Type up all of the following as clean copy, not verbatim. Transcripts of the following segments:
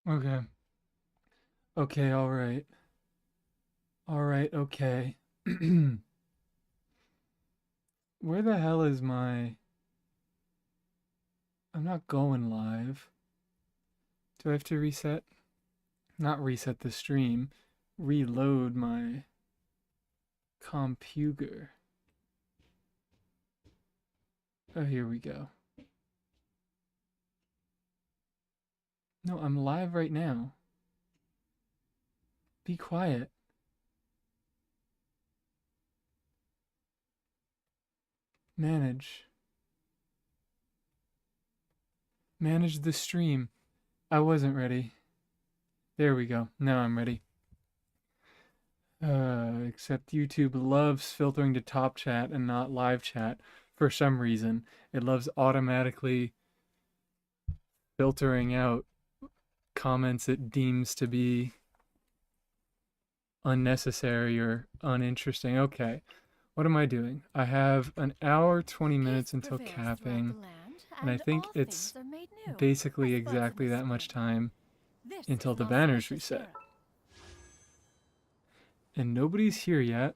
Okay. Okay, alright. Alright, okay. Where the hell is my... I'm not going live. Do I have to reset? Not reset the stream. Reload my computer. Oh, here we go. No, I'm live right now. Be quiet. Manage. Manage the stream. I wasn't ready. There we go. Now I'm ready. Except YouTube loves filtering to top chat and not live chat for some reason. It loves automatically filtering out comments it deems to be unnecessary or uninteresting. Okay, what am I doing? I have an hour, 20 minutes until capping, and I think it's basically exactly that much time until the banners reset. And nobody's here yet,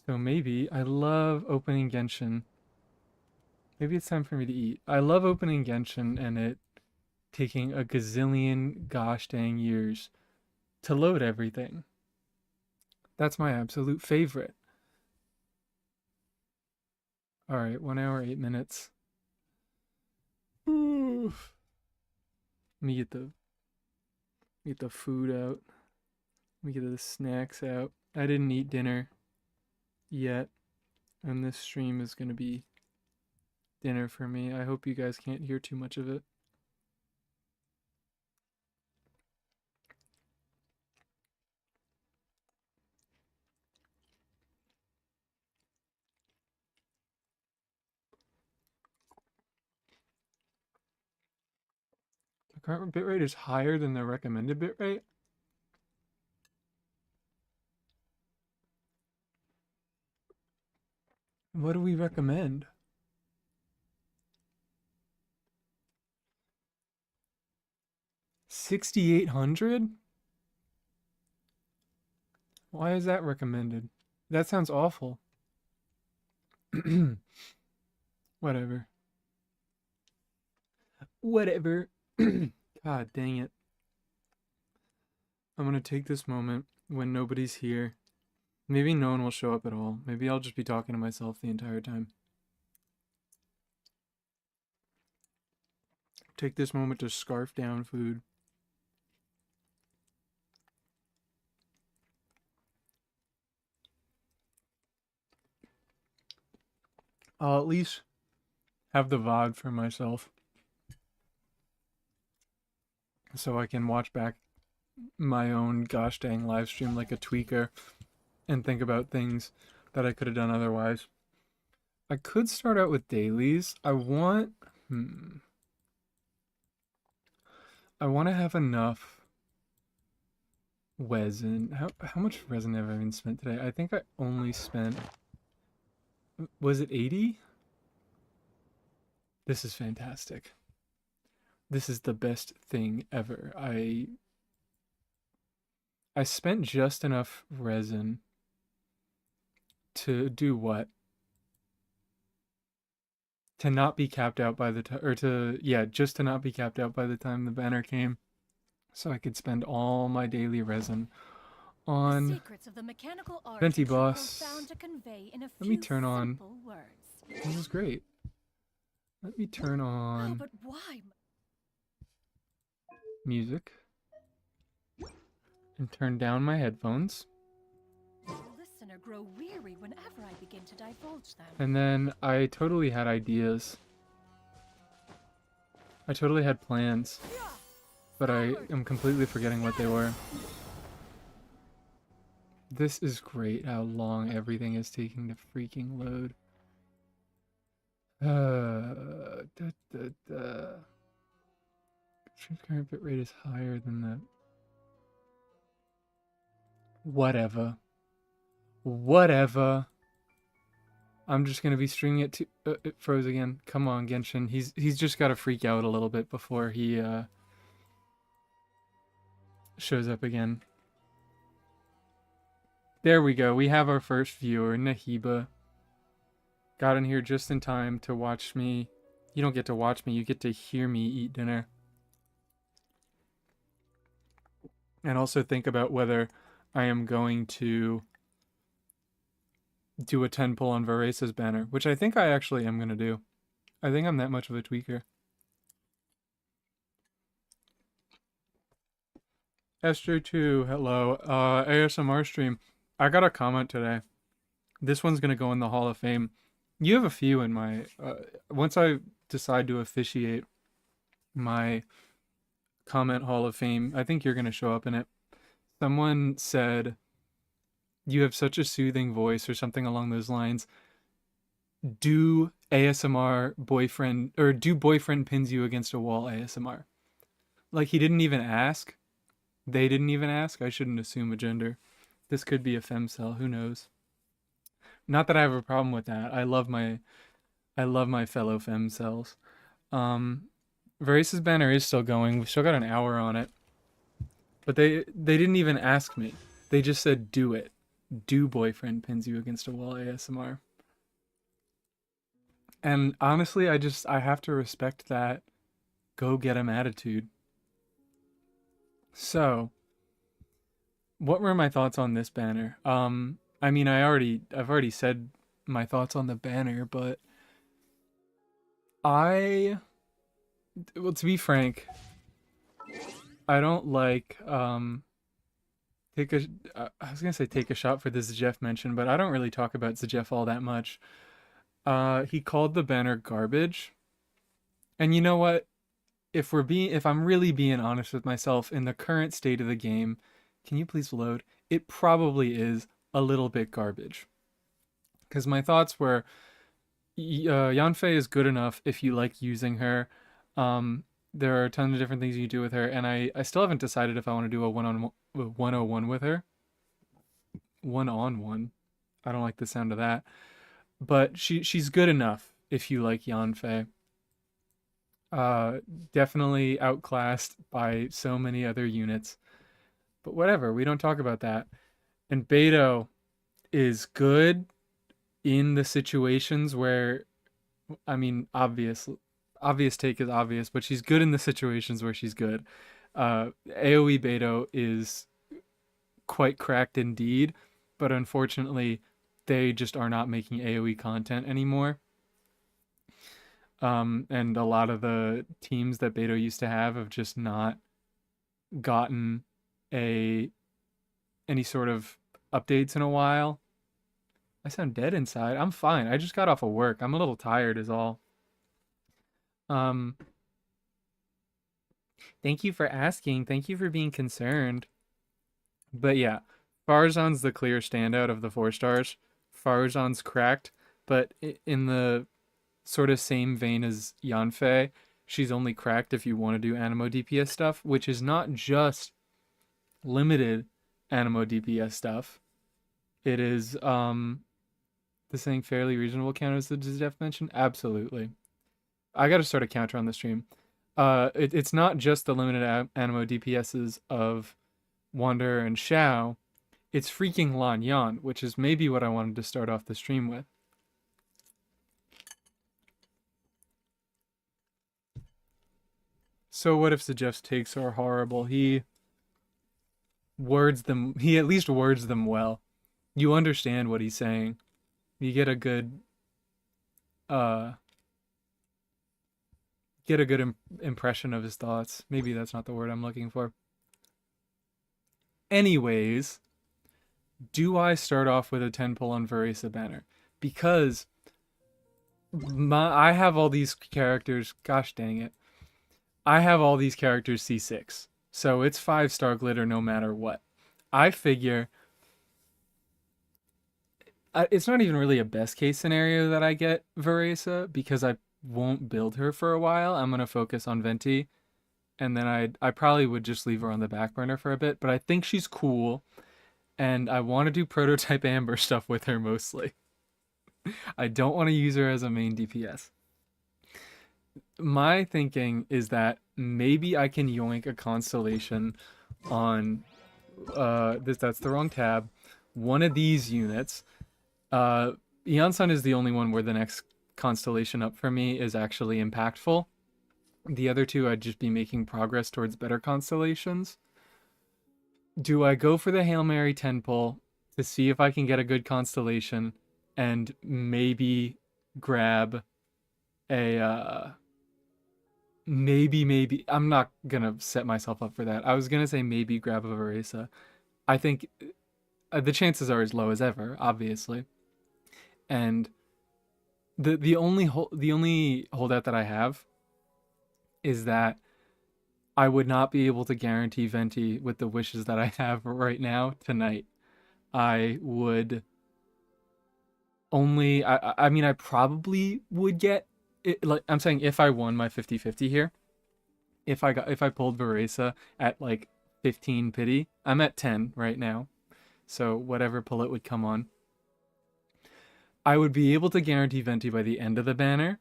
so maybe I love opening Genshin. Maybe it's time for me to eat. I love opening Genshin and it taking a gazillion gosh dang years to load everything. That's my absolute favorite. Alright, 1 hour, 8 minutes. Oof. Let me get the food out. Let me get the snacks out. I didn't eat dinner yet, and this stream is gonna be dinner for me. I hope you guys can't hear too much of it. The current bitrate is higher than the recommended bitrate. What do we recommend? 6,800? Why is that recommended? That sounds awful. Whatever. Whatever. God dang it. I'm gonna take this moment when nobody's here. Maybe no one will show up at all. Maybe I'll just be talking to myself the entire time. Take this moment to scarf down food. I'll at least have the VOD for myself, so I can watch back my own gosh dang live stream like a tweaker and think about things that I could have done otherwise. I could start out with dailies. I want to have enough resin. How much resin have I even spent today? I think I only spent, was it 80? This is fantastic. This is the best thing ever. I spent just enough resin to do what? To not be capped out by the time, or to, yeah, just to not be capped out by the time the banner came. So I could spend all my daily resin on Venti boss. Let me turn on. This is great. Let me turn on music and turn down my headphones. Grow weary whenever I begin to divulge them. And then I totally had ideas. I totally had plans, but I am completely forgetting what they were. This is great how long everything is taking to freaking load. Stream's current bitrate is higher than that. Whatever. Whatever. I'm just gonna be streaming it to. It froze again. Come on, Genshin. He's just got to freak out a little bit before he shows up again. There we go. We have our first viewer, Nahiba. Got in here just in time to watch me. You don't get to watch me, you get to hear me eat dinner. And also think about whether I am going to do a 10 pull on Varesa's banner, which I think I actually am going to do. I think I'm that much of a tweaker. Esther2, hello. ASMR stream. I got a comment today. This one's going to go in the Hall of Fame. You have a few in my... once I decide to officiate my comment Hall of Fame, I think you're going to show up in it. Someone said, you have such a soothing voice or something along those lines. Do ASMR boyfriend, or do boyfriend pins you against a wall ASMR. Like, he didn't even ask. They didn't even ask. I shouldn't assume a gender. This could be a femcel, who knows. Not that I have a problem with that. I love my fellow femcells. Varesa's banner is still going. We've still got an hour on it. But they didn't even ask me. They just said, do it. Do boyfriend pins you against a wall ASMR. And honestly, I have to respect that go get 'em attitude. So, what were my thoughts on this banner? I mean, I've already said my thoughts on the banner, but well, to be frank, I don't like, I was gonna say take a shot for this Zjef mention, but I don't really talk about Zjef all that much. He called the banner garbage. And you know what? If I'm really being honest with myself, in the current state of the game, can you please load? It probably is a little bit garbage. Because my thoughts were, Yanfei is good enough if you like using her. There are a ton of different things you can do with her, and I still haven't decided if I want to do a 101 with her. 1-on-1. I don't like the sound of that. But she's good enough if you like Yanfei. Definitely outclassed by so many other units. But whatever, we don't talk about that. And Beto is good in the situations where, I mean, obvious take is obvious, but she's good in the situations where she's good. AoE Beto is quite cracked indeed, but unfortunately, they just are not making AoE content anymore. And a lot of the teams that Beto used to have just not gotten any sort of updates in a while. I sound dead inside. I'm fine. I just got off of work. I'm a little tired is all. Thank you for asking. Thank you for being concerned. But yeah, Faruzan's the clear standout of the 4 stars. Faruzan's cracked, but in the sort of same vein as Yanfei, she's only cracked if you want to do Animo DPS stuff, which is not just limited Animo DPS stuff. It is the saying fairly reasonable count as the Jeff mentioned? Absolutely. I gotta start a counter on the stream. It's not just the limited Animo DPSs of Wander and Xiao. It's freaking Lan Yan, which is maybe what I wanted to start off the stream with. So what if the Jeff's takes are horrible? He at least words them well. You understand what he's saying. You get a good impression of his thoughts. Maybe that's not the word I'm looking for. Anyways, do I start off with a 10 pull on Varesa banner? Because I have all these characters, gosh dang it. I have all these characters C6. So it's 5-star glitter no matter what. I figure it's not even really a best case scenario that I get Varesa because I won't build her for a while. I'm going to focus on Venti. And then I probably would just leave her on the back burner for a bit. But I think she's cool. And I want to do prototype Amber stuff with her mostly. I don't want to use her as a main DPS. My thinking is that maybe I can yoink a constellation on that's the wrong tab. One of these units. Eon Sun is the only one where the next constellation up for me is actually impactful. The other two, I'd just be making progress towards better constellations. Do I go for the Hail Mary 10 pull to see if I can get a good constellation and maybe grab a maybe I'm not gonna set myself up for that. I was gonna say maybe grab a Varesa. I think the chances are as low as ever, obviously. And the only holdout that I have is that I would not be able to guarantee Venti with the wishes that I have right now tonight. I would only I mean I probably would get it, like I'm saying if I won my 50-50 here, if I pulled Varesa at like 15 pity, I'm at 10 right now. So whatever pull it would come on, I would be able to guarantee Venti by the end of the banner,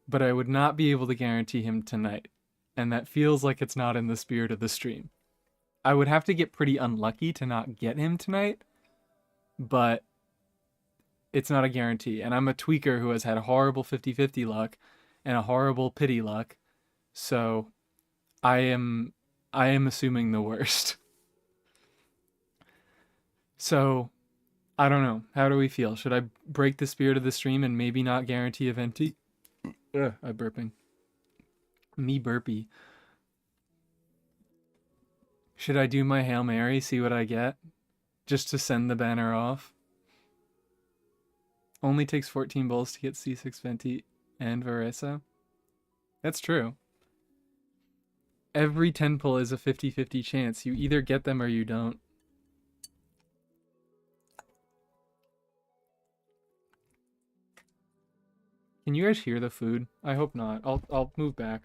but I would not be able to guarantee him tonight. And that feels like it's not in the spirit of the stream. I would have to get pretty unlucky to not get him tonight, but it's not a guarantee. And I'm a tweaker who has had a horrible 50-50 luck and a horrible pity luck. So I am assuming the worst. So I don't know. How do we feel? Should I break the spirit of the stream and maybe not guarantee a Venti? Ugh, I'm burping. Me burpee. Should I do my Hail Mary, see what I get? Just to send the banner off? Only takes 14 bowls to get C6 Venti and Varesa. That's true. Every 10 pull is a 50-50 chance. You either get them or you don't. Can you guys hear the food? I hope not. I'll move back.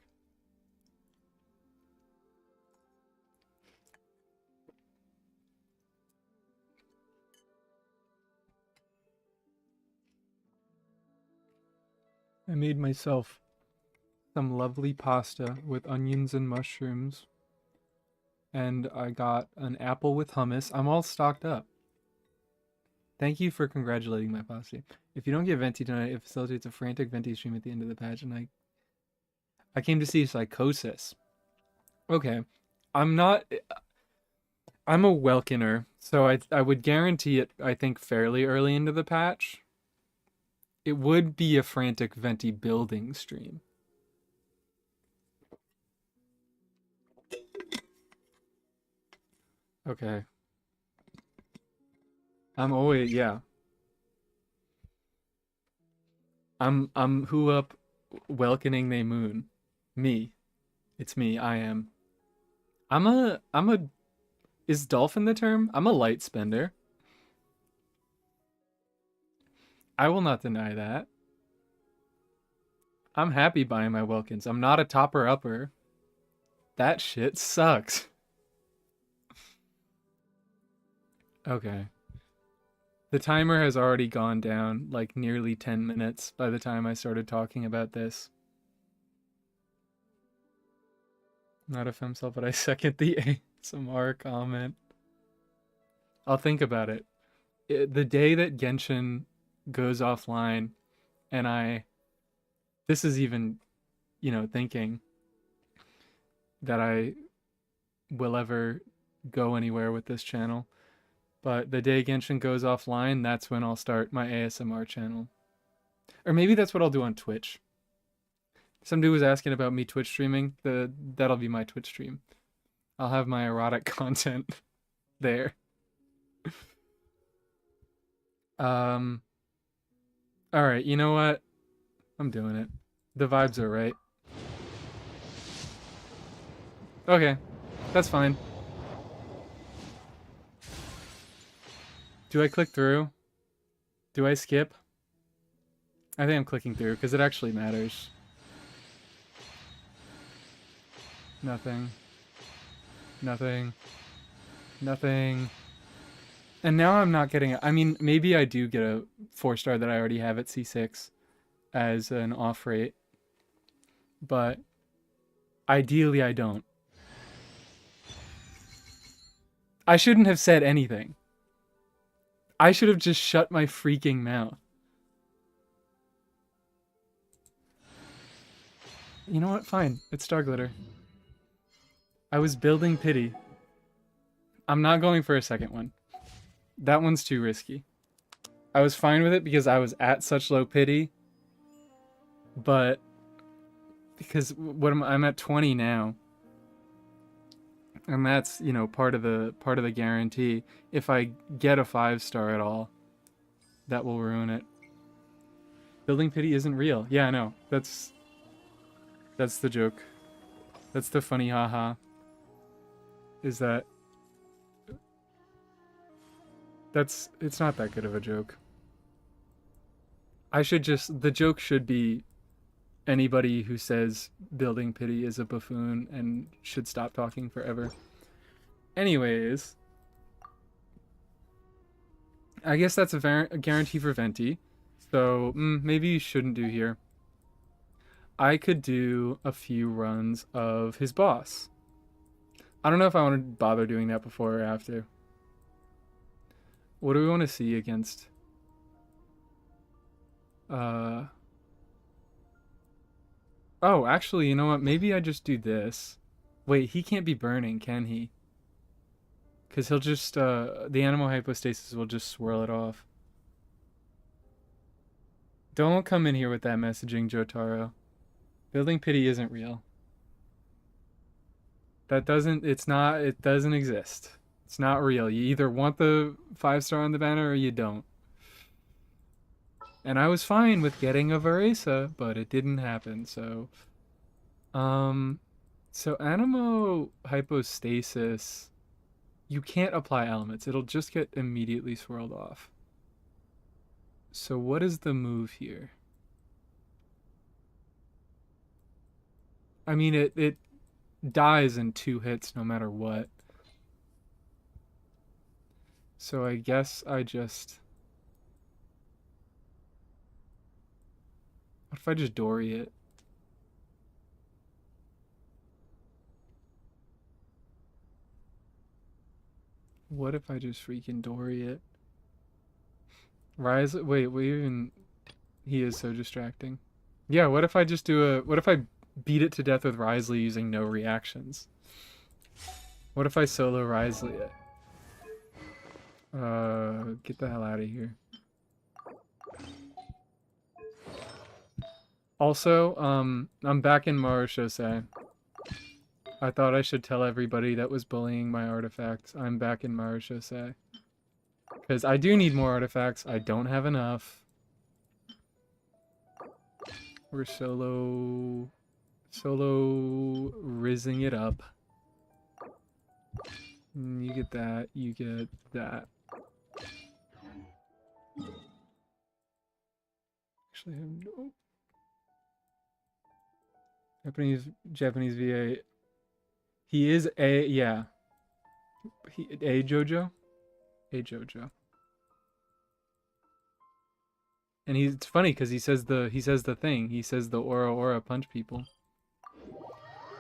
I made myself some lovely pasta with onions and mushrooms. And I got an apple with hummus. I'm all stocked up. Thank you for congratulating my posse. If you don't get Venti tonight, it facilitates a frantic Venti stream at the end of the patch, and I came to see Psychosis. Okay. I'm not... I'm a Welkiner, so I would guarantee it, I think, fairly early into the patch. It would be a frantic Venti building stream. Okay. I'm always, yeah. I'm who up welconing they moon. Me. It's me. I am. I'm a is dolphin the term? I'm a light spender. I will not deny that. I'm happy buying my Welkins. I'm not a topper upper. That shit sucks. Okay. The timer has already gone down like nearly 10 minutes by the time I started talking about this. Not a femcel, but I second the ASMR comment. I'll think about it. The day that Genshin goes offline and this is even, thinking that I will ever go anywhere with this channel. But the day Genshin goes offline, that's when I'll start my ASMR channel. Or maybe that's what I'll do on Twitch. Some dude was asking about me Twitch streaming. That'll be my Twitch stream. I'll have my erotic content there. Alright, you know what? I'm doing it. The vibes are right. Okay, that's fine. Do I click through? Do I skip? I think I'm clicking through because it actually matters. Nothing. Nothing. Nothing. And now I'm not getting it. I mean, maybe I do get a 4-star that I already have at C6 as an off rate. But ideally I don't. I shouldn't have said anything. I should have just shut my freaking mouth. You know what? Fine. It's Star Glitter. I was building pity. I'm not going for a second one. That one's too risky. I was fine with it because I was at such low pity. But because I'm at 20 now. And that's, you know, part of the guarantee. If I get a 5-star at all, that will ruin it. Building pity isn't real. Yeah, I know. That's the joke. That's the funny haha. Is that it's not that good of a joke. The joke should be anybody who says building pity is a buffoon and should stop talking forever. Anyways, I guess that's a guarantee for Venti. So maybe you shouldn't do here. I could do a few runs of his boss. I don't know if I want to bother doing that before or after. What do we want to see against? Oh, actually, you know what? Maybe I just do this. Wait, he can't be burning, can he? Because he'll just, the animal hypostasis will just swirl it off. Don't come in here with that messaging, Jotaro. Building pity isn't real. It doesn't exist. It's not real. You either want the 5-star on the banner or you don't. And I was fine with getting a Varesa, but it didn't happen, so... So Animo Hypostasis... You can't apply elements. It'll just get immediately swirled off. So what is the move here? I mean, it dies in 2 hits no matter what. So I guess I just... What if I just Dory it? What if I just freaking Dory it? Rise... Wait, we even... He is so distracting. Yeah, what if I just do a... What if I beat it to death with Risley using no reactions? What if I solo Risley it? Get the hell out of here. Also, I'm back in Marushosei. I thought I should tell everybody that was bullying my artifacts. I'm back in Marushosei. Because I do need more artifacts. I don't have enough. We're solo rizzing it up. You get that. You get that. Actually, I have no... Japanese VA. He is a... Yeah. A JoJo? A JoJo. And it's funny because he says the thing. He says the aura punch people.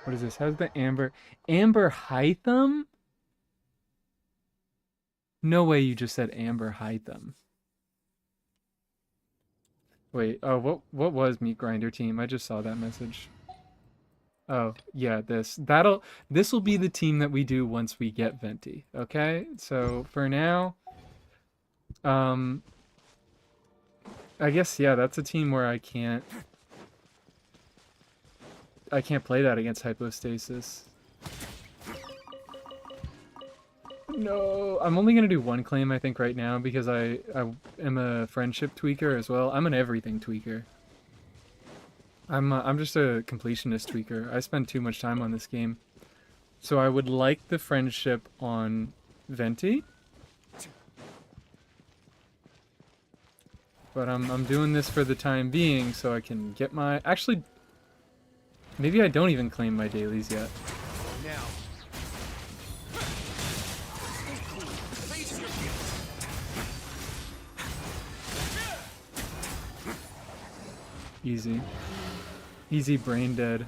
What is this? How's the Amber Hytham? No way you just said Amber Hytham. Wait, oh, what was Meat Grinder Team? I just saw that message. Oh, yeah, this will be the team that we do once we get Venti, okay? So, for now, I guess, yeah, that's a team where I can't play that against Hypostasis. No, I'm only gonna do one claim, I think, right now, because I am a friendship tweaker as well. I'm an everything tweaker. I'm just a completionist tweaker. I spend too much time on this game. So I would like the friendship on Venti. But I'm doing this for the time being so I can get my... Actually, maybe I don't even claim my dailies yet. Now. Easy. Easy brain dead.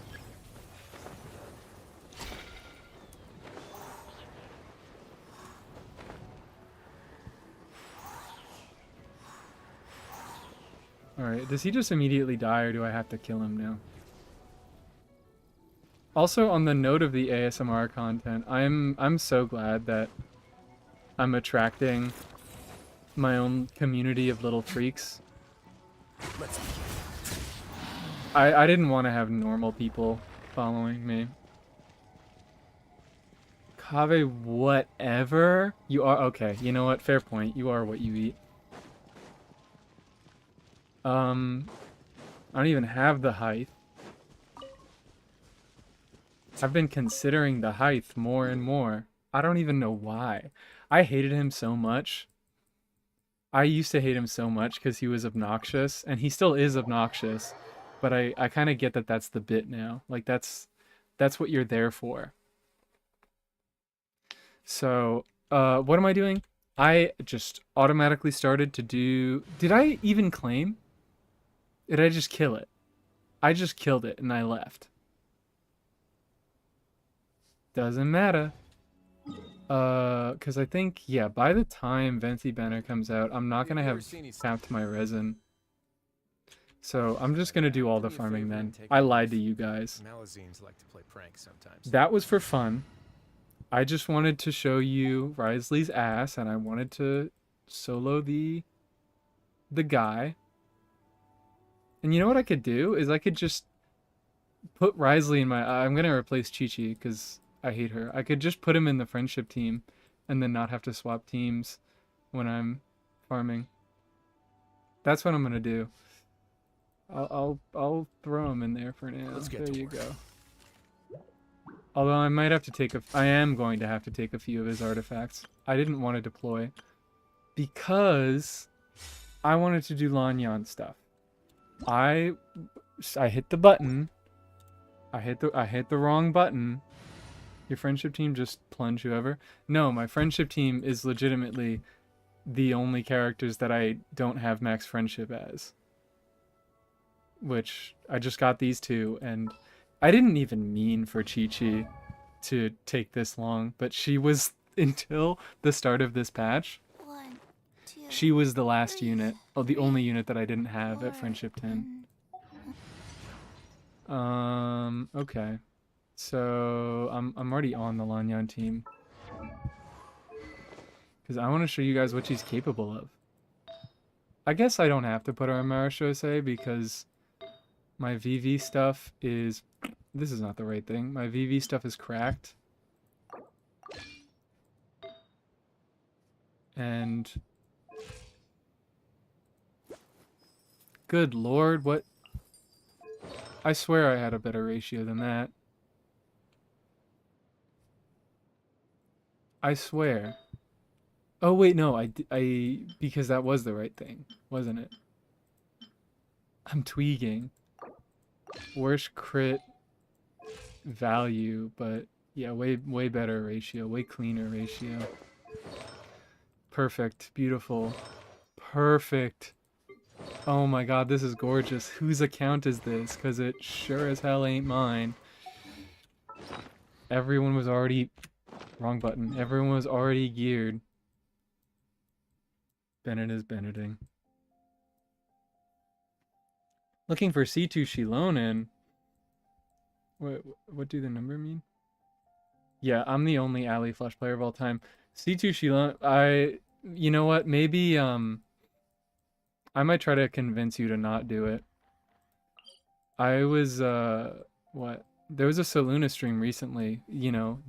Alright, does he just immediately die or do I have to kill him now? Also, on the note of the ASMR content, I'm so glad that I'm attracting my own community of little freaks. I didn't want to have normal people following me. Kave, whatever? You are okay. You know what? Fair point. You are what you eat. I don't even have the height. I've been considering the height more and more. I don't even know why. I hated him so much. I used to hate him so much because he was obnoxious, and he still is obnoxious. But I kind of get that that's the bit now. Like that's what you're there for. So, what am I doing? I just automatically started to do... Did I even claim? Did I just kill it? I just killed it and I left. Doesn't matter. Because I think, yeah, by the time Venti banner comes out, I'm not going to have tapped my resin. So I'm just going to do all the farming then. I lied to you guys. That was for fun. I just wanted to show you Risley's ass, and I wanted to solo the guy. And you know what I could do? Is I could just put Risley in my... I'm going to replace Chi-Chi, because I hate her. I could just put him in the friendship team, and then not have to swap teams when I'm farming. That's what I'm going to do. I'll throw him in there for now. There you go. Although I might have to take I am going to have to take a few of his artifacts. I didn't want to deploy because I wanted to do Lanyan stuff. I hit the button. I hit the wrong button. Your friendship team just plunge whoever. No, my friendship team is legitimately the only characters that I don't have max friendship as. Which I just got these two, and I didn't even mean for Chi-Chi to take this long, but she was, until the start of this patch, she was the last unit, the only unit that I didn't have at Friendship 10. Okay. So, I'm already on the Lanyan team. Because I want to show you guys what she's capable of. I guess I don't have to put her on Marashose because my VV stuff is... This is not the right thing. My VV stuff is cracked. And... Good lord, what... I swear I had a better ratio than that. I swear. Oh wait, no, because that was the right thing, wasn't it? I'm tweaking. Worst crit value, but yeah, way better ratio, way cleaner ratio. Perfect, beautiful, perfect. Oh my god, this is gorgeous. Whose account is this? Because it sure as hell ain't mine. Everyone was already... Wrong button. Everyone was already geared. Bennett is Bennetting. Looking for C2 Shilonen. What do the number mean? Yeah, I'm the only alley flush player of all time. C2 Shilonen, you know what? Maybe, I might try to convince you to not do it. I was, what? There was a Soluna stream recently, you know,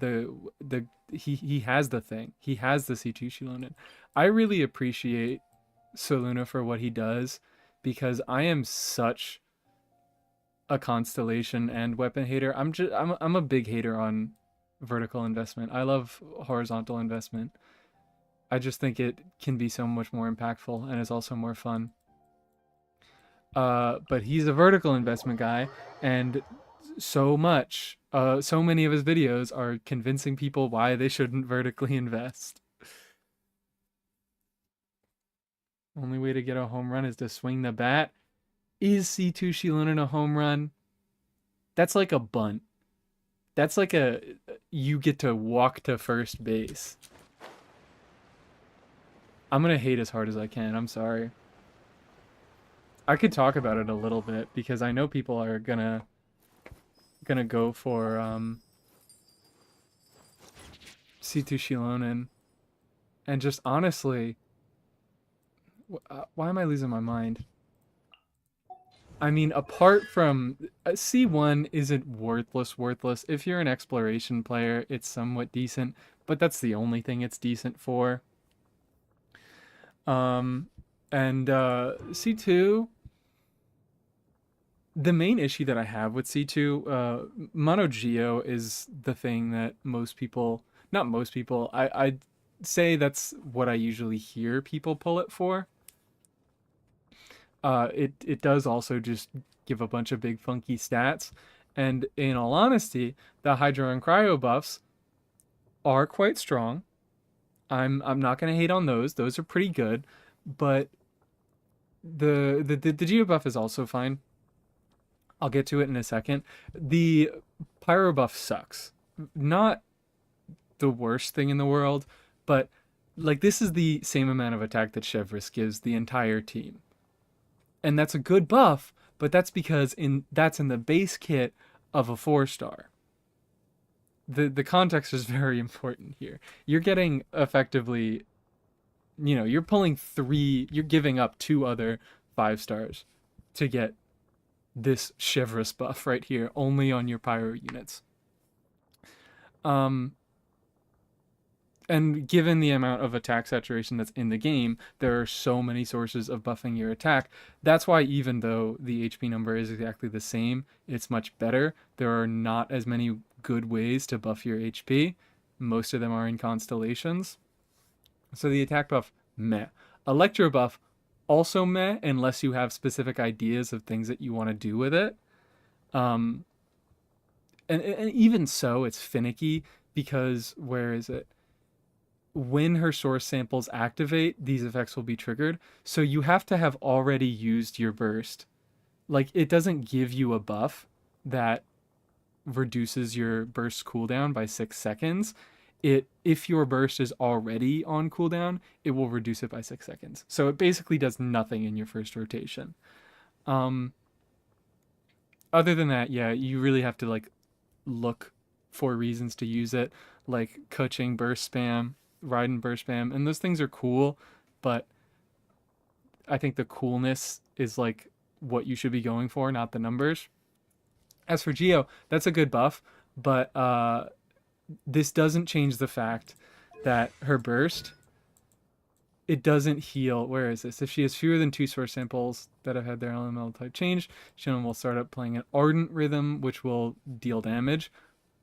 he has the thing. He has the C2 Shilonen. I really appreciate Soluna for what he does because I am such a constellation and weapon hater. I'm a big hater on vertical investment. I love horizontal investment. I just think it can be so much more impactful and is also more fun. But he's a vertical investment guy, and so many of his videos are convincing people why they shouldn't vertically invest. Only way to get a home run is to swing the bat. Is C2 Shilonen a home run? That's like a bunt. That's like you get to walk to first base. I'm gonna hate as hard as I can. I'm sorry. I could talk about it a little bit because I know people are gonna go for C2 Shilonen, and just honestly, why am I losing my mind? I mean, apart from C1 isn't worthless. If you're an exploration player, it's somewhat decent, but that's the only thing it's decent for. Um, and C2, the main issue that I have with C2, Mono Geo is the thing that most people, not most people, I'd say that's what I usually hear people pull it for. It does also just give a bunch of big funky stats, and in all honesty, the Hydro and Cryo buffs are quite strong. I'm not gonna hate on those; those are pretty good, but the Geo buff is also fine. I'll get to it in a second. The Pyro buff sucks. Not the worst thing in the world, but like this is the same amount of attack that Chevris gives the entire team. And that's a good buff, but that's because that's in the base kit of a 4-star. The context is very important here. You're getting effectively, you're pulling 3, you're giving up 2 other 5-stars to get this Chevris buff right here, only on your pyro units. Um, and given the amount of attack saturation that's in the game, there are so many sources of buffing your attack. That's why even though the HP number is exactly the same, it's much better. There are not as many good ways to buff your HP. Most of them are in constellations. So the attack buff, meh. Electro buff, also meh, unless you have specific ideas of things that you want to do with it. Um, and even so, it's finicky because where is it? When her source samples activate, these effects will be triggered. So you have to have already used your burst. Like, it doesn't give you a buff that reduces your burst cooldown by 6 seconds. If your burst is already on cooldown, it will reduce it by 6 seconds. So it basically does nothing in your first rotation. Other than that, yeah, you really have to like look for reasons to use it, like coaching burst spam, Raiden burst spam, and those things are cool, but I think the coolness is like what you should be going for, not the numbers. As for Geo, that's a good buff, but this doesn't change the fact that her burst, it doesn't heal. Where is this? If she has fewer than 2 source samples that have had their elemental type changed, she will start up playing an Ardent Rhythm, which will deal damage.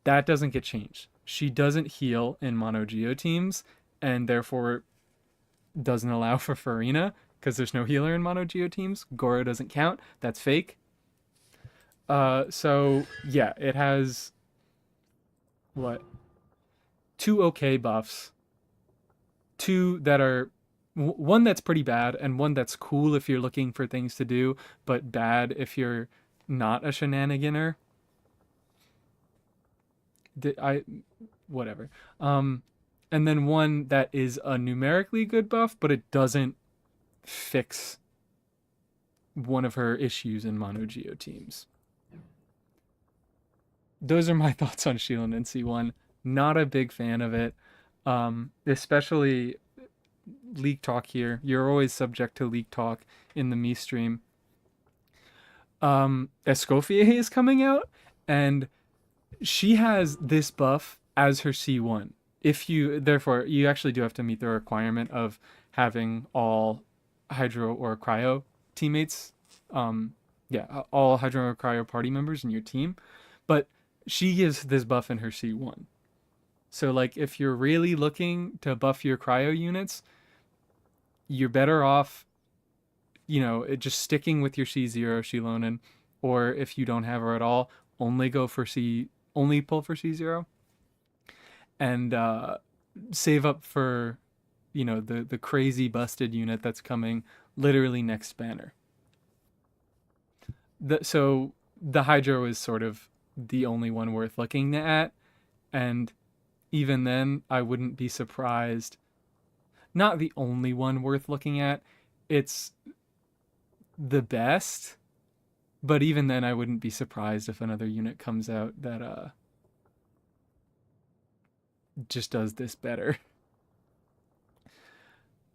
That doesn't get changed. She doesn't heal in Mono Geo teams, and therefore doesn't allow for Farina, because there's no healer in Mono Geo teams. Goro doesn't count. That's fake. So yeah, it has what? 2 okay buffs. 2 that are one that's pretty bad and one that's cool if you're looking for things to do, but bad if you're not a shenaniganer. I whatever. And then one that is a numerically good buff, but it doesn't fix one of her issues in Mono Geo teams. Those are my thoughts on Shield and C1. Not a big fan of it. Especially leak talk here. You're always subject to leak talk in the me stream. Escoffier is coming out, and she has this buff as her C1. Therefore, you actually do have to meet the requirement of having all Hydro or Cryo teammates. All Hydro or Cryo party members in your team. But she gives this buff in her C1. So, like, if you're really looking to buff your Cryo units, you're better off, just sticking with your C0 Shilonen, or if you don't have her at all, only pull for C0, and save up for, the crazy busted unit that's coming literally next banner. So the Hydro is sort of the only one worth looking at, and even then, I wouldn't be surprised. Not the only one worth looking at. It's the best, but even then I wouldn't be surprised if another unit comes out that just does this better.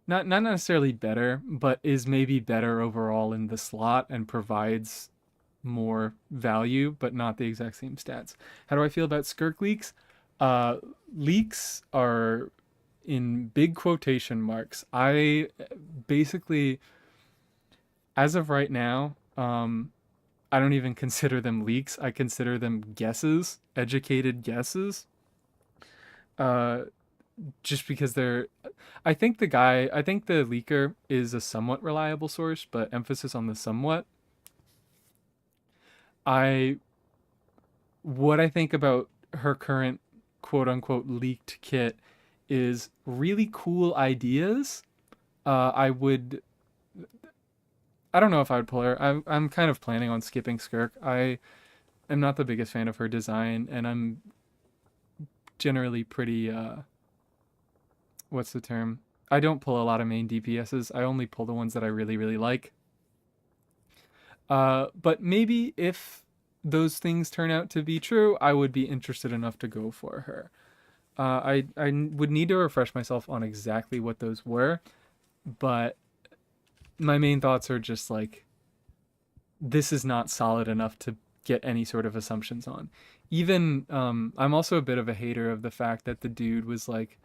Not necessarily better, but is maybe better overall in the slot and provides more value, but not the exact same stats. How do I feel about Skirk leaks? Leaks are in big quotation marks. I basically, as of right now, I don't even consider them leaks. I consider them guesses, educated guesses. Uh, just because they're I think the leaker is a somewhat reliable source, but emphasis on the somewhat. I What I think about her current quote unquote leaked kit is really cool ideas. I don't know if I would pull her. I'm kind of planning on skipping Skirk. I am not the biggest fan of her design, and I'm generally pretty what's the term? I don't pull a lot of main DPSs. I only pull the ones that I really, really like. But maybe if those things turn out to be true, I would be interested enough to go for her. I would need to refresh myself on exactly what those were, but my main thoughts are just like, this is not solid enough to get any sort of assumptions on. Even, I'm also a bit of a hater of the fact that the dude was like,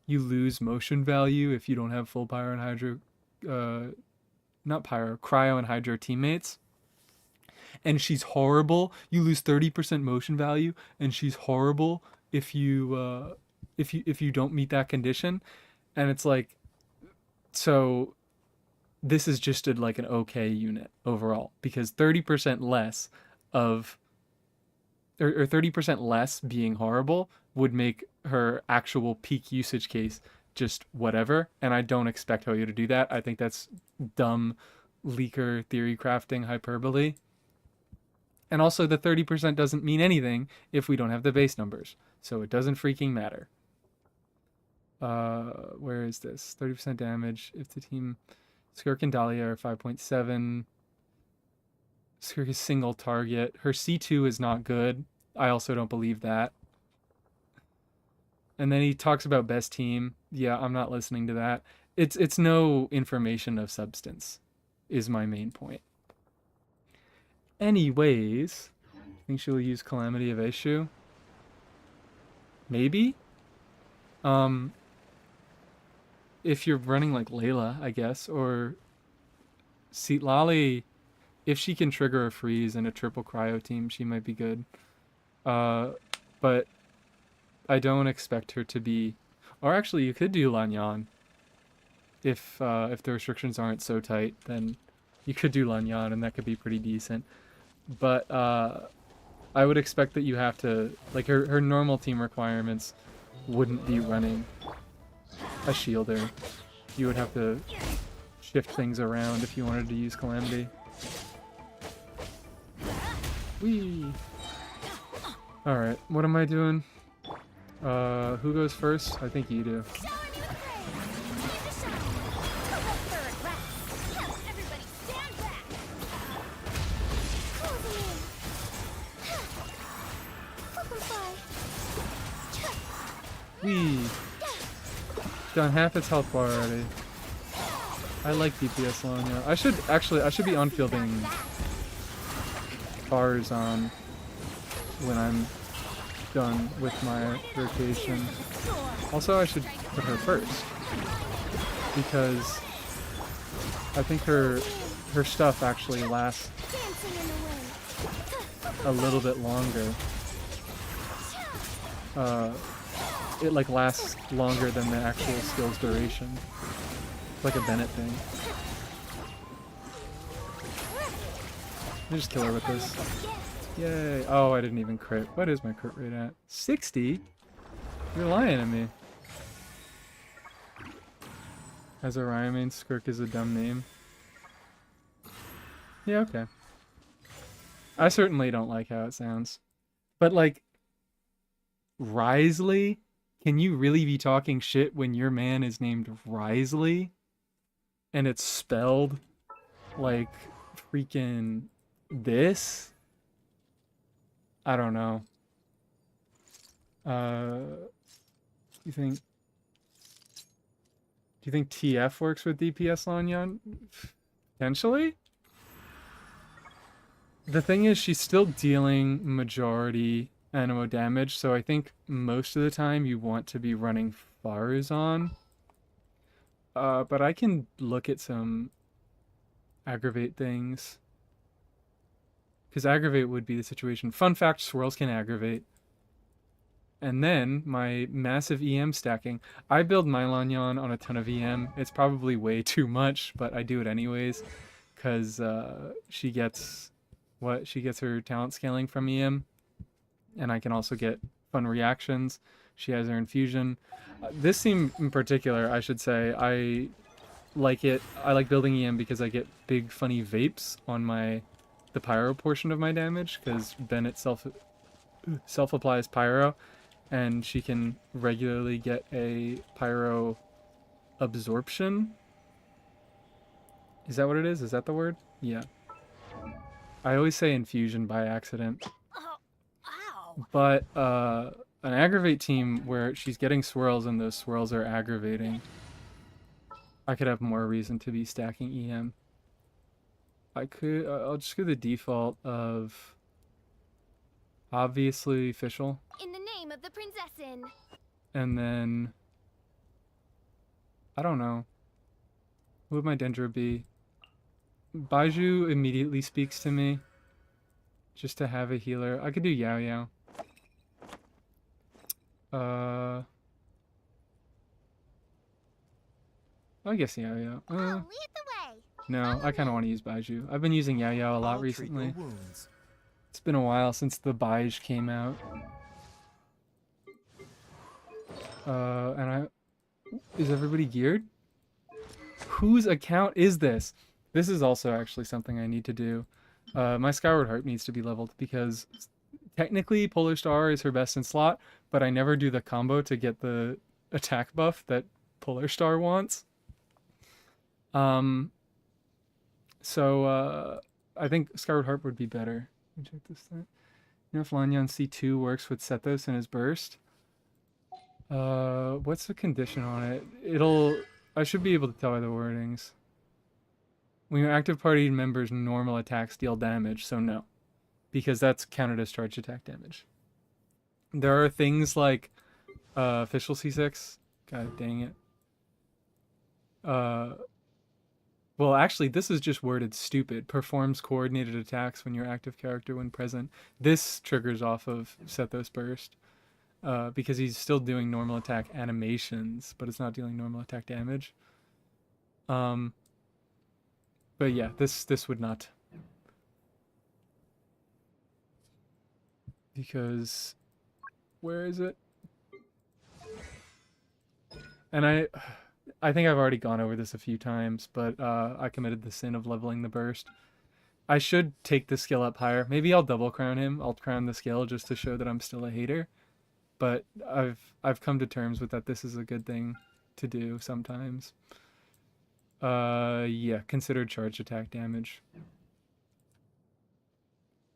you lose motion value if you don't have full pyro and hydro, not pyro, cryo and hydro teammates. And she's horrible. You lose 30% motion value, and she's horrible if you don't meet that condition. And it's like, so this is just like an okay unit overall, because 30% less of or 30% less being horrible would make her actual peak usage case just whatever, and I don't expect Hoyo to do that. I think that's dumb leaker theory crafting hyperbole. And also the 30% doesn't mean anything if we don't have the base numbers, so it doesn't freaking matter. Where is this? 30% damage if the team Skirk and Dahlia are 5.7. Skirk is single target. Her C2 is not good. I also don't believe that. And then he talks about best team. Yeah, I'm not listening to that. It's no information of substance, is my main point. Anyways, I think she'll use Calamity of Eshu. Maybe? If you're running like Layla, I guess, or Lali, if she can trigger a freeze and a triple cryo team, she might be good. But I don't expect her to be, or actually you could do Lanyan. If the restrictions aren't so tight, then you could do Lanyan and that could be pretty decent. But I would expect that you have to, like, her normal team requirements wouldn't be running a shielder. You would have to shift things around if you wanted to use Calamity. Whee! Alright, what am I doing? Who goes first? I think you do. Whee! Done half its health bar already. I like DPS Lanya. I should be on-fielding Faruzan when I'm done with my rotation. Also, I should put her first, because I think her stuff actually lasts a little bit longer. It like lasts longer than the actual skill's duration. It's like a Bennett thing. Let me just kill her with this. Yay. Oh, I didn't even crit. What is my crit rate at? 60? You're lying to me. As a Ryomane, Skirk is a dumb name. Yeah, okay. I certainly don't like how it sounds. But like, Risley? Can you really be talking shit when your man is named Risley? And it's spelled like freaking this? I don't know. You think? Do you think TF works with DPS Lanyan? Potentially. The thing is, she's still dealing majority animo damage, so I think most of the time you want to be running Faruzan. But I can look at some aggravate things. Because aggravate would be the situation. Fun fact, swirls can aggravate. And then my massive EM stacking. I build my Lanyan on a ton of EM. It's probably way too much, but I do it anyways. Because she gets her talent scaling from EM. And I can also get fun reactions. She has her infusion. This team in particular, I should say, I like it. I like building EM because I get big funny vapes on the pyro portion of my damage, because Bennett self applies pyro, and she can regularly get a pyro absorption. Is that what it is? Is that the word? Yeah. I always say infusion by accident. Ow. But an aggravate team where she's getting swirls and those swirls are aggravating, I could have more reason to be stacking EM. I'll just go the default of obviously official. In the name of the princessin. And then I don't know. Who would my Dendro be? Baiju immediately speaks to me. Just to have a healer. I could do Yao Yao. I guess Yao Yao. I'll lead the way. No, I kind of want to use Baiju. I've been using Yao Yao a lot recently. It's been a while since the Baij came out. Is everybody geared? Whose account is this? This is also actually something I need to do. My Skyward Heart needs to be leveled because technically Polar Star is her best in slot, but I never do the combo to get the attack buff that Polar Star wants. So I think Skyward Heart would be better. Let me check this thing. You know if Lanyan C2 works with Sethos in his burst? What's the condition on it? I should be able to tell by the wordings. When your active party members' normal attacks deal damage, so no. Because that's counted as charge attack damage. There are things like official C6. God dang it. Well, actually, this is just worded stupid. Performs coordinated attacks when your active character when present. This triggers off of Sethos Burst. Because he's still doing normal attack animations, but it's not dealing normal attack damage. But yeah, this would not. Because where is it? And I think I've already gone over this a few times, but I committed the sin of leveling the burst. I should take the skill up higher. Maybe I'll double crown him. I'll crown the skill just to show that I'm still a hater. But I've come to terms with that this is a good thing to do sometimes. Yeah, consider charge attack damage.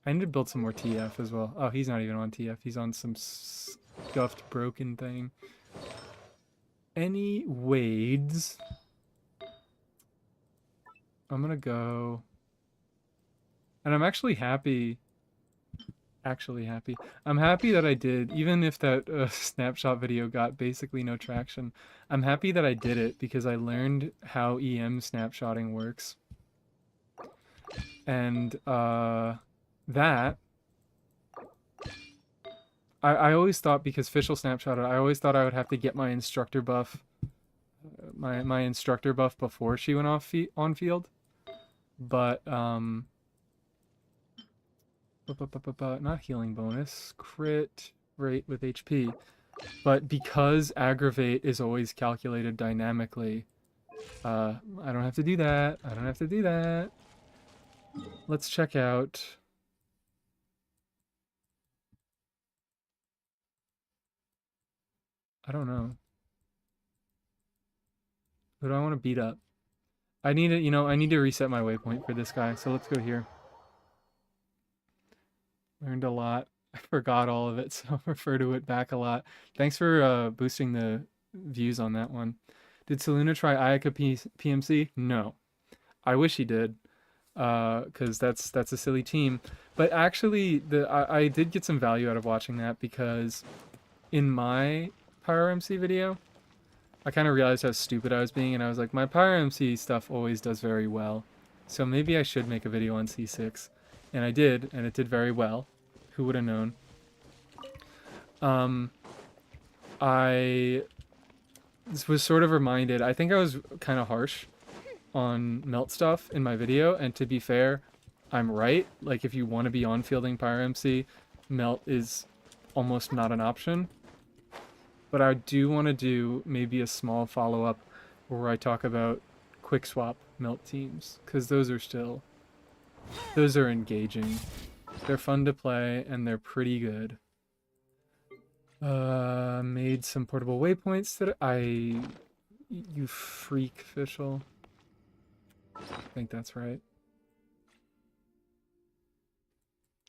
I need to build some more TF as well. Oh, he's not even on TF. He's on some scuffed broken thing. Anyways, I'm gonna go. And I'm actually happy. I'm happy that I did, even if that snapshot video got basically no traction. I'm happy that I did it because I learned how EM snapshotting works. And that I always thought, because Fischl snapshotted, I always thought I would have to get my instructor buff, my instructor buff before she went on field, but not healing bonus, crit rate with HP. But because aggravate is always calculated dynamically, I don't have to do that. I don't have to do that. Let's check out. I don't know. Who do I want to beat up? I need to, I need to reset my waypoint for this guy, so let's go here. Learned a lot. I forgot all of it, so I'll refer to it back a lot. Thanks for boosting the views on that one. Did Saluna try Ayaka PMC? No. I wish he did, because that's a silly team. But actually, I did get some value out of watching that, because in my Pyro MC video, I kind of realized how stupid I was being, and I was like, my Pyro MC stuff always does very well, so maybe I should make a video on C6. And I did, and it did very well. Who would have known? I was sort of reminded, I think I was kind of harsh on melt stuff in my video, and to be fair, I'm right. Like, if you want to be on fielding Pyro MC, melt is almost not an option. But I do want to do maybe a small follow-up where I talk about quick swap melt teams, because those are engaging. They're fun to play, and they're pretty good. Made some portable waypoints that you freak official. I think that's right.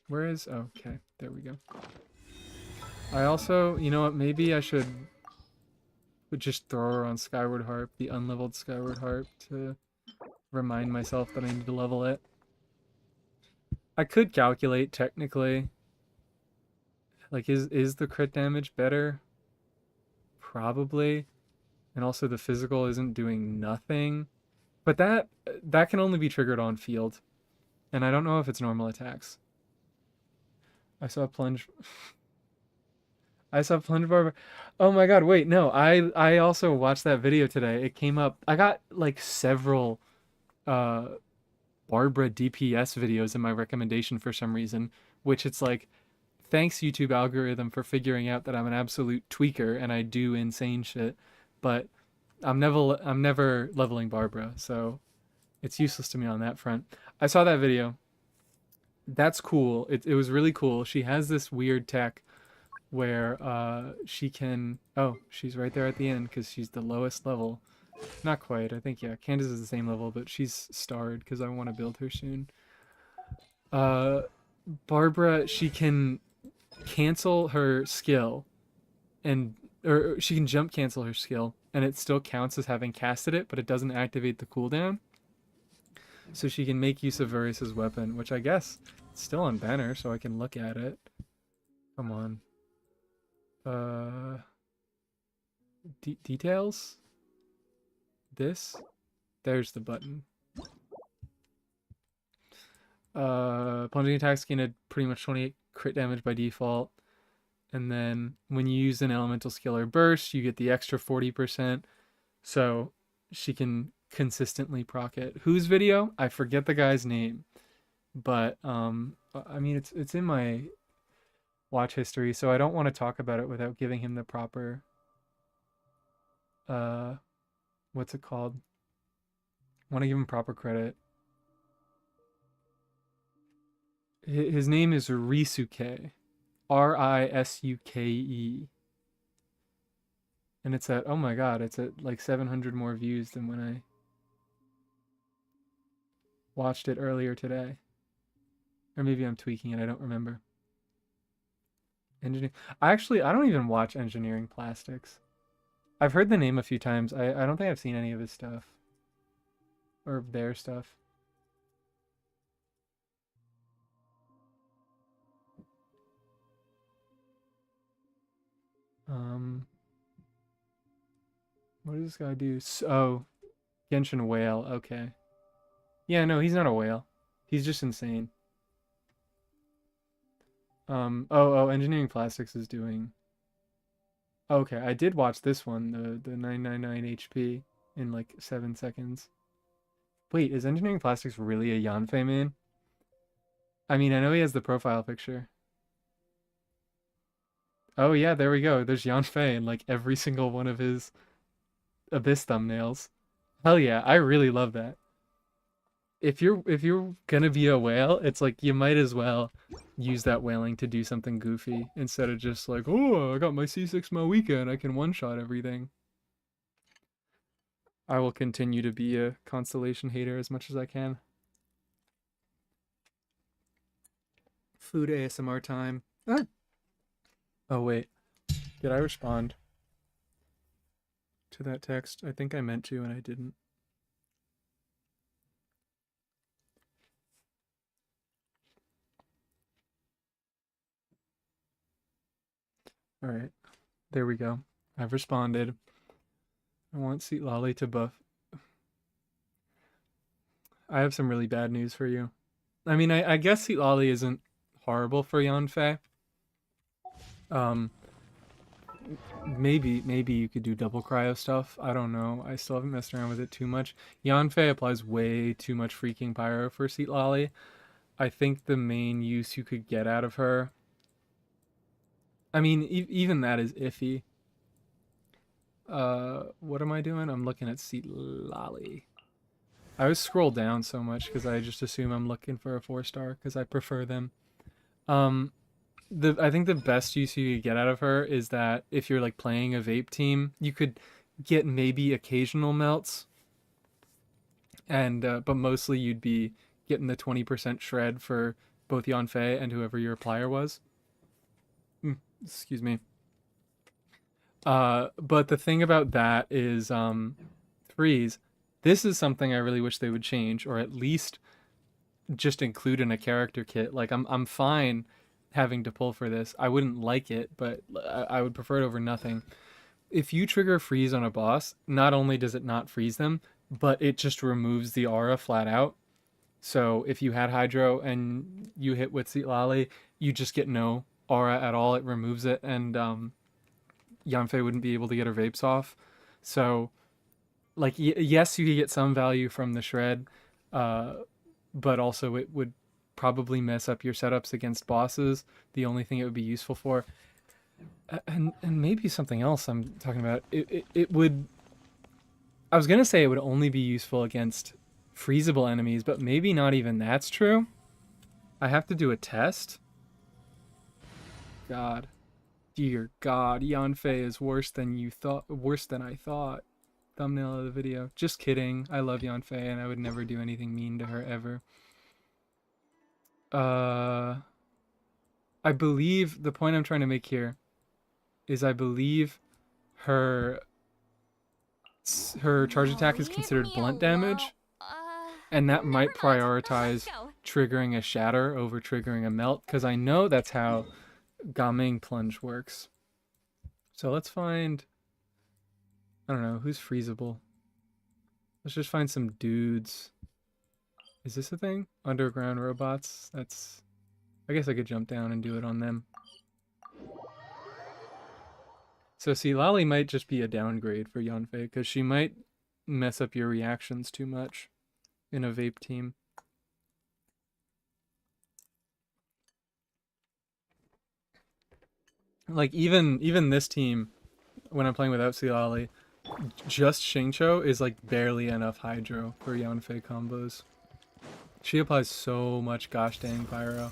Where is, oh, okay, there we go. I also, you know what, maybe I would just throw her on Skyward Harp, the unleveled Skyward Harp, to remind myself that I need to level it. I could calculate, technically. Like, is the crit damage better? Probably. And also the physical isn't doing nothing. But that can only be triggered on field. And I don't know if it's normal attacks. I saw Plunge... I saw Plunge Barber. Oh my god, wait, no. I also watched that video today. It came up... I got, like, several... Barbara DPS videos in my recommendation for some reason, which it's like, thanks YouTube algorithm for figuring out that I'm an absolute tweaker and I do insane shit, but I'm never leveling Barbara, so it's useless to me on that front. I saw that video. That's cool. It was really cool. She has this weird tech where she can... Oh, she's right there at the end because she's the lowest level. Not quite. I think, yeah, Candace is the same level, but she's starred because I want to build her soon. Barbara, she can cancel her skill, or she can jump cancel her skill, and it still counts as having casted it, but it doesn't activate the cooldown. So she can make use of Varys' weapon, which I guess it's still on banner, so I can look at it. Come on. Details? This? There's the button. Plunging attacks gain a pretty much 28 crit damage by default. And then when you use an elemental skill or burst, you get the extra 40%. So she can consistently proc it. Whose video? I forget the guy's name. But I mean it's in my watch history, so I don't want to talk about it without giving him the proper what's it called? I want to give him proper credit. His name is Risuke. Risuke. And it's at, oh my god, it's at like 700 more views than when I watched it earlier today. Or maybe I'm tweaking it, I don't remember. I don't even watch Engineering Plastics. I've heard the name a few times. I don't think I've seen any of his stuff. Or their stuff. What does this guy do? Oh, Genshin Whale. Okay. Yeah, no, he's not a whale. He's just insane. Engineering Plastics is doing... Okay, I did watch this one, the 999 HP in like 7 seconds. Wait, is Engineering Plastics really a Yanfei main? I mean, I know he has the profile picture. Oh yeah, there we go. There's Yanfei in like every single one of his Abyss thumbnails. Hell yeah, I really love that. If you're gonna be a whale, it's like you might as well use that whaling to do something goofy instead of just like, oh, I got my C6 Moika and I can one-shot everything. I will continue to be a Constellation hater as much as I can. Food ASMR time. Ah. Oh, wait. Did I respond to that text? I think I meant to and I didn't. All right. There we go. I've responded. I want Seat Lolly to buff. I have some really bad news for you. I mean, I guess Seat Lolly isn't horrible for Yanfei. Maybe you could do double cryo stuff. I don't know. I still haven't messed around with it too much. Yanfei applies way too much freaking pyro for Seat Lolly. I think the main use you could get out of her. I mean, even that is iffy. What am I doing? I'm looking at Seat Lolly. I always scroll down so much because I just assume I'm looking for a 4-star because I prefer them. I think the best use you could get out of her is that if you're like playing a vape team, you could get maybe occasional melts, and but mostly you'd be getting the 20% shred for both Yanfei and whoever your applier was. Excuse me. But the thing about that is freeze. This is something I really wish they would change, or at least just include in a character kit. Like I'm fine having to pull for this. I wouldn't like it, but I would prefer it over nothing. If you trigger freeze on a boss, not only does it not freeze them, but it just removes the aura flat out. So if you had Hydro and you hit with Seat Lolly, you just get no aura at all. It removes it, and Yanfei wouldn't be able to get her vapes off. So, like, yes, you could get some value from the shred, but also it would probably mess up your setups against bosses. The only thing it would be useful for, and maybe something else I'm talking about. It would. I was gonna say it would only be useful against freezable enemies, but maybe not even that's true. I have to do a test. God. Dear God, Yanfei is worse than you thought. Worse than I thought. Thumbnail of the video. Just kidding. I love Yanfei and I would never do anything mean to her ever. I believe the point I'm trying to make here is I believe her charge attack is considered blunt damage, and that might prioritize triggering a shatter over triggering a melt, because I know that's how Gaming Plunge works. So let's find, I don't know, who's freezable. Let's just find some dudes. Is this a thing? Underground robots? That's, I guess I could jump down and do it on them. So see, Lolly might just be a downgrade for Yanfei, because she might mess up your reactions too much in a vape team. Like, even this team, when I'm playing without Lolly, just Xingqiu is like barely enough Hydro for Yanfei combos. She applies so much gosh dang pyro.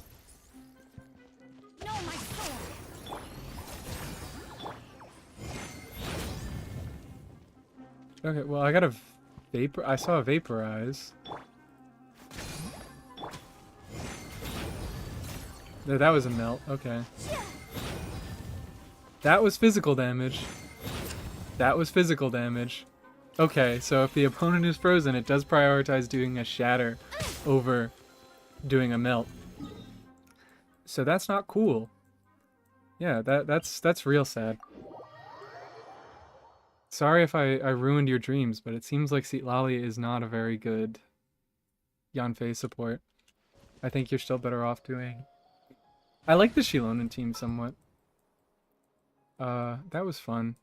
No, my sword. Okay, well I got a vapor. I saw a vaporize. That was a melt. Okay. That was physical damage. That was physical damage. Okay, so if the opponent is frozen, it does prioritize doing a shatter over doing a melt. So that's not cool. Yeah, that's real sad. Sorry if I ruined your dreams, but it seems like Seat Lolly is not a very good Yanfei support. I think you're still better off doing... I like the Shilonen team somewhat. That was fun.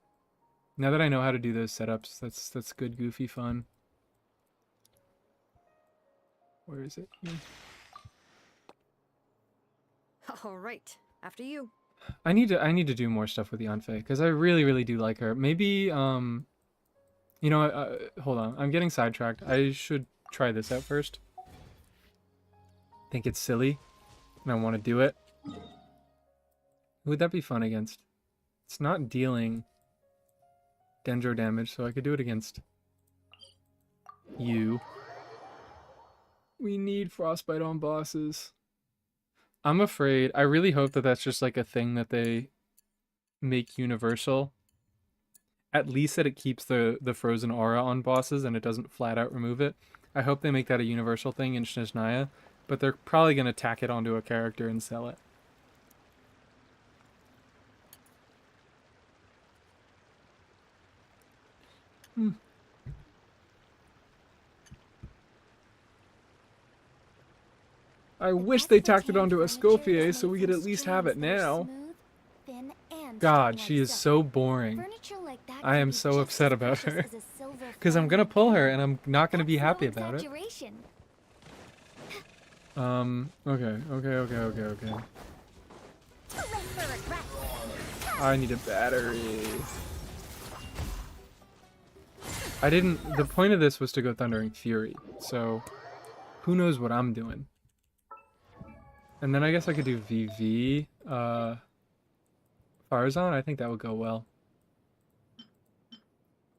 Now that I know how to do those setups, that's good goofy fun. Where is it? Here. All right, after you. I need to do more stuff with Yanfei because I really do like her. Maybe you know, hold on. I'm getting sidetracked. I should try this out first. Think it's silly, and I want to do it. Who would that be fun against? It's not dealing Dendro damage, so I could do it against You. We need frostbite on bosses. I'm afraid. I really hope that that's just like a thing that they make universal. At least that it keeps the frozen aura on bosses and it doesn't flat out remove it. I hope they make that a universal thing in Snezhnaya, but they're probably going to tack it onto a character and sell it. I wish they tacked it onto Escoffier so we could at least have it now. God, she is so boring. I am so upset about her. Because I'm going to pull her and I'm not going to be happy about it. Okay. I need a battery. The point of this was to go Thundering Fury, so who knows what I'm doing. And then I guess I could do VV, Faruzan, I think that would go well.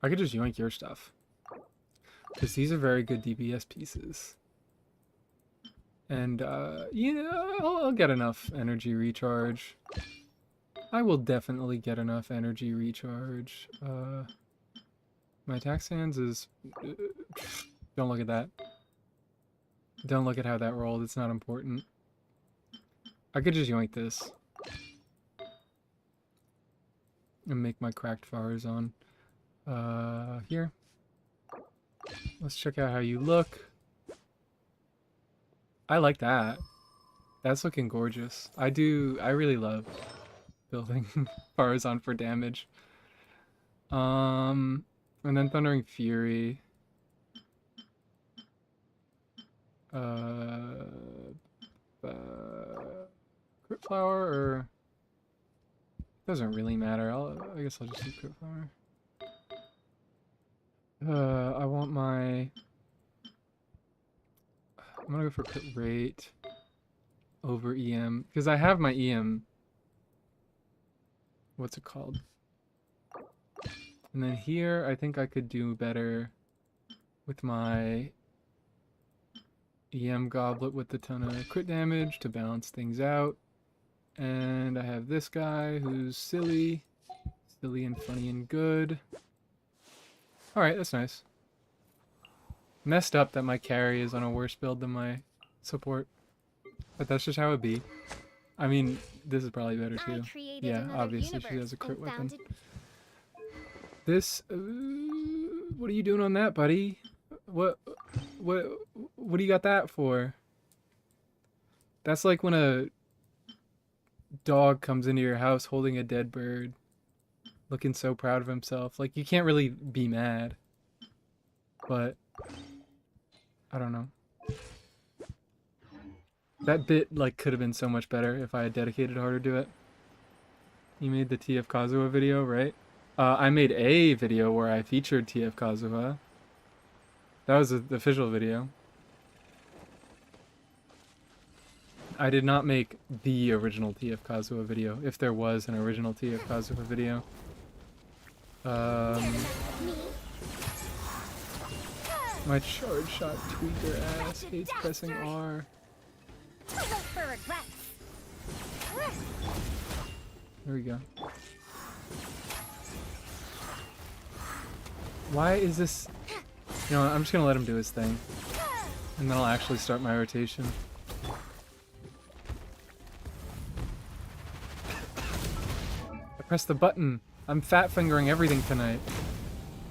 I could just yoink your stuff. Because these are very good DPS pieces. And, you know, I'll get enough energy recharge. I will definitely get enough energy recharge. My attack stance is... don't look at that. Don't look at how that rolled, it's not important. I could just yoink this. And make my cracked Faruzan. Here. Let's check out how you look. I like that. That's looking gorgeous. I really love building Faruzan for damage. And then Thundering Fury. Crit Flower or... doesn't really matter. I guess I'll just do Crit Flower. I want my... I'm gonna go for crit rate over EM. Because I have my EM... what's it called? And then here, I think I could do better with my EM Goblet with the ton of crit damage to balance things out. And I have this guy who's silly and funny and good. Alright, that's nice. Messed up that my carry is on a worse build than my support. But that's just how it be. I mean, this is probably better too. Yeah, obviously she has a crit weapon. This... what are you doing on that, buddy? What do you got that for? That's like when a dog comes into your house holding a dead bird, looking so proud of himself. Like, you can't really be mad. But I don't know. That bit, like, could have been so much better if I had dedicated harder to it. You made the TF Kazuha video, right? I made a video where I featured TF Kazuha. That was the official video. I did not make the original TF Kazuha video, if there was an original TF Kazuha video. My charge shot tweaker ass hates pressing R. There we go. Why is this... You know what, I'm just gonna let him do his thing. And then I'll actually start my rotation. I pressed the button. I'm fat fingering everything tonight.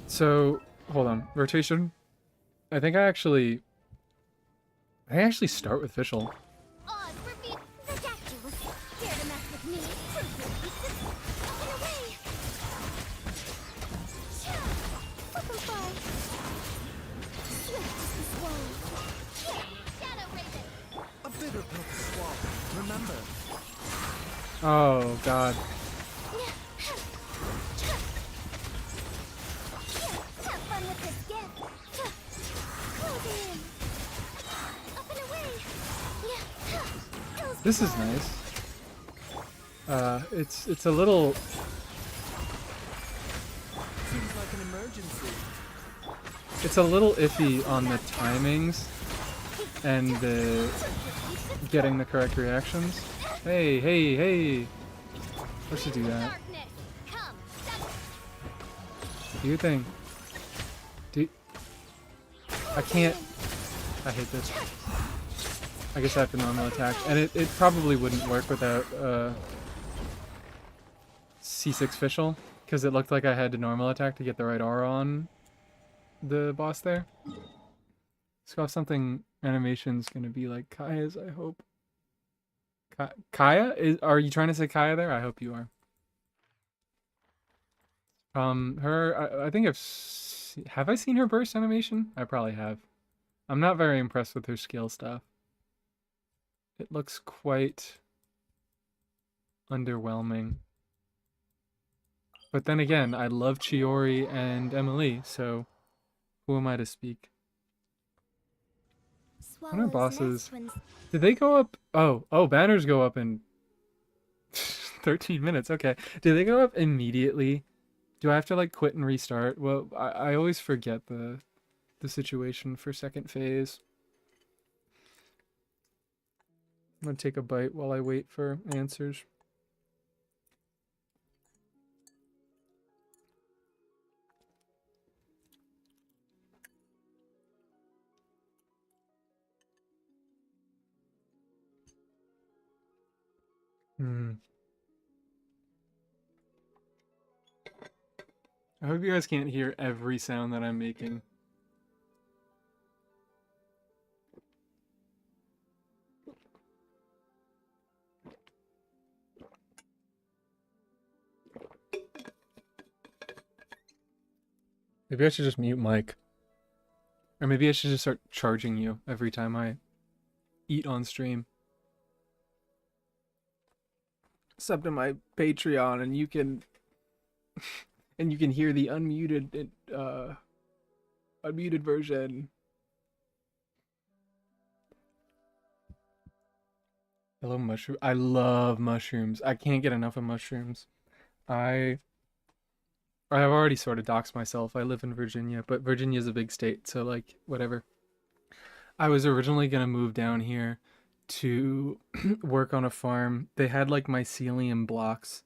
So, hold on. Rotation. I think I actually start with Fischl. Oh god. This is nice. It's a little... Seems like an emergency. It's a little iffy on the timings and the getting the correct reactions. Hey, hey, hey! Let's just do that. Darkness, come. Do your thing. I can't. I hate this. I guess I have to normal attack. And it probably wouldn't work without C6 Fischl, because it looked like I had to normal attack to get the right aura on the boss there. So if something animation's gonna be like Kaya's, I hope. Kaya? Are you trying to say Kaya there? I hope you are. I think have I seen her burst animation? I probably have. I'm not very impressed with her skill stuff. It looks quite underwhelming. But then again, I love Chiori and Emily, so who am I to speak? When are bosses? Did they go up? Oh, banners go up in 13 minutes. Okay. Do they go up immediately? Do I have to like quit and restart? Well, I always forget the situation for second phase. I'm gonna take a bite while I wait for answers. I hope you guys can't hear every sound that I'm making. Maybe I should just mute Mike. Or maybe I should just start charging you every time I eat on stream. Sub to my Patreon and you can hear the unmuted version. I love mushroom. I love mushrooms. I can't get enough of mushrooms. I have already sort of doxed myself. I live in Virginia, but Virginia's a big state, so like whatever. I was originally gonna move down here to work on a farm. They had like mycelium blocks,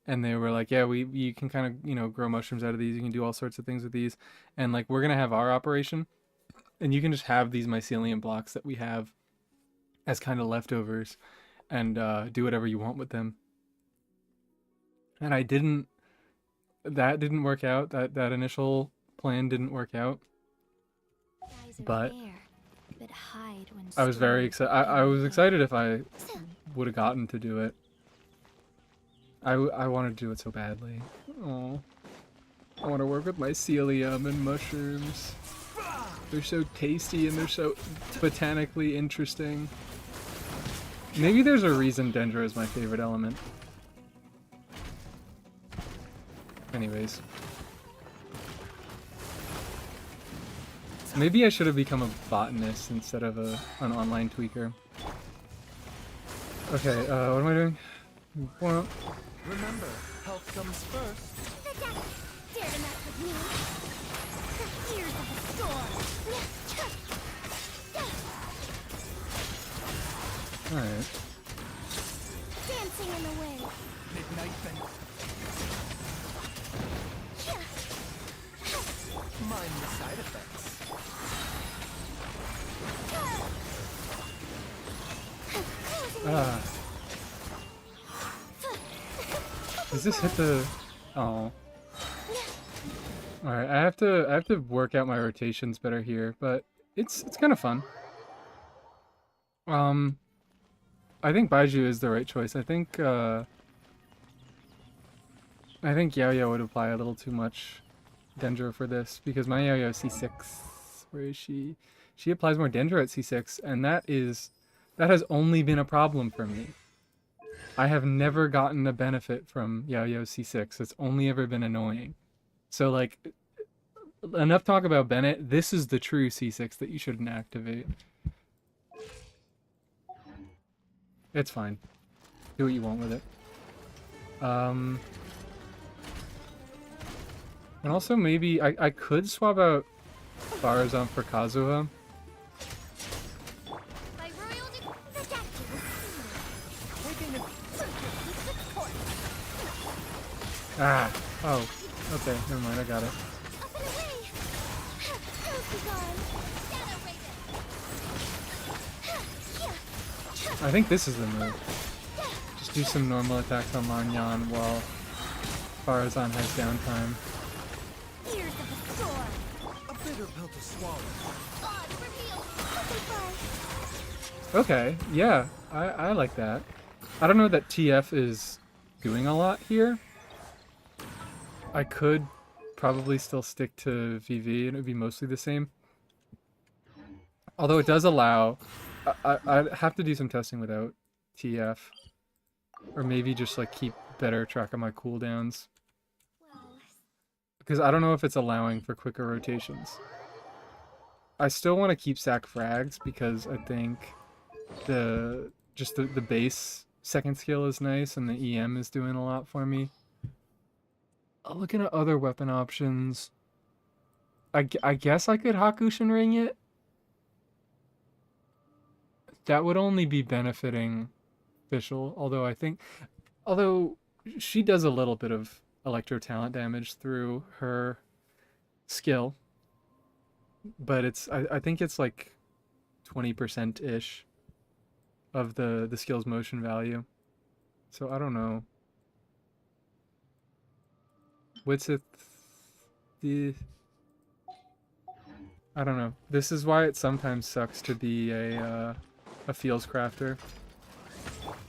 and they were like, yeah, you can kind of, you know, grow mushrooms out of these. You can do all sorts of things with these, and like we're gonna have our operation, and you can just have these mycelium blocks that we have as kind of leftovers, and do whatever you want with them. And that didn't work out. That initial plan didn't work out. But I was very excited. I was excited if I would have gotten to do it. I wanted to do it so badly. Oh, I want to work with mycelium and mushrooms. They're so tasty and they're so botanically interesting. Maybe there's a reason Dendra is my favorite element. Anyways. Maybe I should have become a botanist instead of an online tweaker. Okay, what am I doing? Well, remember, health comes first. The devil dare to mess with me. The ears of the storm. alright. Dancing in the wind. Midnight Venti. Mind the side effects. Does this hit the... Oh. Alright, I have to work out my rotations better here, but it's kind of fun. I think Baiju is the right choice. I think Yao-Yao would apply a little too much Dendro for this, because my Yao-Yao is C6. Where is she? She applies more Dendro at C6, and that has only been a problem for me. I have never gotten a benefit from Yao-Yao C6. It's only ever been annoying. So, like, enough talk about Bennett. This is the true C6 that you shouldn't activate. It's fine. Do what you want with it. And also maybe I could swap out Faruzan for Kazuha. By royal the statue will Taking it. keep its course. Ah! Oh. Okay, never mind, I got it. Up and away. Don't be gone. Shadow Raven. I think this is the move. Just do some normal attacks on Lanyan while Faruzan has downtime. Ears of the storm. A bitter pill to swallow. Odds revealed. Open fire. Okay, yeah, I like that. I don't know that TF is doing a lot here. I could probably still stick to VV and it would be mostly the same. Although it does allow... I'd have to do some testing without TF. Or maybe just like keep better track of my cooldowns. Well, Because I don't know if it's allowing for quicker rotations. I still want to keep sack frags because I think the base second skill is nice and the EM is doing a lot for me. Looking at other weapon options, I guess I could Hakushin Ring it. That would only be benefiting Fischl, although she does a little bit of electro talent damage through her skill, but I think it's like 20%-ish of the skill's motion value. So I don't know. What's it? I don't know. This is why it sometimes sucks to be a Fields crafter.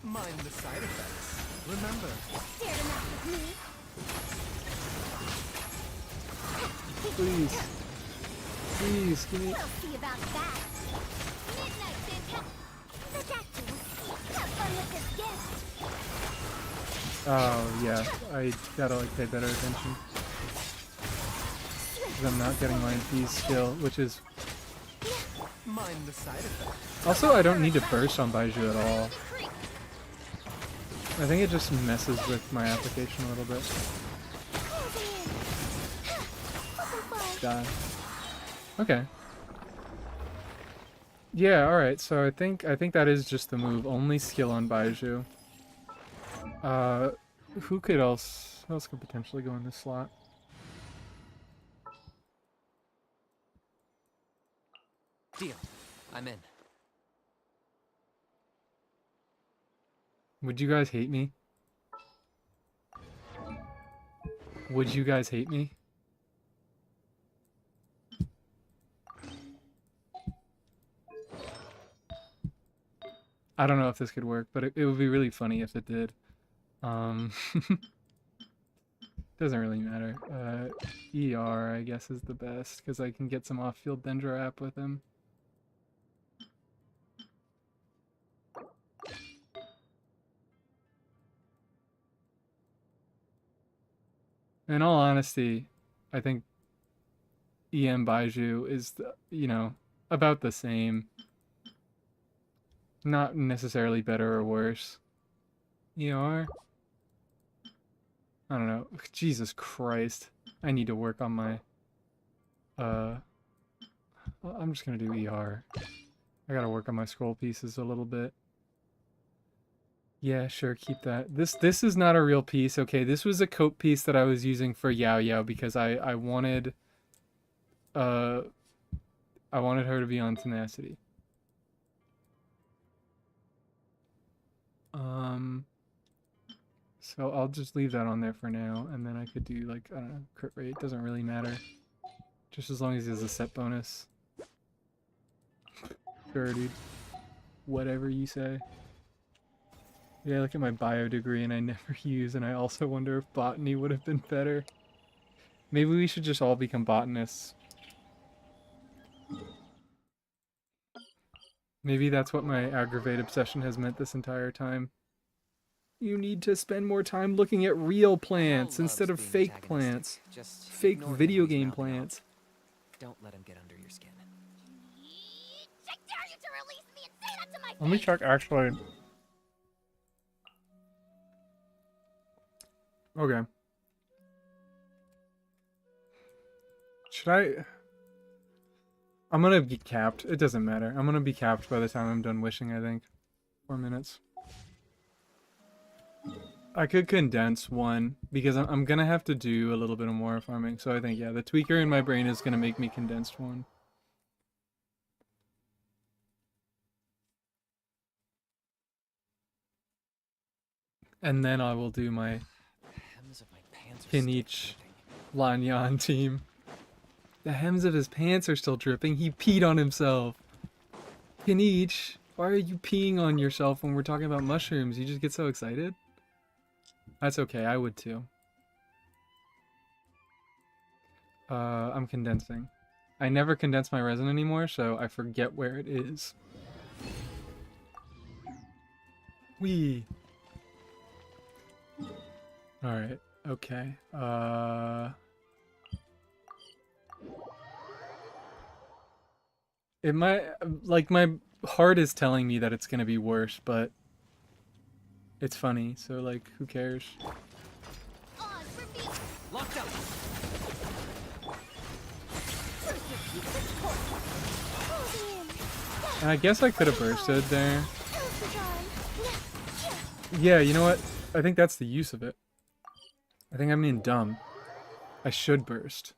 Mind the side effects. Remember, dare to mess with me. Please. Please, give me... We'll see about that. Midnight fantastic. The statue will see. Have fun with this gift. Oh, yeah. I gotta, like, pay better attention. Because I'm not getting my infused skill, which is... mind the side effects. Also, I don't need to burst on Baiju at all. I think it just messes with my application a little bit. Die. Okay. Yeah, alright, so I think that is just the move. Only skill on Baiju. Who else could potentially go in this slot? Deal. I'm in. Would you guys hate me? Would you guys hate me? I don't know if this could work, but it would be really funny if it did. Doesn't really matter. ER, I guess, is the best, because I can get some off-field Dendro app with him. In all honesty, I think EM Baiju is, about the same. Not necessarily better or worse. ER? I don't know. Jesus Christ. I need to work on my... I'm just gonna do ER. I gotta work on my scroll pieces a little bit. Yeah, sure, keep that. This is not a real piece, okay? This was a coat piece that I was using for Yao Yao because I wanted... I wanted her to be on Tenacity. So I'll just leave that on there for now, and then I could do, like, I don't know, crit rate, doesn't really matter. Just as long as he has a set bonus. Sure, dude. Whatever you say. Yeah, look at my bio degree and I never use, and I also wonder if botany would have been better. Maybe we should just all become botanists. Maybe that's what my aggravate obsession has meant this entire time. You need to spend more time looking at real plants instead of fake plants. Just Fake ignore him video when he's game mouthing off. plants. Don't let him get under your skin. I dare you to release me and say that to my Let me face. check actually. Okay. Should I... I'm gonna be capped. It doesn't matter. I'm gonna be capped by the time I'm done wishing, I think. 4 minutes. I could condense one, because I'm gonna have to do a little bit more farming. So I think, yeah, the tweaker in my brain is gonna make me condensed one. And then I will do my Hems of my pants are Kinich still dripping. Lanyan team. The hems of his pants are still dripping. He peed on himself. Kinich, why are you peeing on yourself when we're talking about mushrooms? You just get so excited? That's okay, I would too. I'm condensing. I never condense my resin anymore, so I forget where it is. Wee. Alright, okay. It might, like, my heart is telling me that it's gonna be worse, but it's funny, so, like, who cares? On for me. Locked up. Holding in. And I guess I could have bursted there. Faruzan. Yeah, you know what? I think that's the use of it. I think I'm being dumb. I should burst.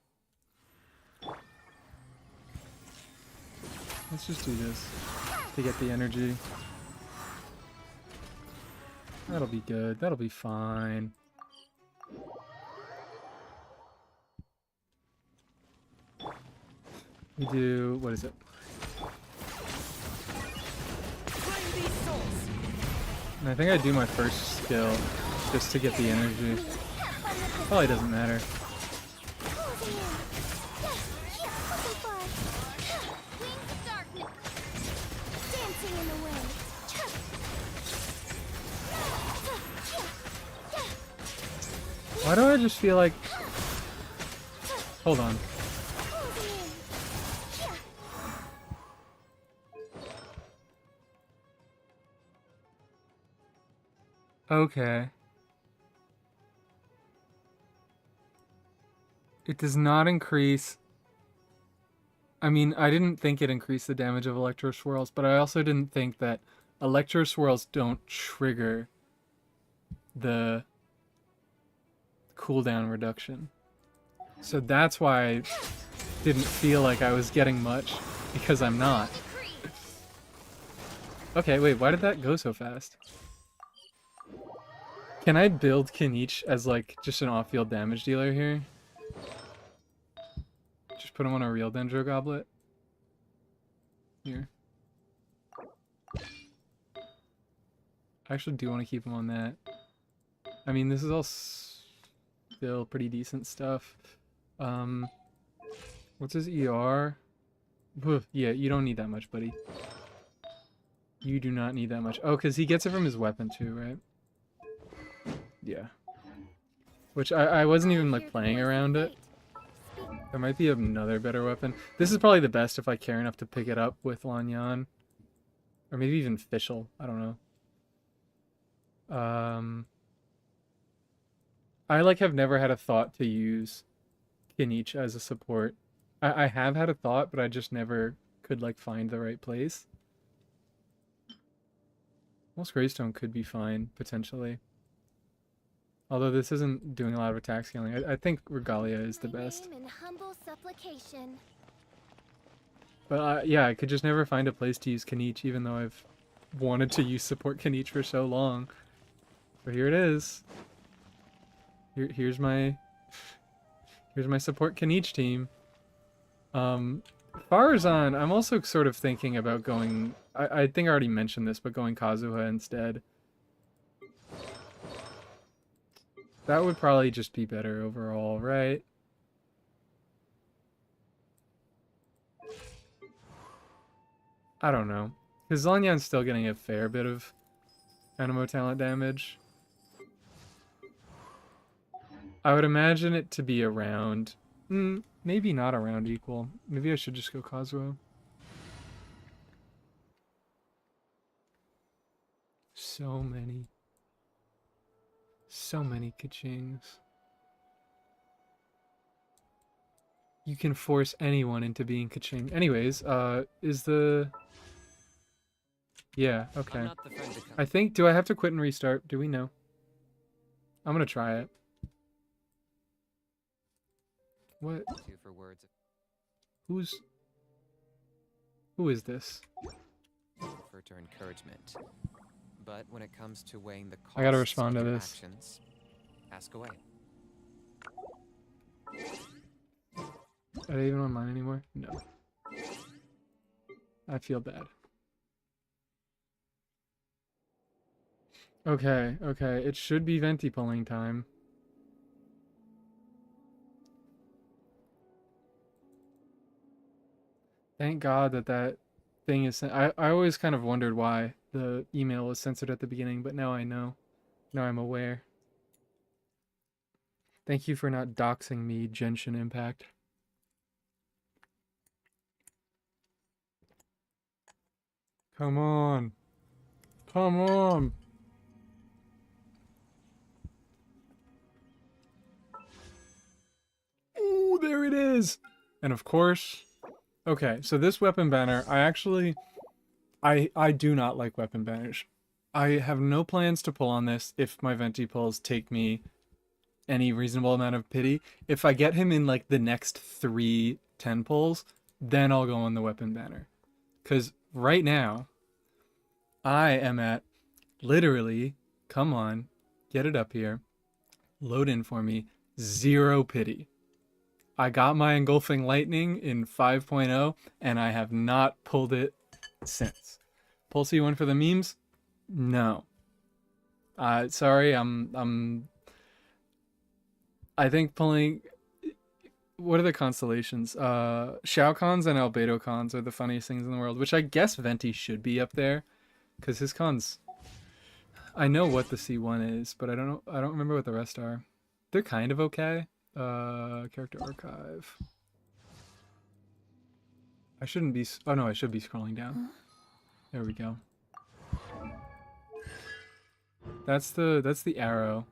Let's just do this to get the energy. That'll be good. That'll be fine. We do, what is it? Claim these souls. And I think I do my first skill just to get the energy. Probably doesn't matter. Holding in. Butterfly. Wings of darkness. Dancing in the wind. Why do I just feel like... Hold on. Holding in. Okay. It does not increase... I mean, I didn't think it increased the damage of Electro Swirls, but I also didn't think that Electro Swirls don't trigger the cooldown reduction. So that's why I didn't feel like I was getting much, because I'm not. Okay, wait, why did that go so fast? Can I build Kinich as, like, just an off-field damage dealer here? Just put him on a real Dendro Goblet? Here. I actually do want to keep him on that. I mean, this is all still pretty decent stuff. What's his ER? Yeah, you don't need that much, buddy. You do not need that much. Oh, because he gets it from his weapon too, right? Yeah. Which I wasn't even, like, playing around it. There might be another better weapon. This is probably the best if I care enough to pick it up with Lanyan. Or maybe even Fischl. I don't know. I, like, have never had a thought to use Kinich as a support. I have had a thought, but I just never could, like, find the right place. Most Greystone could be fine, potentially. Although this isn't doing a lot of attack scaling. I think Regalia is the best. My name in humble supplication. But yeah, I could just never find a place to use Kinich, even though I've wanted to use support Kinich for so long. So here it is. Here's my support Kinich team. Faruzan, I'm also sort of thinking about going... I think I already mentioned this, but going Kazuha instead. That would probably just be better overall, right? I don't know. Because Lanyan's still getting a fair bit of Anemo talent damage. I would imagine it to be around... maybe not around equal. Maybe I should just go Kazuha. So many. So many Kachings. You can force anyone into being ka-ching. Anyways, is the... Yeah, I'm okay. not the friend to come I think, do I have to quit and restart? Do we know? I'm gonna try it. What? to for words Who's... Who is this? refer to encouragement. But when it comes to weighing the costs I gotta respond of to your this. actions, ask away. Are they even on mine anymore? No. I feel bad. Okay, okay. It should be Venti pulling time. Thank God that that thing is... I always kind of wondered why the email was censored at the beginning, but now I know. Now I'm aware. Thank you for not doxing me, Genshin Impact. Come on. Come on. Ooh, there it is. And of course... Okay, so this weapon banner, I do not like weapon banners. I have no plans to pull on this if my Venti pulls take me any reasonable amount of pity. If I get him in like the next 3 10 pulls, then I'll go on the weapon banner. Because right now, I am at literally, come on, get it up here, load in for me, 0 pity. I got my engulfing lightning in 5.0 and I have not pulled it since. Pulse E1 for the memes? No. Sorry, I think pulling... What are the constellations? Shao Kahns and Albedo Kahns are the funniest things in the world, which I guess Venti should be up there, because his cons... I know what the C1 is, but I don't remember what the rest are. They're kind of okay. Character archive. I shouldn't be... Oh no, I should be scrolling down. There we go. That's the arrow.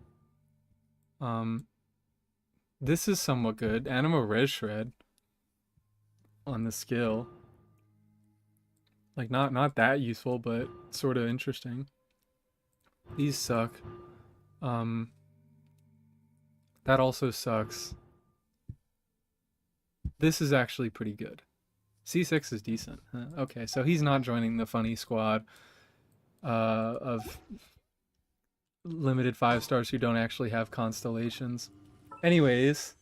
This is somewhat good. Animo Res Shred on the skill. Like not that useful, but sort of interesting. These suck. That also sucks. This is actually pretty good. C6 is decent. Huh? Okay, so he's not joining the funny squad of limited 5 stars who don't actually have constellations. Anyways,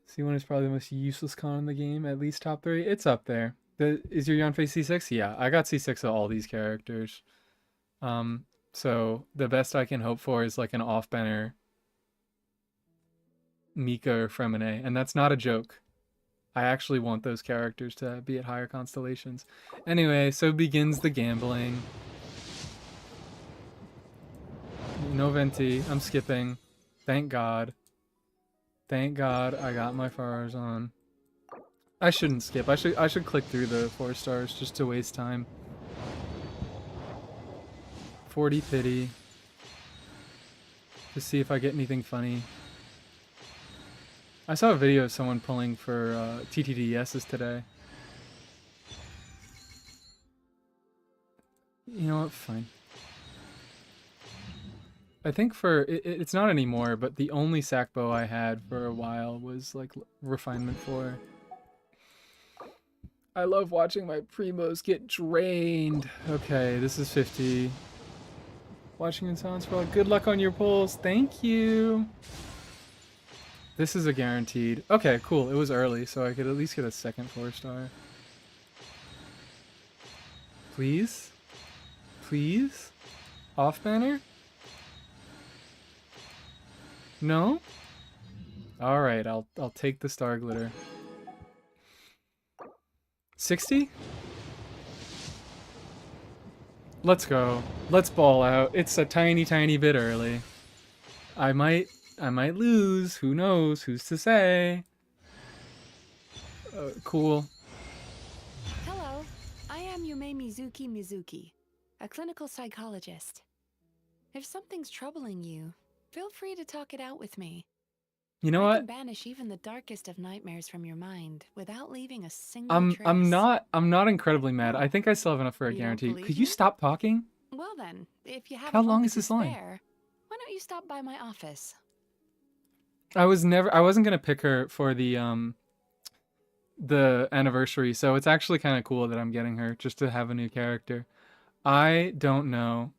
C1 is probably the most useless con in the game, at least top 3. It's up there. Is your Yanfei C6? Yeah, I got C6 of all these characters. So the best I can hope for is like an off-banner Mika or Fremine, and that's not a joke. I actually want those characters to be at higher constellations. Anyway, so begins the gambling. No Venti. I'm skipping. Thank God. Thank God I got my Faruzan. I shouldn't skip. I should click through the 4 stars just to waste time. 40 pity. To see if I get anything funny. I saw a video of someone pulling for TTDSs today. You know what? Fine. I think for... It's not anymore, but the only sack bow I had for a while was like refinement 4. I love watching my primos get drained. Okay, this is 50. Watching in silence for like, good luck on your pulls. Thank you. This is a guaranteed. Okay, cool. It was early, so I could at least get a second 4 star. Please? Please? Off banner? No? Alright, I'll take the star glitter. 60? Let's go. Let's ball out. It's a tiny, tiny bit early. I might lose. Who knows? Who's to say? Cool. Hello, I am Yume Mizuki, a clinical psychologist. If something's troubling you, feel free to talk it out with me. You know I what? can banish even the darkest of nightmares from your mind without leaving a single trace. I'm not incredibly mad. Oh, I think I still have enough for a you don't guarantee. believe Could you me? stop talking? Well then, if you have How a long moment is to this line? spare, why don't you stop by my office? I wasn't gonna pick her for the anniversary, so it's actually kind of cool that I'm getting her just to have a new character. I don't know.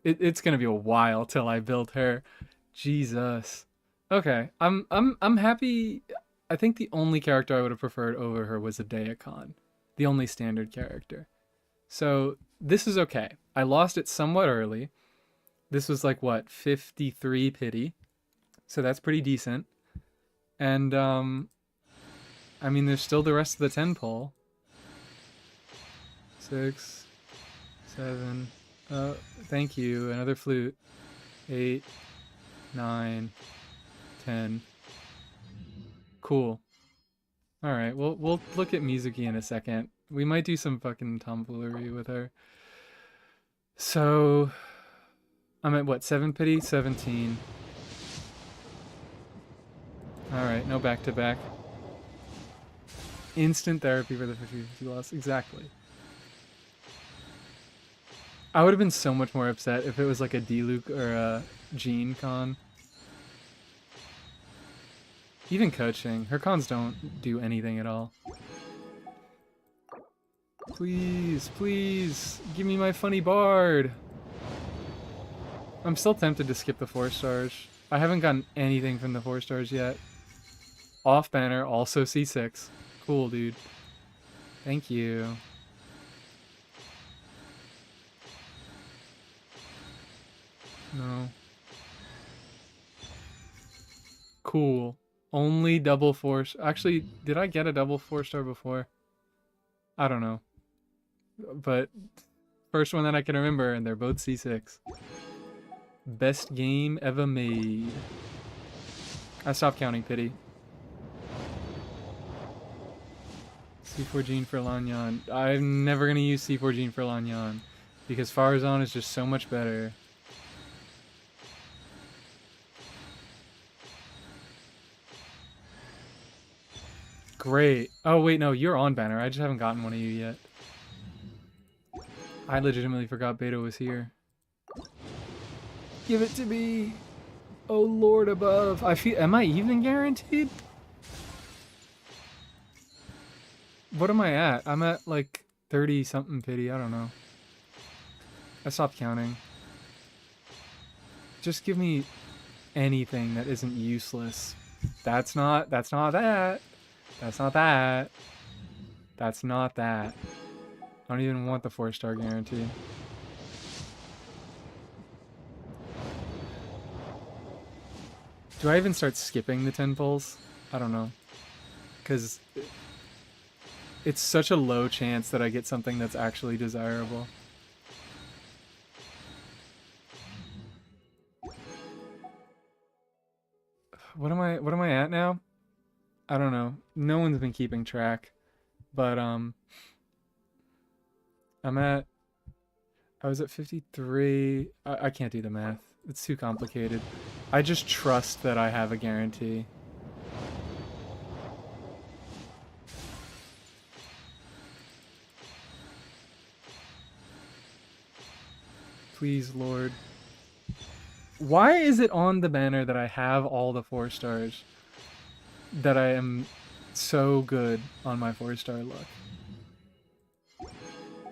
It's gonna be a while till I build her. Jesus. Okay, I'm happy. I think the only character I would have preferred over her was a Deacon, the only standard character. So this is okay. I lost it somewhat early. This was like what, 53 pity. So that's pretty decent. And I mean there's still the rest of the 10 pull. 6 7 thank you. Another flute. 8 9 10. Cool. All right. We'll look at Mizuki in a second. We might do some fucking tomfoolery with her. So I'm at what, 7 pity? 17. Alright, no back to back. Instant therapy for the 50-50 loss. Exactly. I would have been so much more upset if it was like a D-Luke or a Jean con. Even coaching. Her cons don't do anything at all. Please, please, give me my funny bard. I'm still tempted to skip the 4 stars. I haven't gotten anything from the 4 stars yet. Off banner, also C6. Cool, dude. Thank you. No. Cool. Only double 4. Actually, did I get a double 4-star before? I don't know. But first one that I can remember, and they're both C6. Best game ever made. I stopped counting pity. C4 Gene for Lanyan. I'm never gonna use C4 Gene for Lanyan because Faruzan is just so much better. Great. Oh wait, no, you're on banner. I just haven't gotten one of you yet. I legitimately forgot Beta was here. Give it to me. Oh Lord above. Am I even guaranteed? What am I at? I'm at like 30 something pity. I don't know. I stopped counting. Just give me anything that isn't useless. That's not that. That's not that. That's not that. I don't even want the 4-star guarantee. Do I even start skipping the 10 pulls? I don't know. Because it's such a low chance that I get something that's actually desirable. What am I at now? I don't know. No one's been keeping track. But I was at 53. I can't do the math. It's too complicated. I just trust that I have a guarantee. Please, Lord. Why is it on the banner that I have all the 4 stars? That I am so good on my 4-star luck.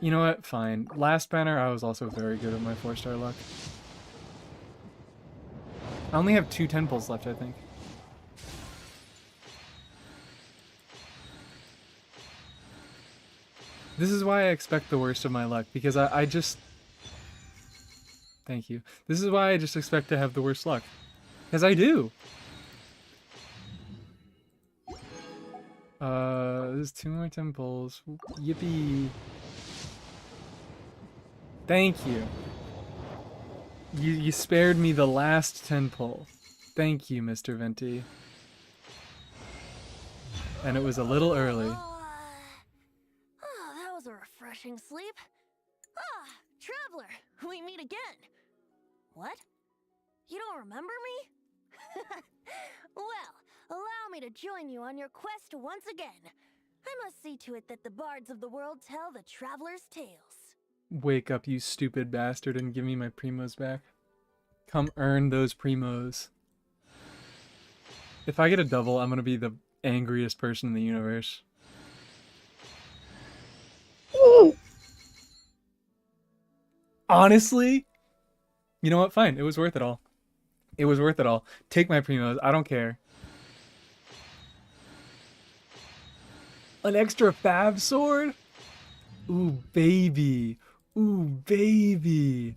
You know what? Fine. Last banner, I was also very good at my 4-star luck. I only have 2 10 pulls left, I think. This is why I expect the worst of my luck, because I just... Thank you. This is why I just expect to have the worst luck. Because I do! There's 2 more 10 pulls. Yippee! Thank you. You spared me the last 10 pull. Thank you, Mr. Venti. And it was a little early. That was a refreshing sleep. Traveler, we meet again. What? You don't remember me? Well, allow me to join you on your quest once again. I must see to it that the bards of the world tell the traveler's tales. Wake up, you stupid bastard, and give me my primos back. Come earn those primos. If I get a double, I'm gonna be the angriest person in the universe. Ooh! Honestly, you know what? Fine. It was worth it all. It was worth it all. Take my primos. I don't care. An extra fab sword? Ooh, baby. Ooh, baby.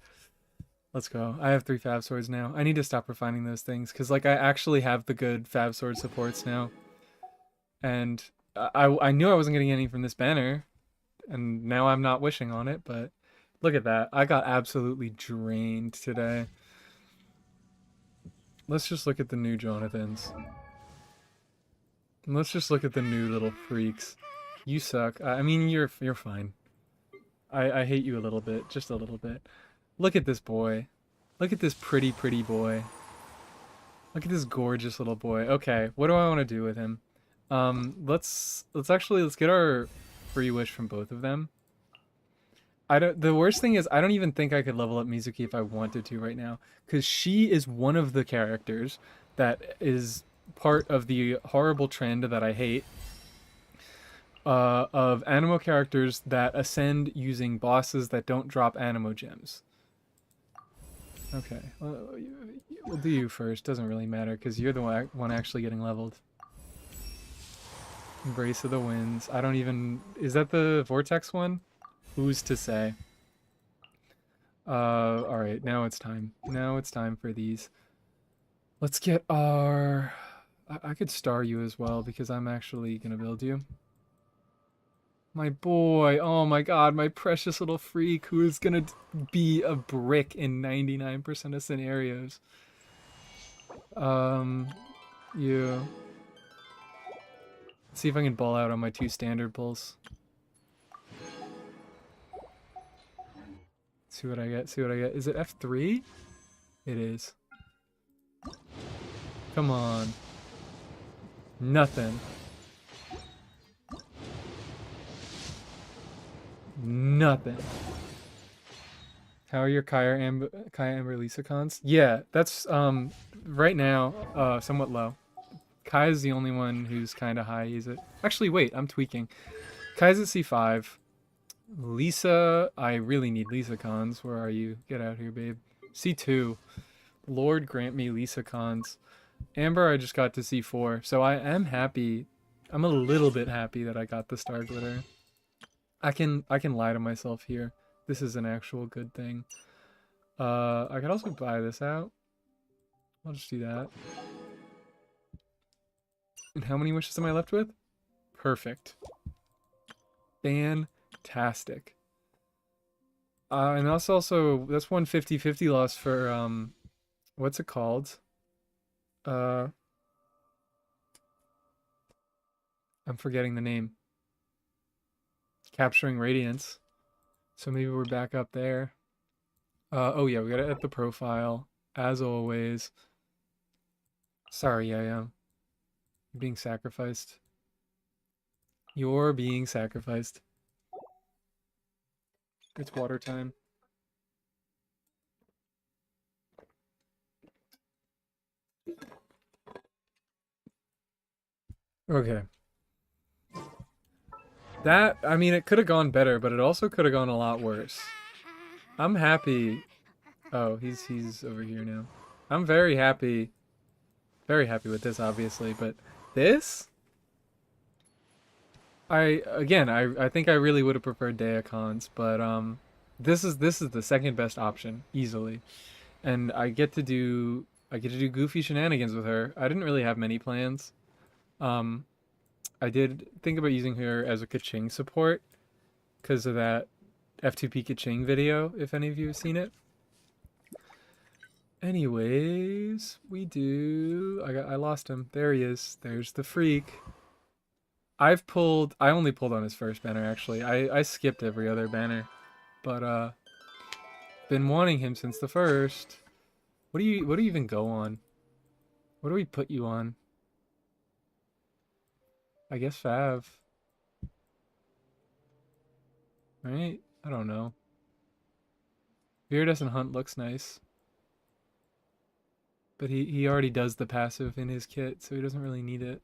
Let's go. I have 3 fab swords now. I need to stop refining those things because, like, I actually have the good fab sword supports now. And I knew I wasn't getting any from this banner. And now I'm not wishing on it, but look at that. I got absolutely drained today. Let's just look at the new Jonathans. And let's just look at the new little freaks. You suck. I mean, you're fine. I hate you a little bit, just a little bit. Look at this boy. Look at this pretty boy. Look at this gorgeous little boy. Okay, what do I want to do with him? Let's get our free wish from both of them. The worst thing is I don't even think I could level up Mizuki if I wanted to right now, because she is one of the characters that is part of the horrible trend that I hate of animo characters that ascend using bosses that don't drop animo gems. Okay, we'll do you first. Doesn't really matter because you're the one actually getting leveled. Embrace of the Winds. I don't even... Is that the Vortex one? Who's to say? Alright, now it's time. Now it's time for these. Let's get our... I could star you as well because I'm actually gonna build you. My boy, oh my god, my precious little freak who is gonna be a brick in 99% of scenarios. You... Let's see if I can ball out on my 2 standard pulls. See what I get, see what I get. Is it F3? It is. Come on. Nothing. Nothing. How are your Kaya Amber Lisa cons? Yeah, that's right now somewhat low. Kai's the only one who's kind of high. Is it? Actually, wait, I'm tweaking. Kai's at C5. Lisa, I really need Lisa cons. Where are you? Get out here, babe. C2. Lord grant me Lisa cons. Amber, I just got to C4, so I am happy. I'm a little bit happy that I got the Star Glitter. I can lie to myself here. This is an actual good thing. I could also buy this out. I'll just do that. And how many wishes am I left with? Perfect. Fantastic. And that's also, that's 1 50-50 loss for, what's it called? I'm forgetting the name. Capturing Radiance. So maybe we're back up there. Oh yeah, we gotta edit the profile, as always. Sorry, I am. You're being sacrificed. You're being sacrificed. It's water time. Okay. That, I mean, it could have gone better, but it also could have gone a lot worse. I'm happy. Oh, he's over here now. I'm very happy with this, obviously, but this? I think I really would have preferred Deacons, but this is the second best option, easily. And I get to do goofy shenanigans with her. I didn't really have many plans. I did think about using her as a Kaching support because of that F2P Kaching video, if any of you have seen it. Anyways, I lost him. There he is. There's the freak. I only pulled on his first banner, actually. I skipped every other banner. But, been wanting him since the first. What do you even go on? What do we put you on? I guess Fav. Right? I don't know. Iridescent Hunt looks nice. But he already does the passive in his kit, so he doesn't really need it.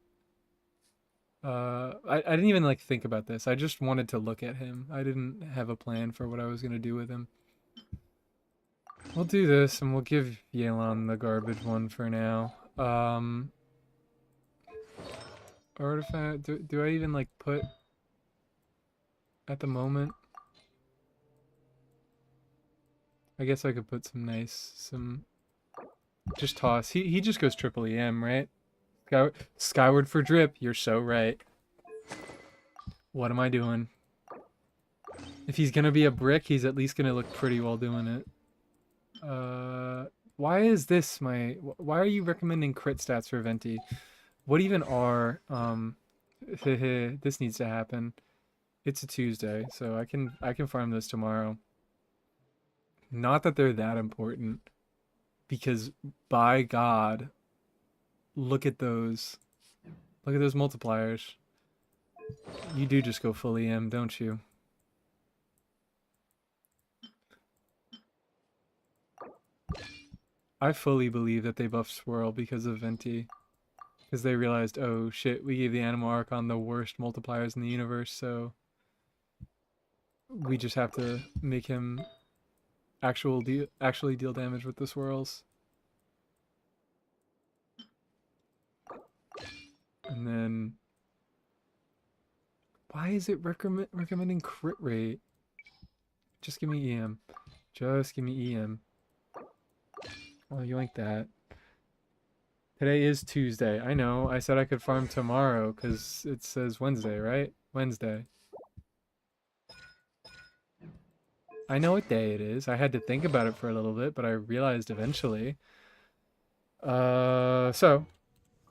I didn't even like think about this. I just wanted to look at him. I didn't have a plan for what I was gonna do with him. We'll do this, and we'll give Yelan the garbage one for now. Artifact. Do I even like put at the moment? I guess I could put some. Just toss. He just goes triple EM, right? Skyward for drip. You're so right. What am I doing? If he's gonna be a brick, he's at least gonna look pretty while doing it. Why is this my... Why are you recommending crit stats for Venti? What even are... This needs to happen. It's a Tuesday, so I can farm this tomorrow. Not that they're that important. Because, by God, look at those. Look at those multipliers. You do just go full EM, don't you? I fully believe that they buffed Swirl because of Venti. Because they realized, oh shit, we gave the Animal Archon the worst multipliers in the universe, so... we just have to make him actually deal damage with the Swirls. And then... why is it recommending crit rate? Just give me EM. Just give me EM. Oh, yoink that. Today is Tuesday. I know. I said I could farm tomorrow because it says Wednesday, right? Wednesday. I know what day it is. I had to think about it for a little bit, but I realized eventually. So.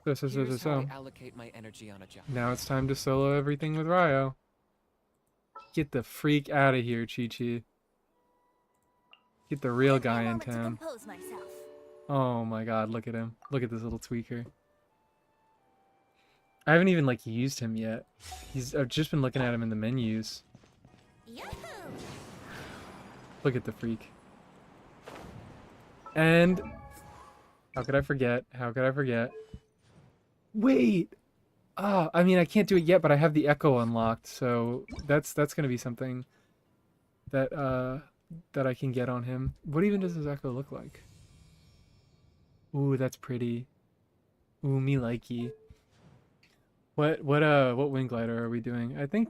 Here's how I allocate my energy on a job. Now it's time to solo everything with Ryo. Get the freak out of here, Chi-Chi. Get the real guy in town. Oh my god, look at him. Look at this little tweaker. I haven't even, like, used him yet. I've just been looking at him in the menus. Yahoo! Look at the freak. And... how could I forget? How could I forget? Wait! Ah, I mean, I can't do it yet, but I have the Echo unlocked, so that's gonna be something that, that I can get on him. What even does his Echo look like? Ooh, that's pretty. Ooh, me likey. What wing glider are we doing? I think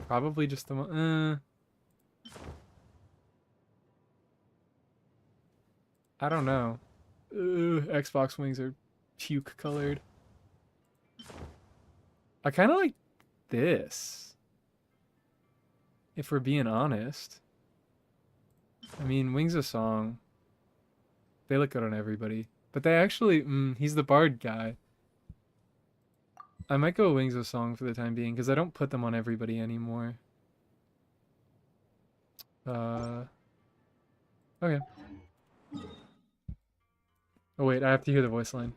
probably just the one. I don't know. Xbox wings are puke colored. I kind of like this. If we're being honest. I mean, Wings of Song. They look good on everybody. But they actually... he's the bard guy. I might go Wings of Song for the time being, because I don't put them on everybody anymore. Okay. Oh wait, I have to hear the voice line.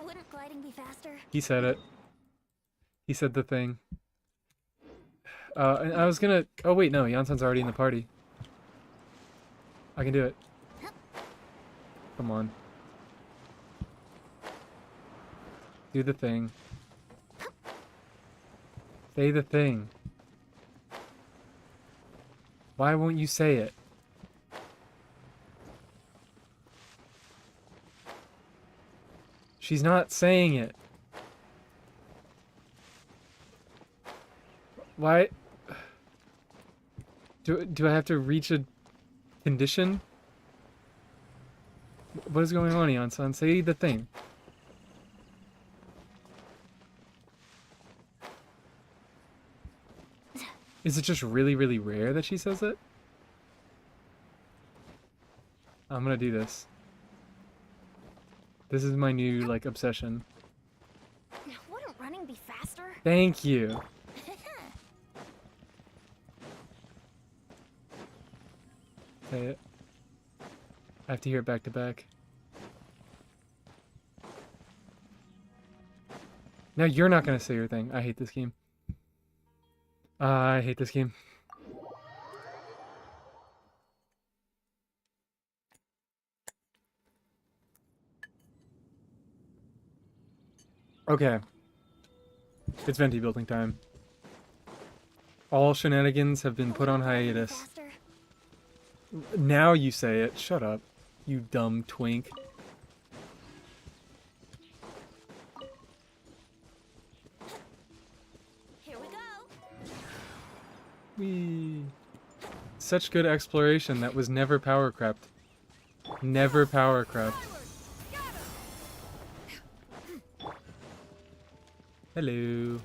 Wouldn't gliding be faster? He said it. He said the thing. And I was gonna... oh wait, no, Jansen's already in the party. I can do it. Come on. Do the thing. Say the thing. Why won't you say it? She's not saying it. Why? Do I have to reach a condition? What is going on, Jansen? Say the thing. Is it just really, really rare that she says it? I'm gonna do this. This is my new, like, obsession. Wouldn't running be faster? Thank you. Say it. I have to hear it back to back. Now you're not gonna say your thing. I hate this game. I hate this game. Okay. It's Venti building time. All shenanigans have been put on hiatus. Faster. Now you say it. Shut up, you dumb twink. Here we go. Whee. Such good exploration that was never power crept. Never power crept. Hello.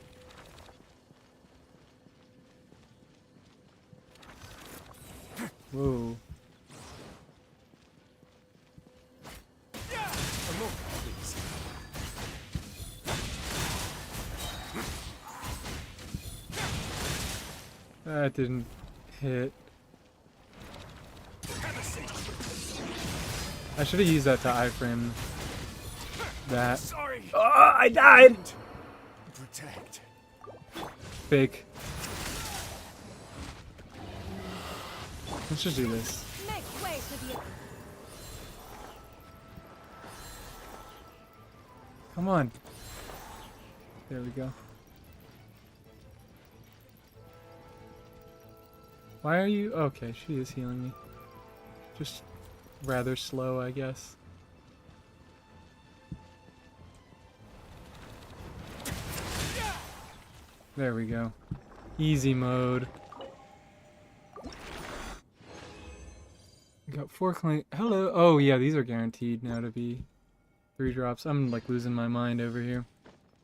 Whoa. That didn't hit. I should have used that to iframe that. Sorry. Oh, I died! Protect. Fake. Let's just do this. Make way for the Come on. There we go. Why are you... Okay, she is healing me. Just rather slow, I guess. There we go. Easy mode. We got 4 claim. Hello. Oh yeah, these are guaranteed now to be 3 drops. I'm like losing my mind over here.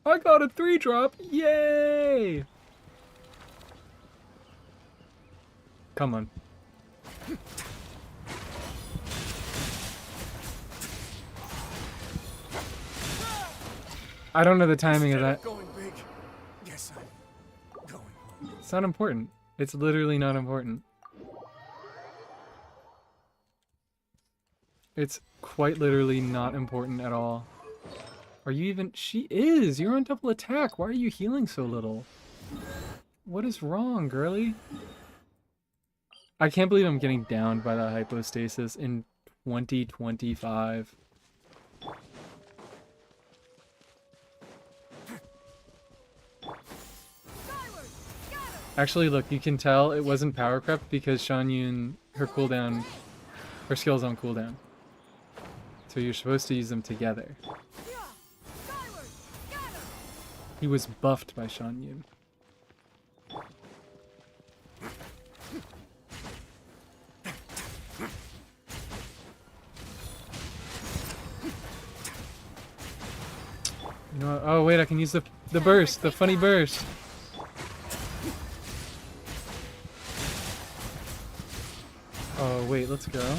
I got a 3 drop. Yay! Come on. I don't know the timing of that. Going big. Yes, I'm going home. It's not important. It's literally not important. It's quite literally not important at all. Are you even... She is! You're on double attack! Why are you healing so little? What is wrong, girly? I can't believe I'm getting downed by that hypostasis in 2025. Actually, look, you can tell it wasn't power crept because Shan Yun, her cooldown, her skill's on cooldown. So you're supposed to use them together. He was buffed by Shan Yun. You know what? Oh wait, I can use the burst, the funny burst. Oh wait, let's go.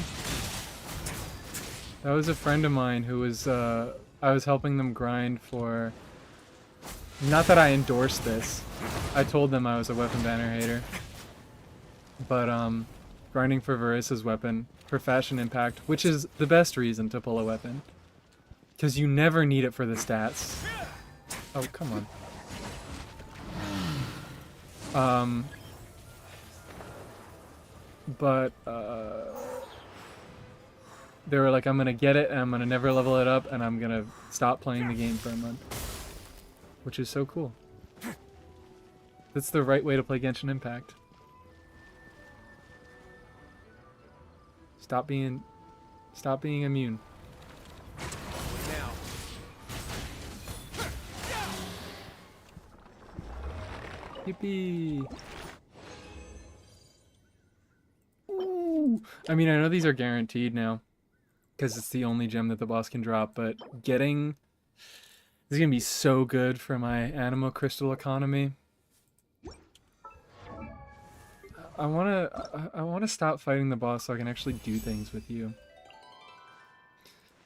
That was a friend of mine who was, I was helping them grind for... Not that I endorsed this. I told them I was a weapon banner hater. But, grinding for Varissa's weapon, for fashion impact, which is the best reason to pull a weapon. Because you never need it for the stats. Oh, come on. But, they were like, I'm gonna get it, and I'm gonna never level it up, and I'm gonna stop playing the game for a month. Which is so cool. That's the right way to play Genshin Impact. Stop being immune. Now. Yippee! Ooh! I mean, I know these are guaranteed now, because it's the only gem that the boss can drop, but getting... This is gonna be so good for my Animo Crystal economy. I wanna stop fighting the boss so I can actually do things with you.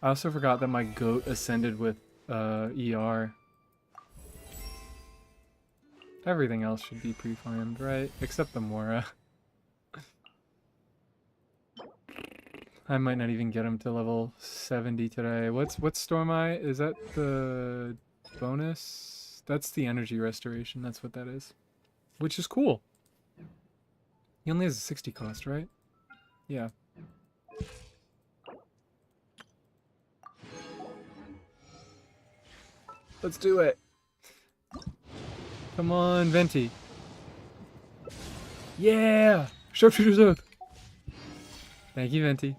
I also forgot that my goat ascended with ER. Everything else should be pre-farmed, right? Except the Mora. I might not even get him to level 70 today. What's Storm Eye? Is that the bonus That's the energy restoration. That's what that is. Which is cool. He only has a 60 cost, right? Yeah. Let's do it. Come on, Venti. Yeah! Sharpshooter's Oath! Thank you, Venti.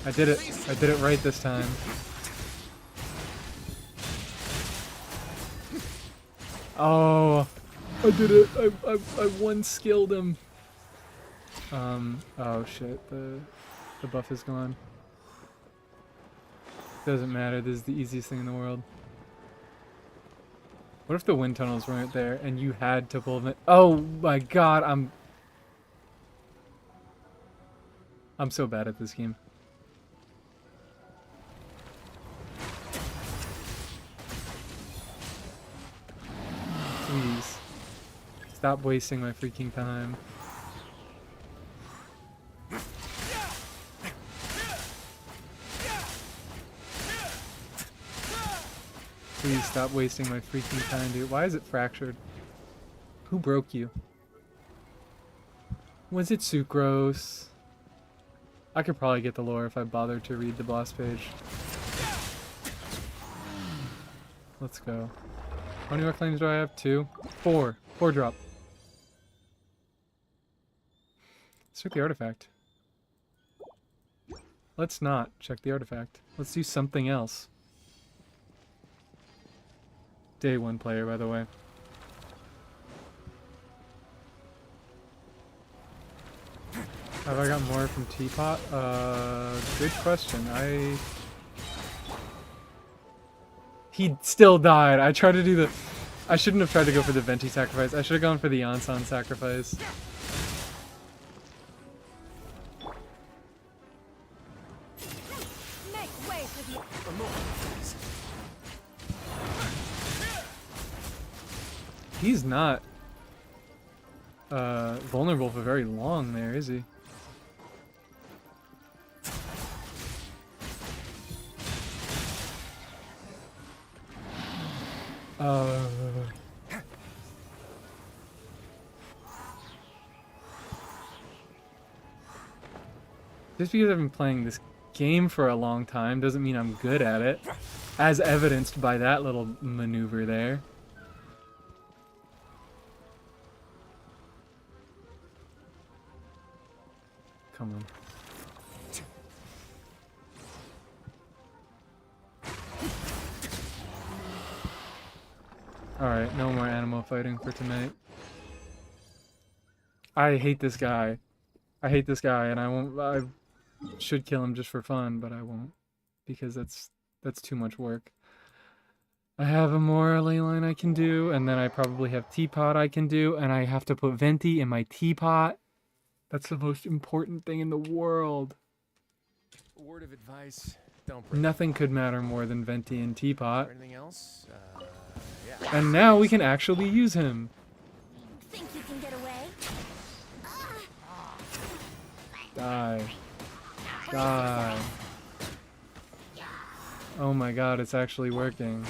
I did it. I did it right this time. Oh, I did it. I one-skilled him. Oh shit, the buff is gone. Doesn't matter, this is the easiest thing in the world. What if the wind tunnels weren't there and you had to pull them? Oh my god, I'm so bad at this game. Please. Stop wasting my freaking time. Please stop wasting my freaking time, dude. Why is it fractured? Who broke you? Was it Sucrose? I could probably get the lore if I bothered to read the boss page. Let's go. How many more claims do I have? 2? 4. 4 drop. Let's check the artifact. Let's not check the artifact. Let's do something else. Day 1 player, by the way. Have I got more from Teapot? Good question. He still died. I tried to do the... I shouldn't have tried to go for the Venti sacrifice. I should have gone for the Yansan sacrifice. Make way for the He's not vulnerable for very long there, is he? Just because I've been playing this game for a long time doesn't mean I'm good at it, as evidenced by that little maneuver there. Come on. Alright, no more animal fighting for tonight. I hate this guy. I hate this guy, and I should kill him just for fun, but I won't. Because that's too much work. I have a more ley line I can do, and then I probably have teapot I can do, and I have to put Venti in my teapot. That's the most important thing in the world. A word of advice: don't break. Nothing could matter more than Venti and teapot. Anything else? Yeah. And now we can actually use him. Think you can get away? Die. Die. Oh my god, it's actually working.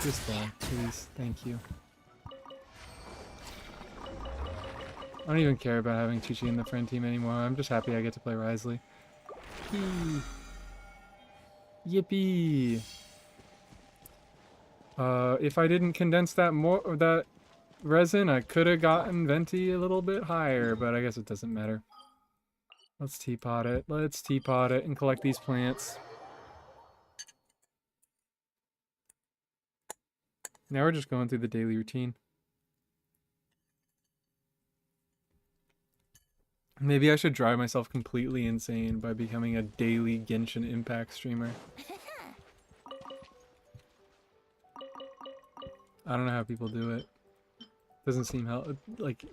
Just die, please. Thank you. I don't even care about having Chi-Chi in the friend team anymore. I'm just happy I get to play Risley. Yee. Yippee! If I didn't condense that resin, I could have gotten Venti a little bit higher, but I guess it doesn't matter. Let's teapot it. Let's teapot it and collect these plants. Now we're just going through the daily routine. Maybe I should drive myself completely insane by becoming a daily Genshin Impact streamer. I don't know how people do it. Doesn't seem like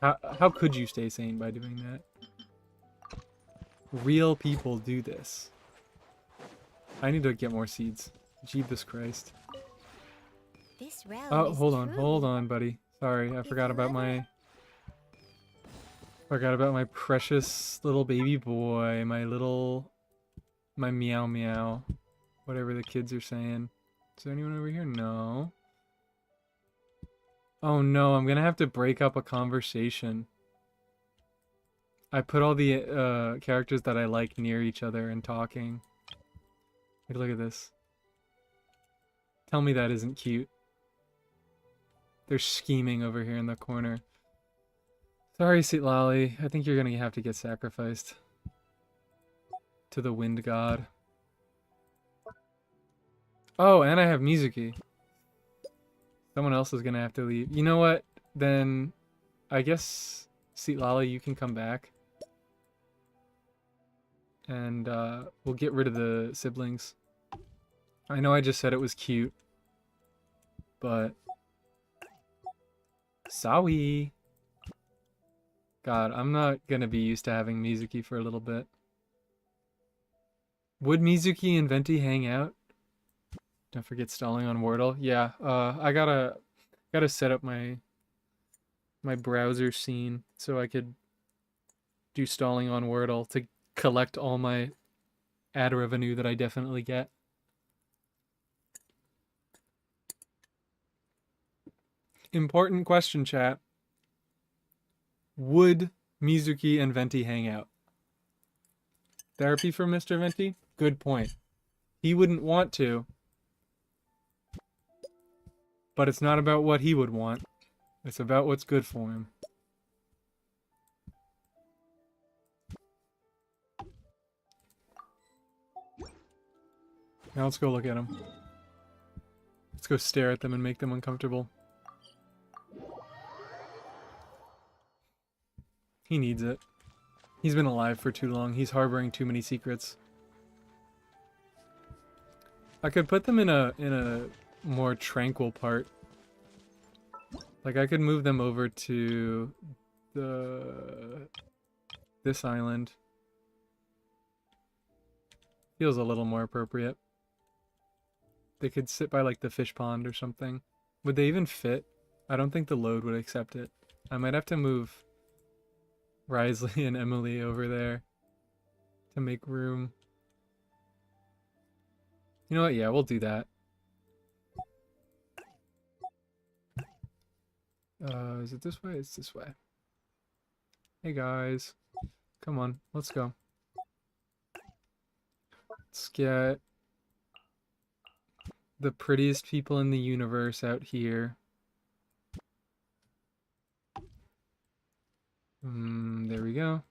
How could you stay sane by doing that? Real people do this. I need to get more seeds. Jesus Christ. This realm Oh, is hold truly on, buddy. Sorry, I If forgot you about ever- my precious little baby boy, my meow meow, whatever the kids are saying. Is there anyone over here? No. Oh no, I'm gonna have to break up a conversation. I put all the characters that I like near each other and talking. Like, look at this. Tell me that isn't cute. They're scheming over here in the corner. Sorry, Lolly. I think you're gonna have to get sacrificed to the wind god. Oh, and I have Mizuki. Someone else is gonna have to leave. You know what? Then I guess Lolly, you can come back. And we'll get rid of the siblings. I know I just said it was cute, but sorry. God, I'm not gonna be used to having Mizuki for a little bit. Would Mizuki and Venti hang out? Don't forget stalling on Wordle. Yeah, I gotta set up my browser scene so I could do stalling on Wordle to collect all my ad revenue that I definitely get. Important question, chat. Would Mizuki and Venti hang out? Therapy for Mr. Venti? Good point. He wouldn't want to. But it's not about what he would want. It's about what's good for him. Now let's go look at them. Let's go stare at them and make them uncomfortable. He needs it. He's been alive for too long. He's harboring too many secrets. I could put them in a more tranquil part. Like I could move them over to this island. Feels a little more appropriate. They could sit by like the fish pond or something. Would they even fit? I don't think the load would accept it. I might have to move Risley and Emily over there to make room. You know what? Yeah, we'll do that. Is it this way? It's this way. Hey guys. Come on, let's go. Let's get the prettiest people in the universe out here. There we go.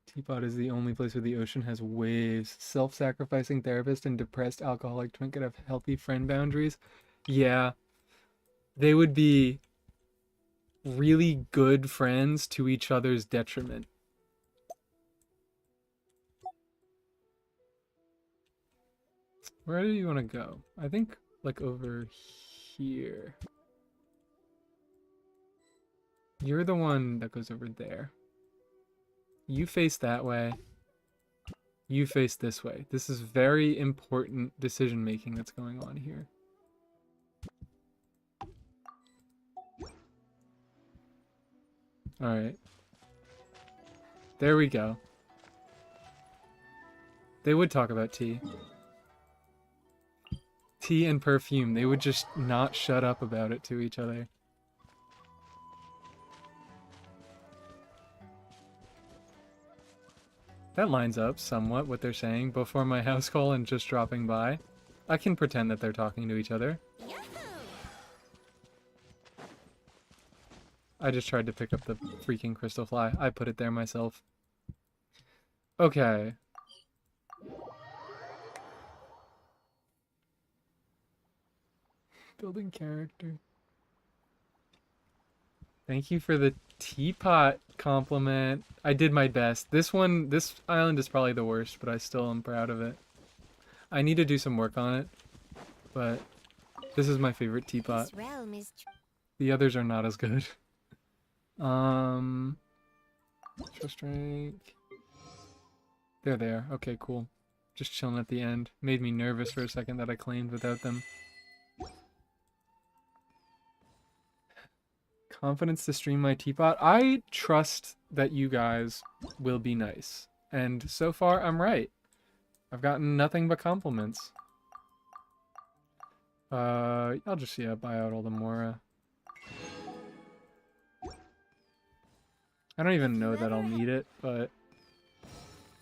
Teapot is the only place where the ocean has waves. Self-sacrificing therapist and depressed alcoholic twin could have healthy friend boundaries. Yeah. They would be really good friends to each other's detriment. Where do you want to go? I think like over here. You're the one that goes over there. You face that way. You face this way. This is very important decision making that's going on here. Alright. There we go. They would talk about tea. Tea and perfume. They would just not shut up about it to each other. That lines up somewhat what they're saying before my house call and just dropping by. I can pretend that they're talking to each other. I just tried to pick up the freaking crystal fly. I put it there myself. Okay. Building character. Thank you for the teapot compliment. I did my best. This island is probably the worst, but I still am proud of it. I need to do some work on it, but This is my favorite teapot. This realm is The others are not as good. Dragonstrike. There they are. Okay, cool. Just chilling at the end. Made me nervous for a second that I claimed without them. Confidence to stream my teapot. I trust that you guys will be nice. And so far, I'm right. I've gotten nothing but compliments. I'll just, yeah, buy out all the Mora. I don't even know that I'll need it, but...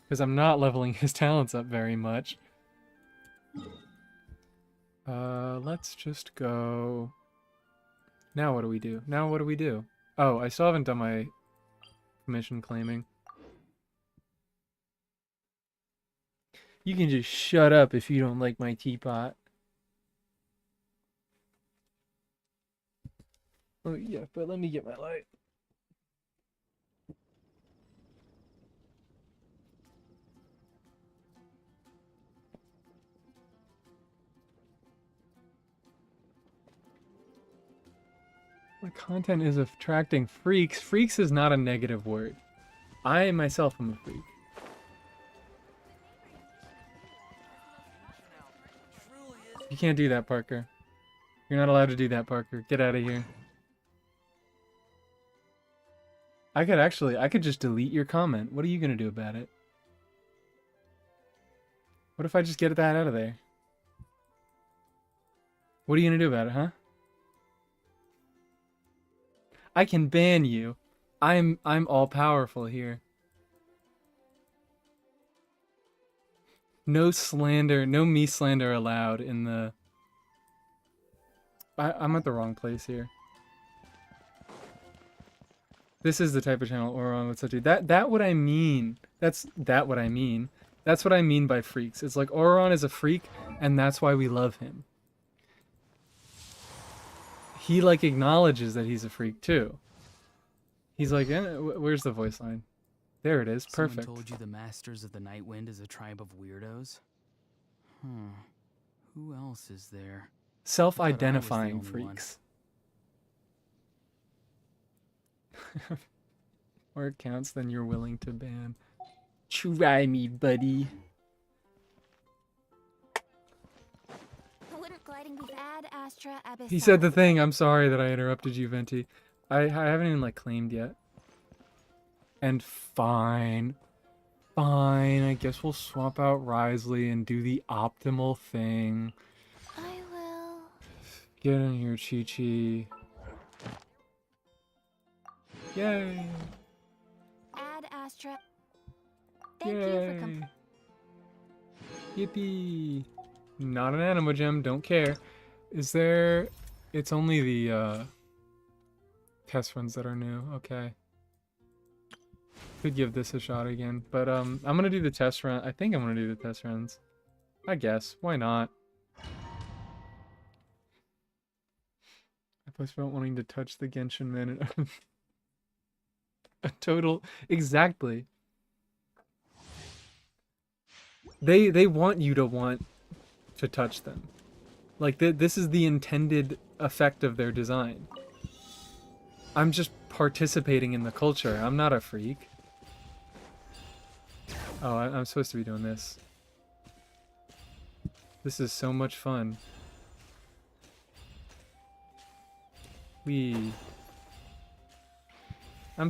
because I'm not leveling his talents up very much. Let's just go... Now what do we do? Now what do we do? Oh, I still haven't done my commission claiming. You can just shut up if you don't like my teapot. Oh yeah, but let me get my light. My content is attracting freaks. Freaks is not a negative word. I myself am a freak. You can't do that, Parker. You're not allowed to do that, Parker. Get out of here. I could just delete your comment. What are you gonna do about it? What if I just get that out of there? What are you gonna do about it, huh? I can ban you. I'm all powerful here. No slander, no me slander allowed in the... I'm at the wrong place here. This is the type of channel Oron would such a... That what I mean. That's what I mean. That's what I mean by freaks. It's like Oron is a freak, and that's why we love him. He, like, acknowledges that he's a freak, too. He's like, where's the voice line? There it is. Perfect. Someone told you the Masters of the Night Wind is a tribe of weirdos? Who else is there? Self-identifying I thought I was the only freaks. More accounts than you're willing to ban. Try me, buddy. wouldn't gliding be Ad Astra Abyss. He said the thing. I'm sorry that I interrupted you, Venti. I haven't even, like, claimed yet. And fine. Fine. I guess we'll swap out Risley and do the optimal thing. I will. Get in here, Chi-Chi. Yay. Ad Astra. Thank you Yay. for Yippee. Not an animo gem. Don't care. Is there... It's only the, test runs that are new. Okay. Could give this a shot again. But, I'm gonna do the test run. I think I'm gonna do the test runs. I guess. Why not? I post about wanting to touch the Genshin man. A total... Exactly. They want you to want to touch them. Like, this is the intended effect of their design. I'm just participating in the culture. I'm not a freak. Oh, I'm supposed to be doing this. This is so much fun. I'm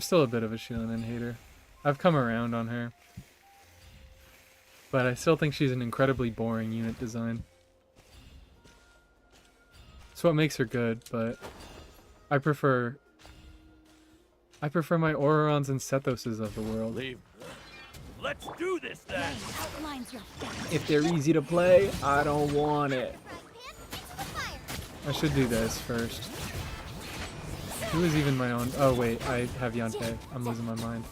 still a bit of a Shilinen hater. I've come around on her. But I still think she's an incredibly boring unit design. It's what makes her good, but I prefer my Ororons and Sethoses of the world. Let's do this then. If they're easy to play, I don't want it. I should do this first. Who is even my own? Oh wait, I have Yante. I'm losing my mind.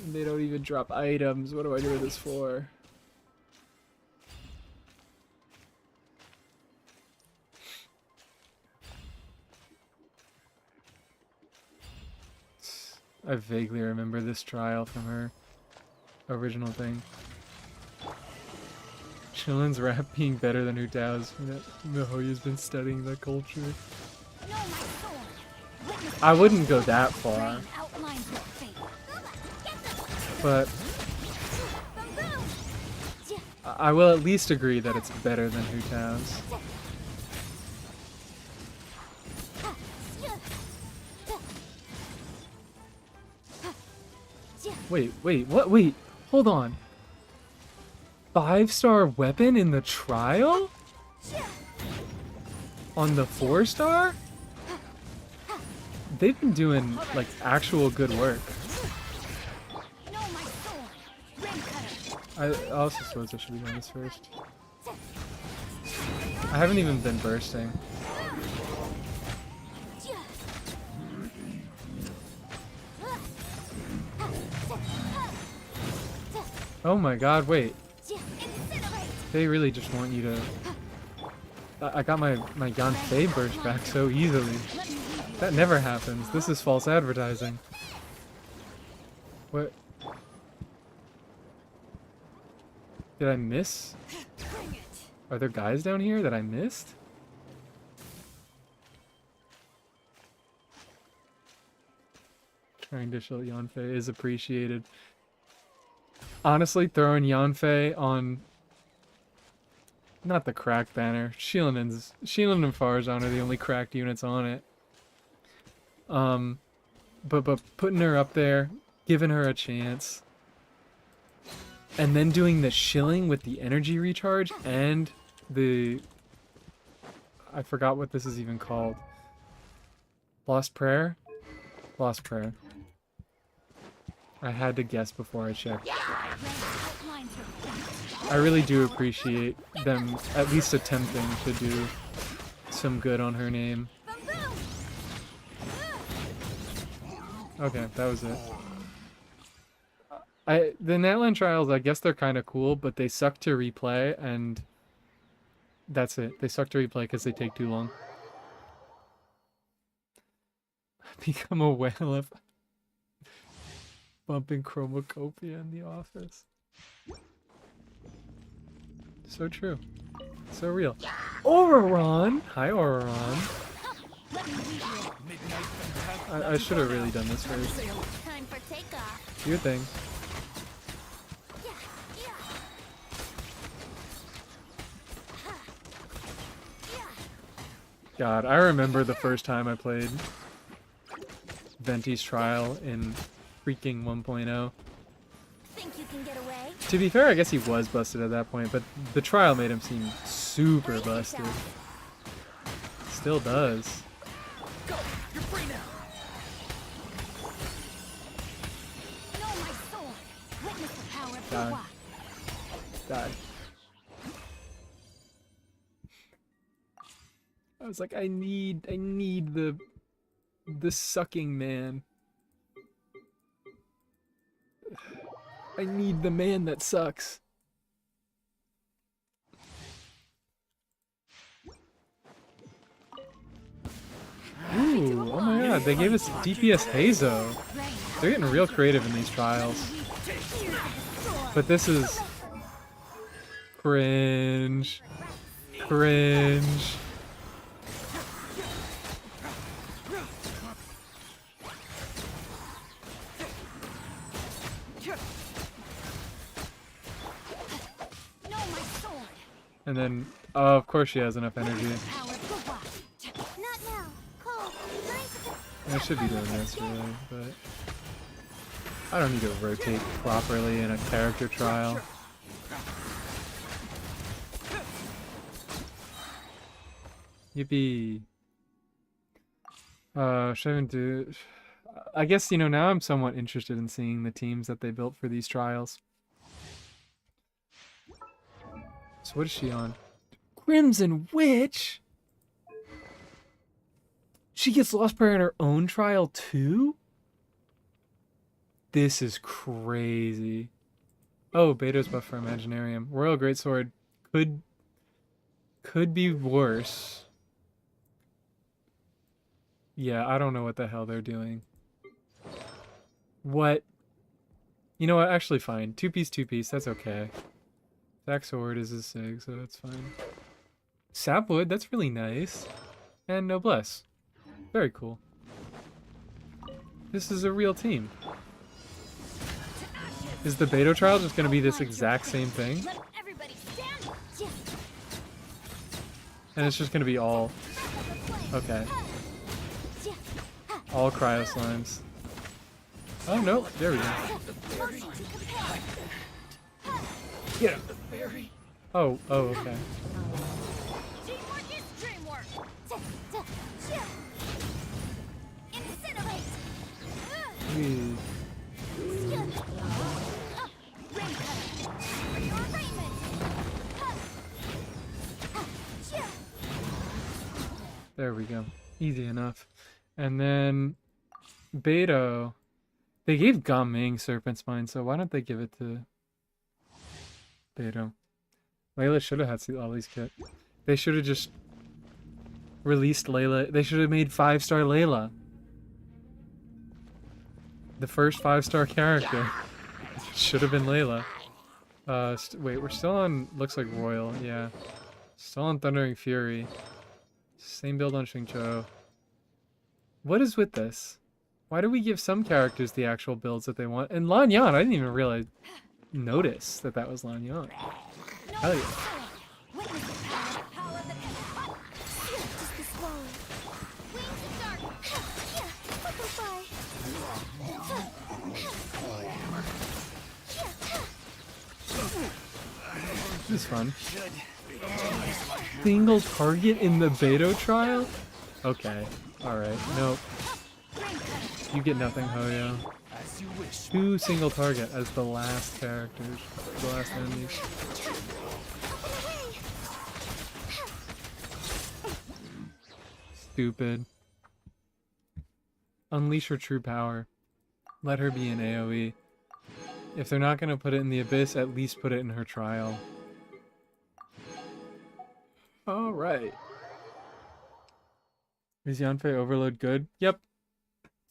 They don't even drop items. What do I do this for? I vaguely remember this trial from her original thing. Chillin's rap being better than Hutao's. Mihoyo's been studying the culture. Know my sword. Witness I wouldn't go that far, rain outlines your fate. but I will at least agree that it's better than Hutao's. Wait, what? Wait, hold on. 5-star weapon in the trial? On the 4-star? They've been doing, like, actual good work. Know my sword. Rain cutter. I also suppose I should be doing this first. I haven't even been bursting. Oh my god, wait. They really just want you to... I got my Yanfei burst back so easily. That never happens. This is false advertising. What? Did I miss? Are there guys down here that I missed? Trying to show Yanfei is appreciated. Honestly, throwing Yanfei on... Not the cracked banner. Shilin and Faruzan are the only cracked units on it. But putting her up there, giving her a chance, and then doing the shilling with the energy recharge and the... I forgot what this is even called. Lost Prayer? Lost Prayer. I had to guess before I checked. I really do appreciate them at least attempting to do some good on her name. Okay, that was it. The Natlan trials, I guess they're kind of cool, but they suck to replay, and that's it. They suck to replay because they take too long. Become a whale of bumping chromacopia in the office. So true. So real. Auroron! Hi, Auroron. I should have really done this first. Time for takeoff. Do your thing. God, I remember the first time I played Venti's trial in freaking 1.0. Think you can get away? To be fair, I guess he was busted at that point, but the trial made him seem super busted. Still does. Go! You're free now! Know my sword. Witness the power of the Die. Wa. Die. I was like, I need the sucking man. I need the man that sucks. Ooh, oh my god, they gave us DPS Hazo. They're getting real creative in these trials. But this is... cringe. Cringe. And then, oh, of course she has enough energy. Not now. Cole, I should be doing this, really, but... I don't need to rotate properly in a character trial. Yippee. Shouldn't do... I guess, you know, now I'm somewhat interested in seeing the teams that they built for these trials. So what is she on? Crimson Witch? She gets Lost Prayer in her own trial too? This is crazy. Oh, Beto's buff for Imaginarium. Royal Greatsword could be worse. Yeah, I don't know what the hell they're doing. What? You know what? Actually, fine. Two piece, that's okay. Sack sword is a sig, so that's fine. Sapwood, that's really nice. And noblesse. Very cool. This is a real team. Is the Beto trial just gonna be this exact same thing? Let everybody stand. And it's just gonna be all... Okay. All cryo slimes. Oh no, there we go. Get him. Oh, okay. Teamwork is dreamwork. Incinerate. Ooh. There we go. Easy enough. And then Beto. They gave Gam Ming Serpent's Mind, so why don't they give it to Beto? Layla should have had Ollie's kit. They should have just released Layla. They should have made 5-star Layla. The first 5-star character. Should have been Layla. Wait, we're still on, looks like Royal, yeah. Still on Thundering Fury. Same build on Xingqiu. What is with this? Why do we give some characters the actual builds that they want? And Lan Yan, I didn't even notice that that was Lan Yan. Hell yeah. This is fun. Single target in the Beto trial? Okay. Alright. Nope. You get nothing, Hoyo. 2 single target as the last characters. The last enemies. Stupid. Unleash her true power. Let her be an AoE. If they're not going to put it in the Abyss, at least put it in her trial. Alright. Is Yanfei Overload good? Yep.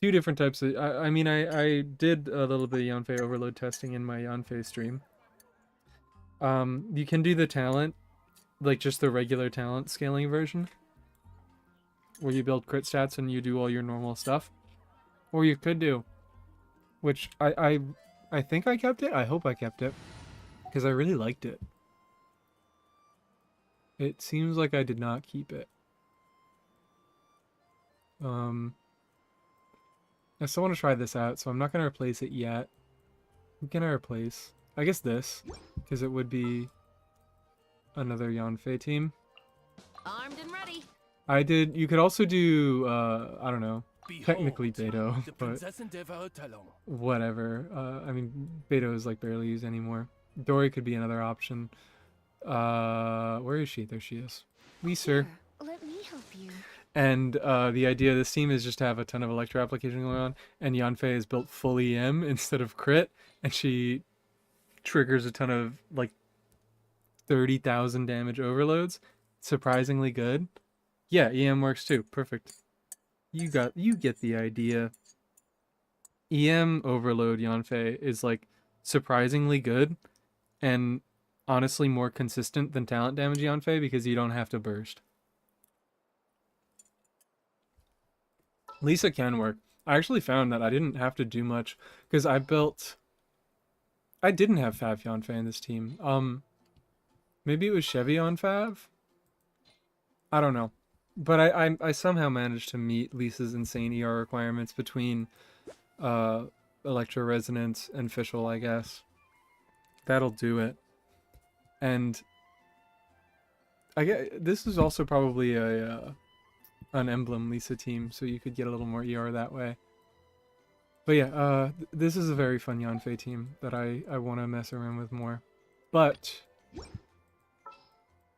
2 different types of... I mean, I did a little bit of Yanfei Overload testing in my Yanfei stream. You can do the talent, like just the regular talent scaling version, where you build crit stats and you do all your normal stuff. Or you could do, which I think I kept it. I hope I kept it, because I really liked it. It seems like I did not keep it. I still want to try this out, so I'm not going to replace it yet. Who can I replace? I guess this, because it would be another Yanfei team. Armed and ready. I did. You could also do, I don't know, technically Beto, but whatever. I mean, Beto is like barely used anymore. Dory could be another option. Where is she? There she is. Liser. Let me help you. And the idea of this team is just to have a ton of Electro application going on, and Yanfei is built full EM instead of crit, and she triggers a ton of like 30,000 damage overloads. Surprisingly good. Yeah, EM works too. Perfect. You get the idea. EM overload Yanfei is like surprisingly good, and honestly more consistent than talent damage Yanfei because you don't have to burst. Lisa can work. I actually found that I didn't have to do much because I didn't have Fav Yanfei in this team. Maybe it was Chevy on Fav? I don't know. But I somehow managed to meet Lisa's insane ER requirements between Electro Resonance and Fischl, I guess. That'll do it. And I get this is also probably an Emblem Lisa team, so you could get a little more ER that way. But yeah, this is a very fun Yanfei team that I want to mess around with more. But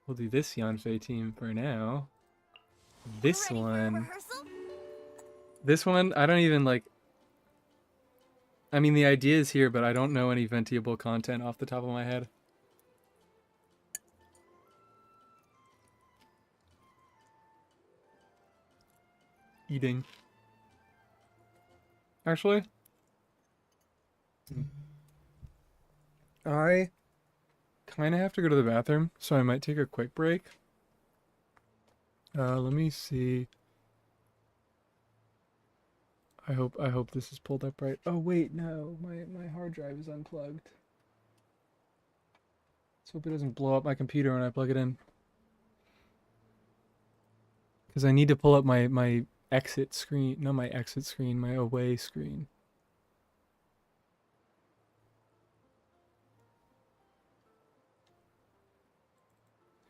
we'll do this Yanfei team for now. This one, I don't even like. I mean, the idea is here, but I don't know any Ventiable content off the top of my head. Eating. Actually, I kind of have to go to the bathroom, so I might take a quick break. Let me see. I hope this is pulled up right. Oh wait, no, my hard drive is unplugged. Let's hope it doesn't blow up my computer when I plug it in. Because I need to pull up my exit screen, not my exit screen, my away screen.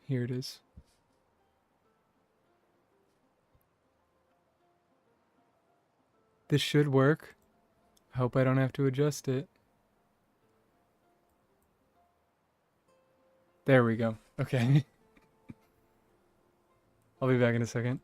Here it is. This should work. I hope I don't have to adjust it. There we go. Okay. I'll be back in a second.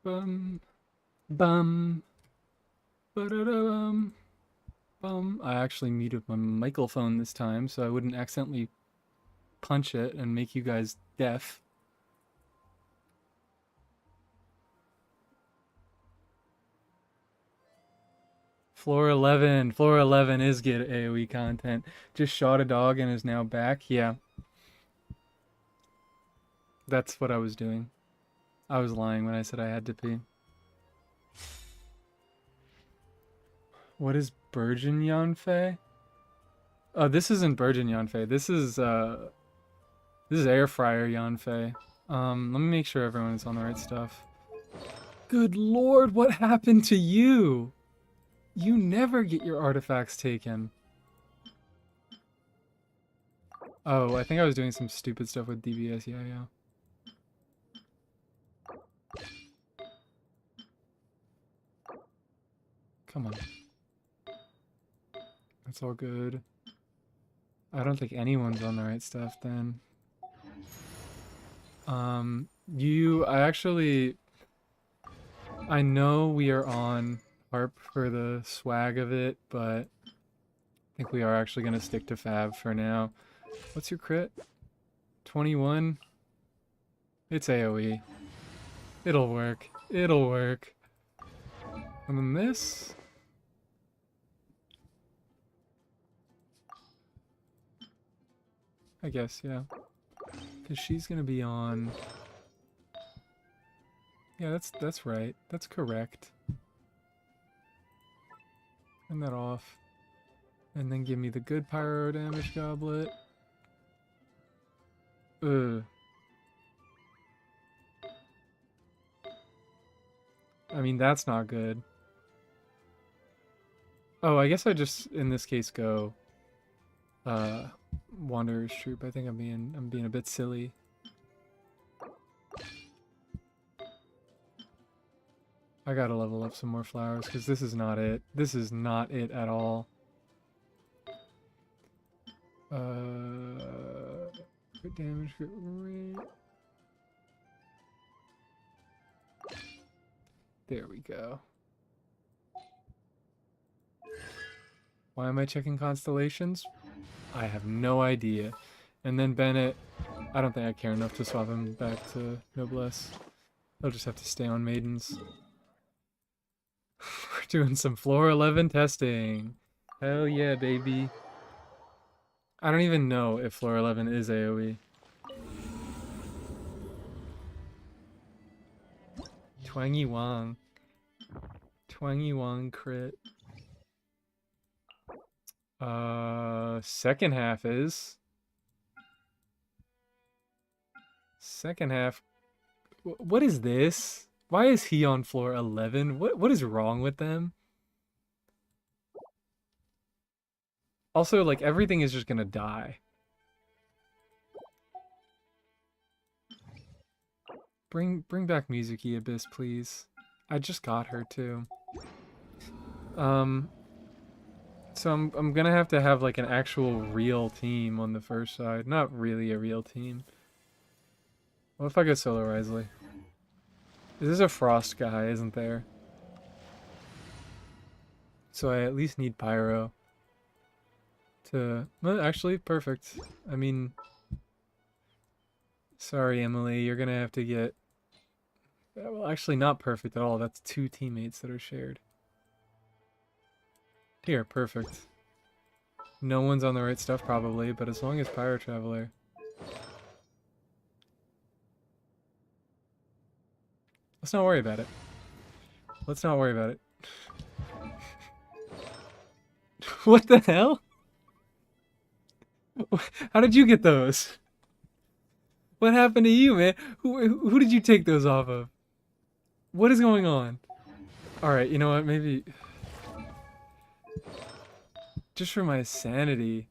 Bum, bum, ba-da-da-bum, bum. I actually muted my microphone this time so I wouldn't accidentally punch it and make you guys deaf. Floor 11. Floor 11 is good AoE content. Just shot a dog and is now back. Yeah. That's what I was doing. I was lying when I said I had to pee. What is Burgeon Yanfei? Oh, this isn't Burgeon Yanfei. This is Air Fryer Yanfei. Let me make sure everyone's on the right stuff. Good lord, what happened to you? You never get your artifacts taken. Oh, I think I was doing some stupid stuff with DBS. Yeah. Come on. That's all good. I don't think anyone's on the right stuff then. I know we are on Harp for the swag of it, but I think we are actually going to stick to Fab for now. What's your crit? 21? It's AoE. It'll work. It'll work. And then this? I guess, yeah. Because she's going to be on... Yeah, that's right. That's correct. Turn that off. And then give me the good pyro damage goblet. Ugh. I mean, that's not good. Oh, I guess I just, in this case, go... Wanderer's Troop. I think I'm being a bit silly. I gotta level up some more flowers, because this is not it. This is not it at all. Crit damage, crit rate. There we go. Why am I checking constellations? I have no idea. And then Bennett, I don't think I care enough to swap him back to Noblesse. He'll just have to stay on Maidens. We're doing some floor 11 testing. Hell yeah, baby. I don't even know if floor 11 is AoE. Twangy Wong. Twangy Wong crit. Second half is. Second half. What is this? Why is he on floor 11? What is wrong with them? Also, like, everything is just gonna die. Bring back Mizuki Abyss, please. I just got her too. So I'm gonna have to have like an actual real team on the first side. Not really a real team. What if I go solo Risley? There's a Frost guy, isn't there? So I at least need Pyro. Well, actually, perfect. I mean... Sorry, Emily, you're gonna have to get... Well, actually not perfect at all. That's 2 teammates that are shared. Here, perfect. No one's on the right stuff, probably, but as long as Pyro Traveler... Let's not worry about it. Let's not worry about it. What the hell? How did you get those? What happened to you, man? Who did you take those off of? What is going on? Alright, you know what? Maybe... Just for my sanity...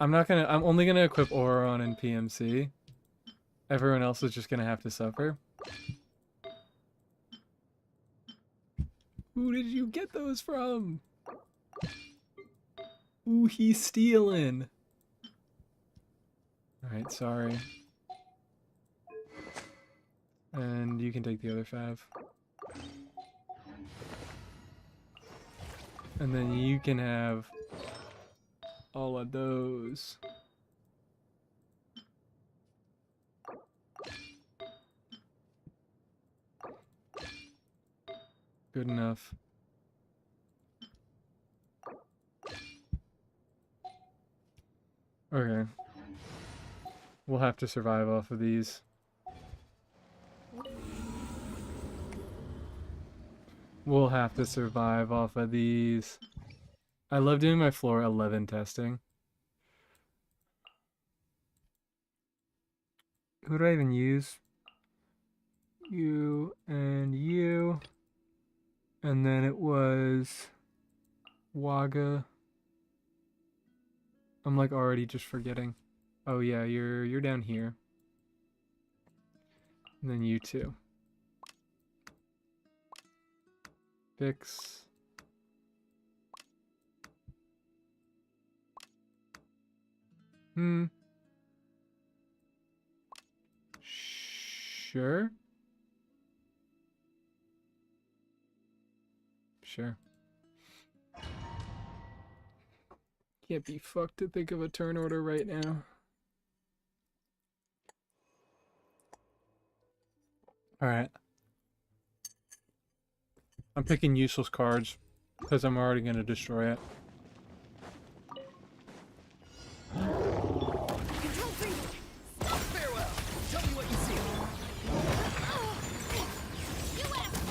I'm only gonna equip Auron and PMC. Everyone else is just gonna have to suffer. Who did you get those from? Ooh, he's stealing. Alright, sorry. And you can take the other 5. And then you can have all of those. Good enough. Okay. We'll have to survive off of these. We'll have to survive off of these. I love doing my floor 11 testing. Who do I even use? You and you. And then it was Waga. I'm like already just forgetting. Oh yeah, you're down here. And then you too. Fix. Sure. Sure. Can't be fucked to think of a turn order right now. Alright. I'm picking useless cards because I'm already going to destroy it.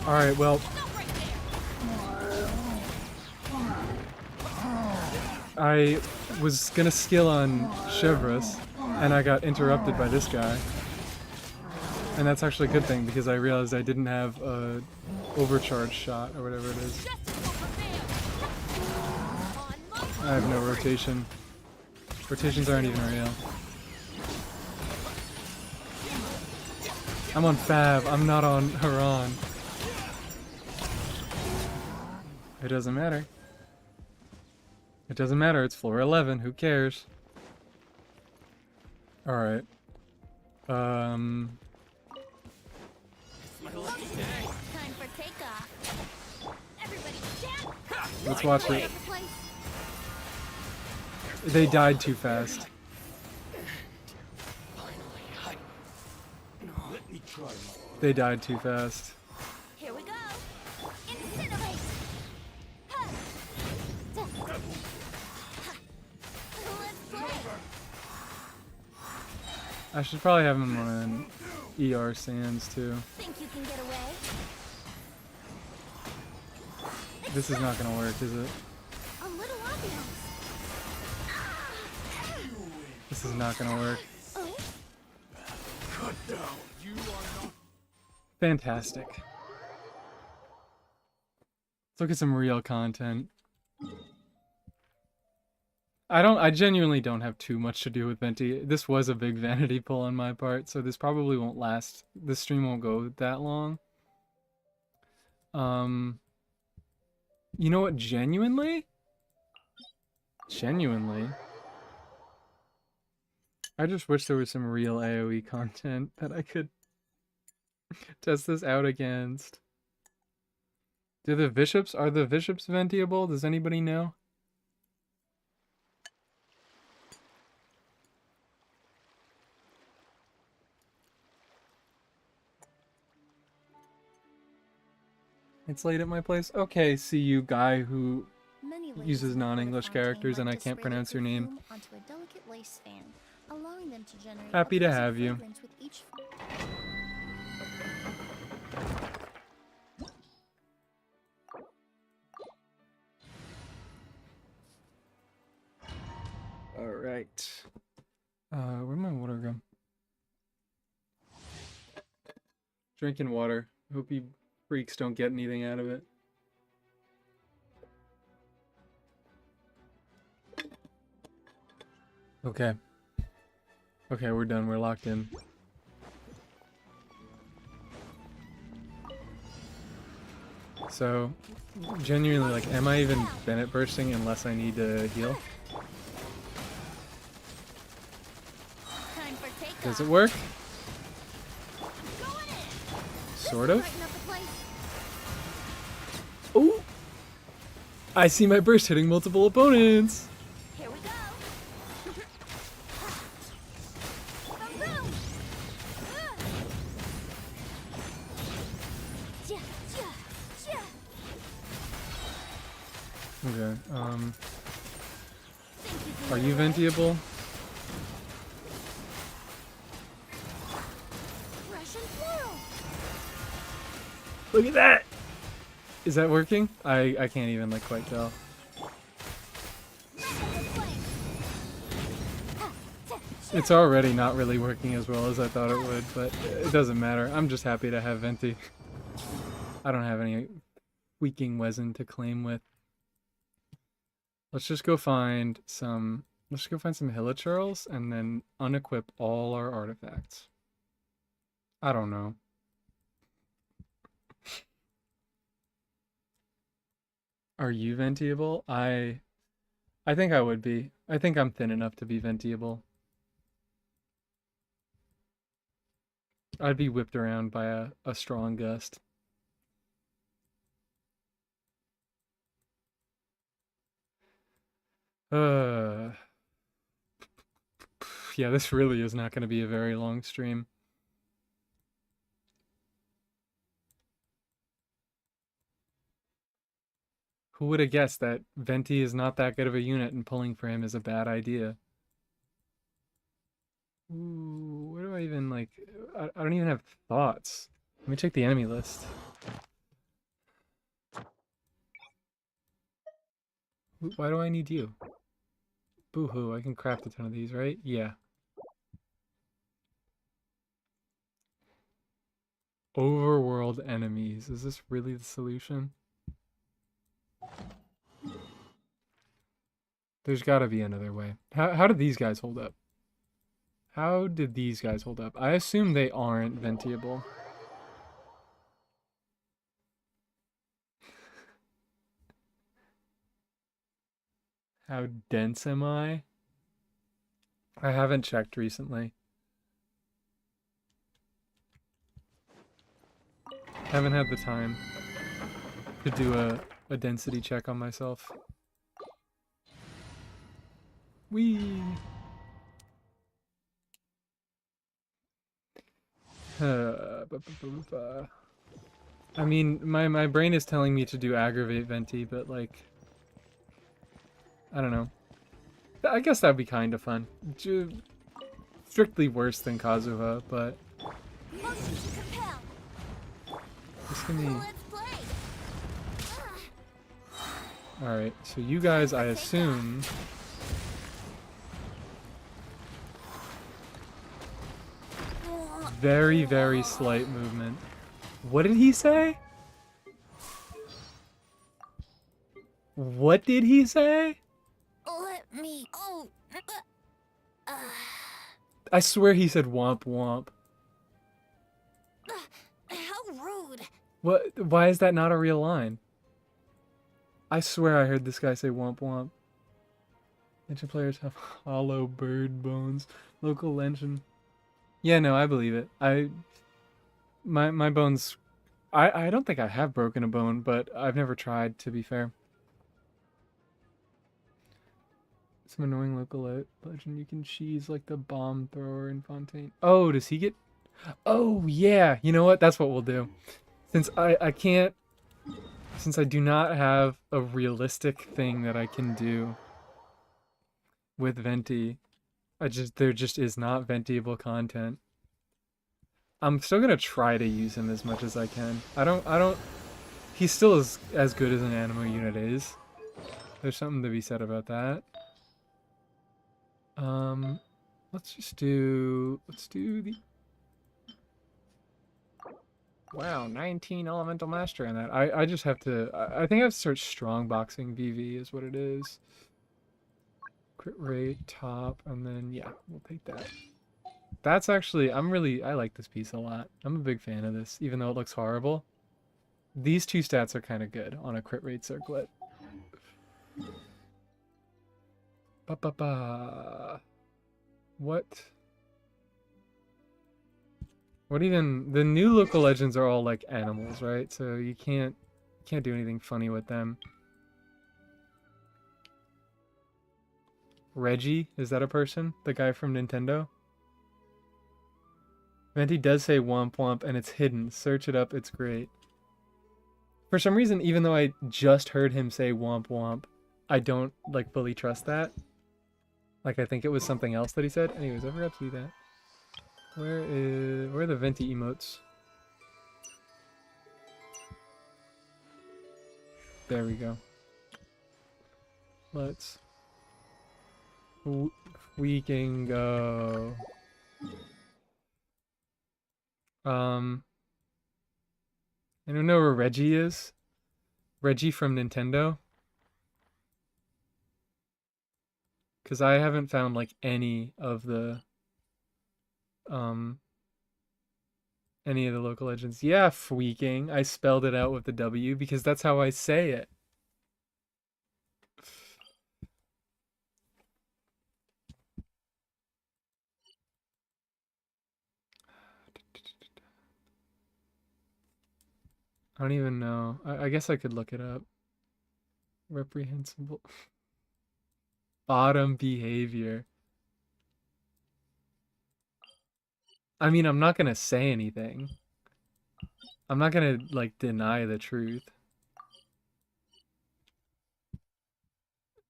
Alright, well... I was gonna skill on Chevreuse, and I got interrupted by this guy. And that's actually a good thing, because I realized I didn't have a overcharge shot, or whatever it is. I have no rotation. Rotations aren't even real. I'm on Fab. I'm not on Haran. It doesn't matter. It doesn't matter. It's floor 11. Who cares? Alright. Time for takeoff. Everybody stand. Let's watch it. They died too fast. They died too fast. Here we go. Incinerate. Ha. Let's play. I should probably have him on ER Sands too. Think you can get away? This is not gonna work, is it? A little ambiance. This is not gonna work. Oh, Fantastic. Let's look at some real content. I genuinely don't have too much to do with Venti. This was a big vanity pull on my part, so this probably won't last. This stream won't go that long. You know what? Genuinely, I just wish there was some real AoE content that I could test this out against. Are the bishops ventiable? Does anybody know? It's late at my place. Okay, see you, guy who many ladies uses in the non-English Fontaine characters and I like to can't spray pronounce their your name. perfume onto a delicate lace fan, allowing them to generate Happy a to pleasant have you. fragrance with each Alright. Where'd my water go? Drinking water. Hope you freaks don't get anything out of it. Okay. Okay, we're done. We're locked in. So, genuinely, like, am I even Bennett bursting unless I need to heal? time for takeoff. Does it work? Going in. Sort of. Brighten up the place. Oh! I see my burst hitting multiple opponents! Here we go. Boom. Ja, ja, ja. Okay, Think you can are get you away? ventiable? Russian floral. Look at that! Is that working? I can't even, like, quite tell. It's already not really working as well as I thought it would, but it doesn't matter. I'm just happy to have Venti. I don't have any tweaking Wezen to claim with. Let's just go find some Hilichurls and then unequip all our artifacts. I don't know. Are you ventiable? I think I would be. I think I'm thin enough to be ventiable. I'd be whipped around by a strong gust. Yeah, this really is not going to be a very long stream. Who would have guessed that Venti is not that good of a unit and pulling for him is a bad idea? Ooh, where do I even, like... I don't even have thoughts. Let me check the enemy list. Why do I need you? Boo-hoo, I can craft a ton of these, right? Yeah. Overworld enemies. Is this really the solution? There's gotta be another way. How do these guys hold up? How did these guys hold up? I assume they aren't ventiable. How dense am I? I haven't checked recently. Haven't had the time to do a density check on myself. Whee! I mean, my brain is telling me to do aggravate Venti, but like, I don't know. I guess that'd be kind of fun. Strictly worse than Kazuha, but Motion to compel. this can be... Let's play. Alright, so you guys, I assume... Very, very slight movement. What did he say? What did he say? Let me. Oh. I swear he said womp womp. How rude. What? Why is that not a real line? I swear I heard this guy say womp womp. Ninja players have hollow bird bones. Local legend. Yeah, no, I believe it. My bones... I don't think I have broken a bone, but I've never tried, to be fair. Some annoying local legend you can cheese like the bomb thrower in Fontaine. Oh, does he get... Oh, yeah. You know what? That's what we'll do. Since I can't... Since I do not have a realistic thing that I can do with Venti, there just is not ventiable content. I'm still gonna try to use him as much as I can. I don't he's still as good as an animo unit is. There's something to be said about that. Let's do the... Wow, 19 elemental master in that. I just have to... I think I have to start strong boxing VV is what it is. Crit rate, top, and then, yeah, we'll take that. That's actually... I like this piece a lot. I'm a big fan of this, even though it looks horrible. These two stats are kind of good on a crit rate circlet. Ba-ba-ba. What even... The new local legends are all like animals, right? So you can't do anything funny with them. Reggie? Is that a person? The guy from Nintendo? Venti does say womp womp and it's hidden. Search it up, it's great. For some reason, even though I just heard him say womp womp, I don't like fully trust that. Like I think it was something else that he said. Anyways, I forgot to do that. Where are the Venti emotes? There we go. Let's... We can go... I don't know where Reggie is. Reggie from Nintendo. Because I haven't found like any of the local legends. Yeah, Fweaking. I spelled it out with the W because that's how I say it. I don't even know. I guess I could look it up. Reprehensible. Bottom behavior. I mean, I'm not gonna say anything. I'm not gonna, like, deny the truth.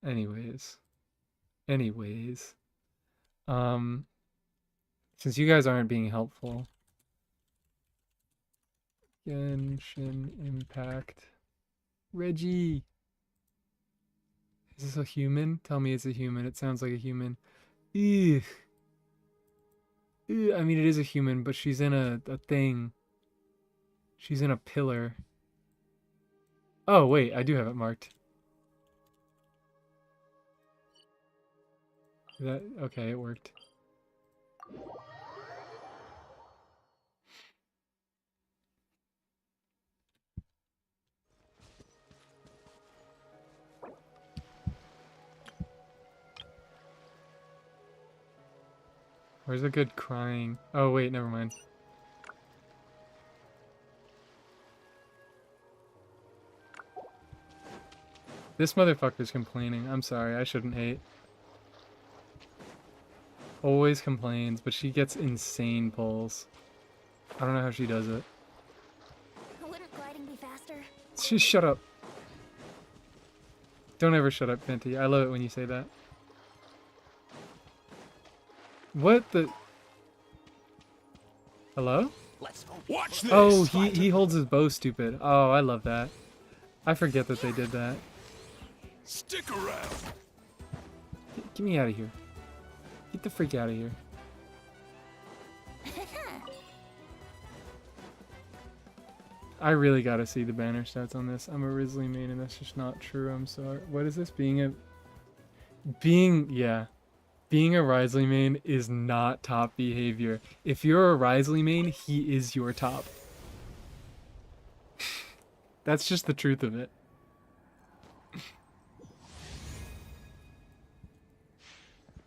Anyways. Since you guys aren't being helpful. Genshin Impact. Reggie! Is this a human? Tell me it's a human. It sounds like a human. Eugh. I mean, it is a human, but she's in a thing. She's in a pillar. Oh, wait. I do have it marked. Okay, it worked. Where's a good crying? Oh wait, never mind. This motherfucker's complaining. I'm sorry, I shouldn't hate. Always complains, but she gets insane pulls. I don't know how she does it. Wouldn't gliding be faster? Just shut up. Don't ever shut up, Venti. I love it when you say that. What the... Hello? Watch this. Oh, he holds his bow stupid. Oh, I love that. I forget that they did that. Stick around. Get me out of here. Get the freak out of here. I really gotta see the banner stats on this. I'm a Risley main and that's just not true. I'm sorry. What is this? Being a Risley main is not top behavior. If you're a Risley main, he is your top. That's just the truth of it.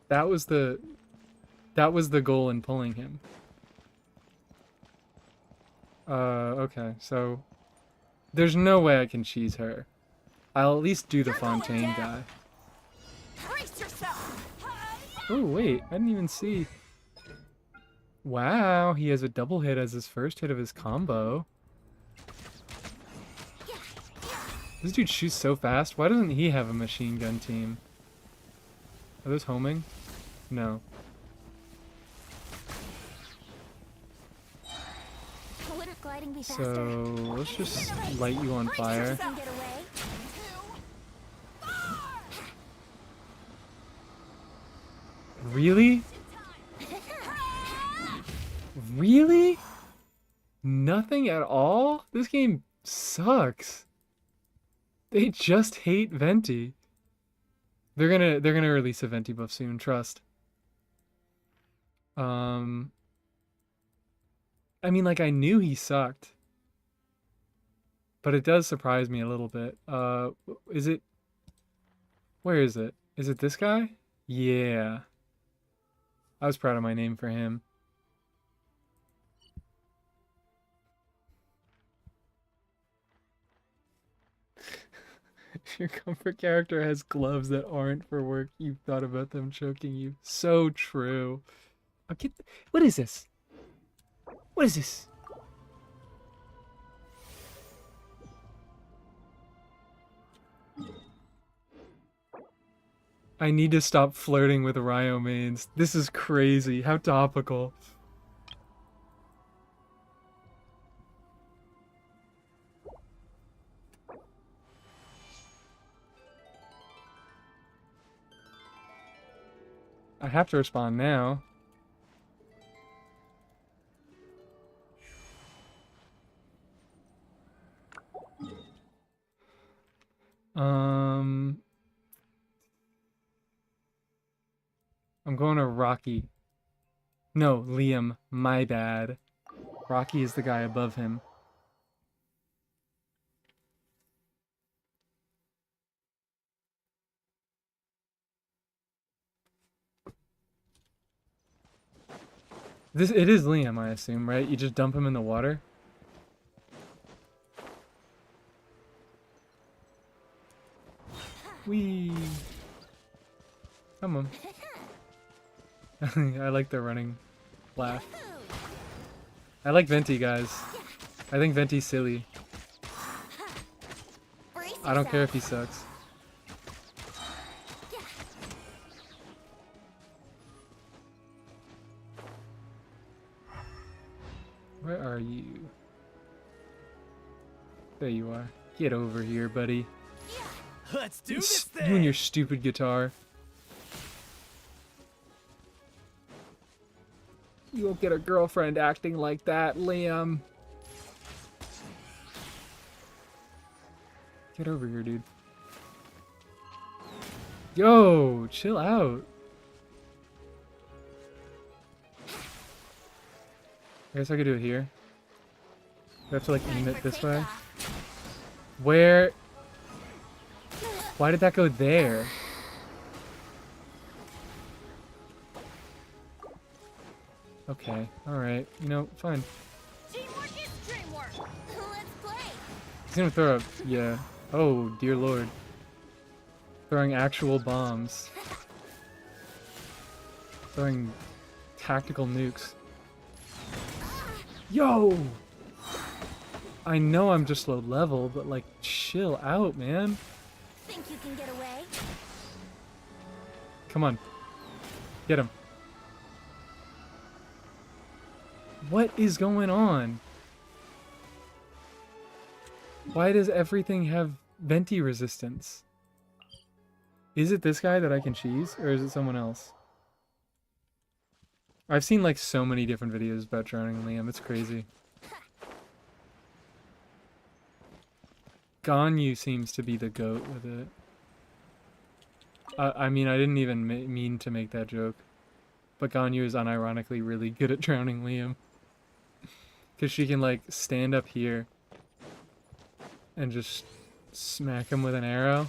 That was the goal in pulling him. Okay, so there's no way I can cheese her. I'll at least do the Fontaine guy. Oh wait, I didn't even see. Wow, he has a double hit as his first hit of his combo. This dude shoots so fast. Why doesn't he have a machine gun team? Are those homing? No. Wouldn't gliding be faster? So let's just light you on fire. Get away. Really? Really? Nothing at all? This game sucks. They just hate Venti. They're gonna release a Venti buff soon, trust. I mean, like, I knew he sucked. But it does surprise me a little bit. Is it... Where is it? Is it this guy? Yeah. I was proud of my name for him. If your comfort character has gloves that aren't for work, you've thought about them choking you. So true. What is this? What is this? I need to stop flirting with Ryo mains. This is crazy. How topical. I have to respond now. I'm going to Rocky. No, Liam. My bad. Rocky is the guy above him. It is Liam, I assume, right? You just dump him in the water? Whee! Come on. I like the running laugh. I like Venti, guys. I think Venti's silly. I don't care if he sucks. Where are you? There you are. Get over here, buddy. Let's do this You and thing. your stupid guitar. You won't get a girlfriend acting like that, Liam. Get over here, dude. Yo, chill out. I guess I could do it here. Do I have to like aim Time it for this way? takeoff. Where? Why did that go there? Okay, alright. You know, fine. Teamwork is dreamwork. Let's play. He's gonna throw a... yeah. Oh, dear lord. Throwing actual bombs. Throwing tactical nukes. Yo! I know I'm just low level, but like, chill out, man. Think you can get away? Come on. Get him. What is going on? Why does everything have Venti resistance? Is it this guy that I can cheese, or is it someone else? I've seen like so many different videos about drowning Liam, it's crazy. Ganyu seems to be the goat with it. I mean, I didn't even mean to make that joke. But Ganyu is unironically really good at drowning Liam. Because she can, like, stand up here and just smack him with an arrow.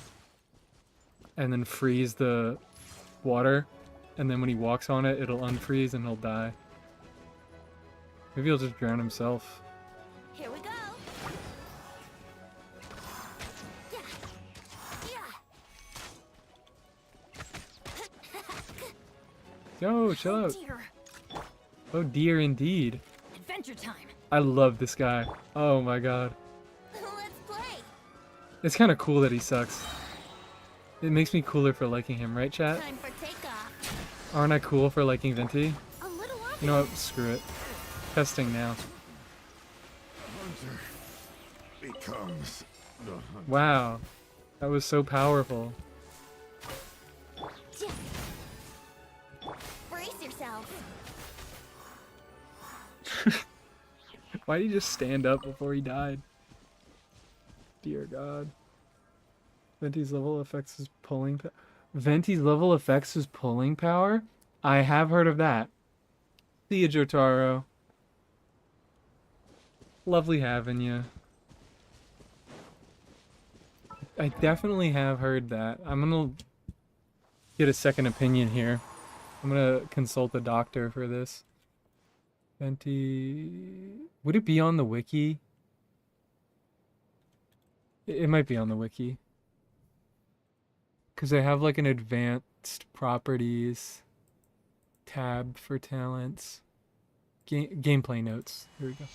And then freeze the water. And then when he walks on it, it'll unfreeze and he'll die. Maybe he'll just drown himself. Here we go. Yeah. Yeah. Yo, chill out. Dear. Oh dear indeed. Adventure time. I love this guy. Oh my god. Let's play. It's kind of cool that he sucks. It makes me cooler for liking him, right chat? Time for takeoff. Aren't I cool for liking Venti? A little up. You know what? Screw it. Testing now. Hunter becomes the hunter. Wow. That was so powerful. Brace yourself. Why did he just stand up before he died? Dear God. Venti's level affects his pulling power. Venti's level affects his pulling power? I have heard of that. See ya, Jotaro. Lovely having you. I definitely have heard that. I'm gonna get a second opinion here. I'm gonna consult a doctor for this. Venti... Would it be on the wiki? It might be on the wiki. Because they have like an advanced properties tab for talents. Gameplay notes. Here we go.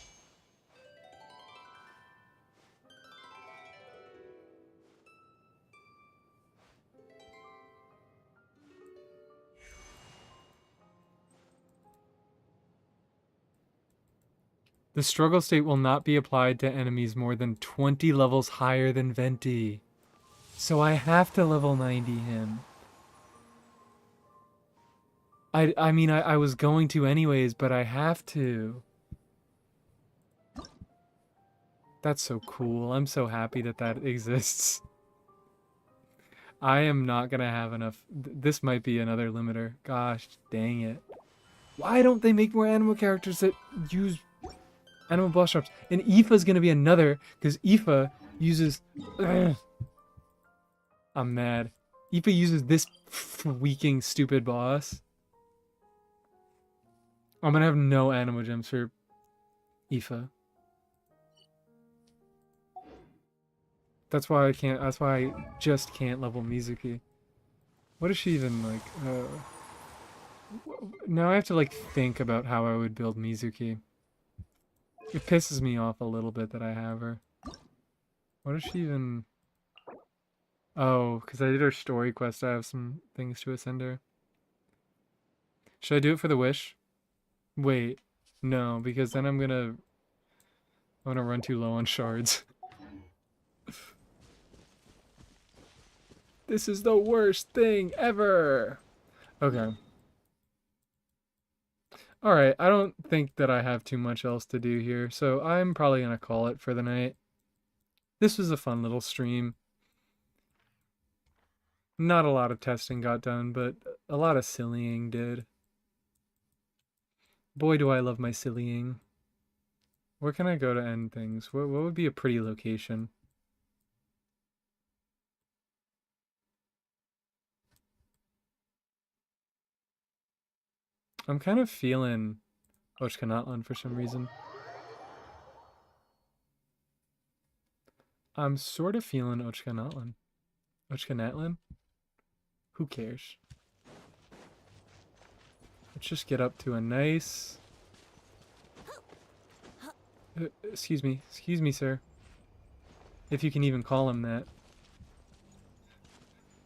The struggle state will not be applied to enemies more than 20 levels higher than Venti. So I have to level 90 him. I mean, I was going to anyways, but I have to. That's so cool. I'm so happy that that exists. I am not gonna have enough. This might be another limiter. Gosh, dang it. Why don't they make more animal characters that use animal boss drops? And Aoife's gonna be another, because Aoife uses... Ugh. I'm mad. Aoife uses this freaking stupid boss. I'm gonna have no animal gems for Aoife. That's why I can't, that's why I just can't level Mizuki. What is she even like? Now I have to like think about how I would build Mizuki. It pisses me off a little bit that I have her. What is she even? Oh, because I did her story quest, I have some things to ascend her. Should I do it for the wish? Wait, no, because then I'm gonna run too low on shards. This is the worst thing ever! Okay. Alright, I don't think that I have too much else to do here, so I'm probably gonna call it for the night. This was a fun little stream. Not a lot of testing got done, but a lot of sillying did. Boy, do I love my sillying. Where can I go to end things? What would be a pretty location? I'm kind of feeling Ochkanatlan for some reason. I'm sort of feeling Ochkanatlan. Ochkanatlan? Who cares? Let's just get up to a nice... excuse me, sir. If you can even call him that.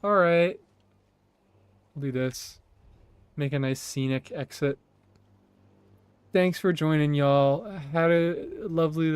Alright. We'll do this. Make a nice scenic exit. Thanks for joining, y'all. Had a lovely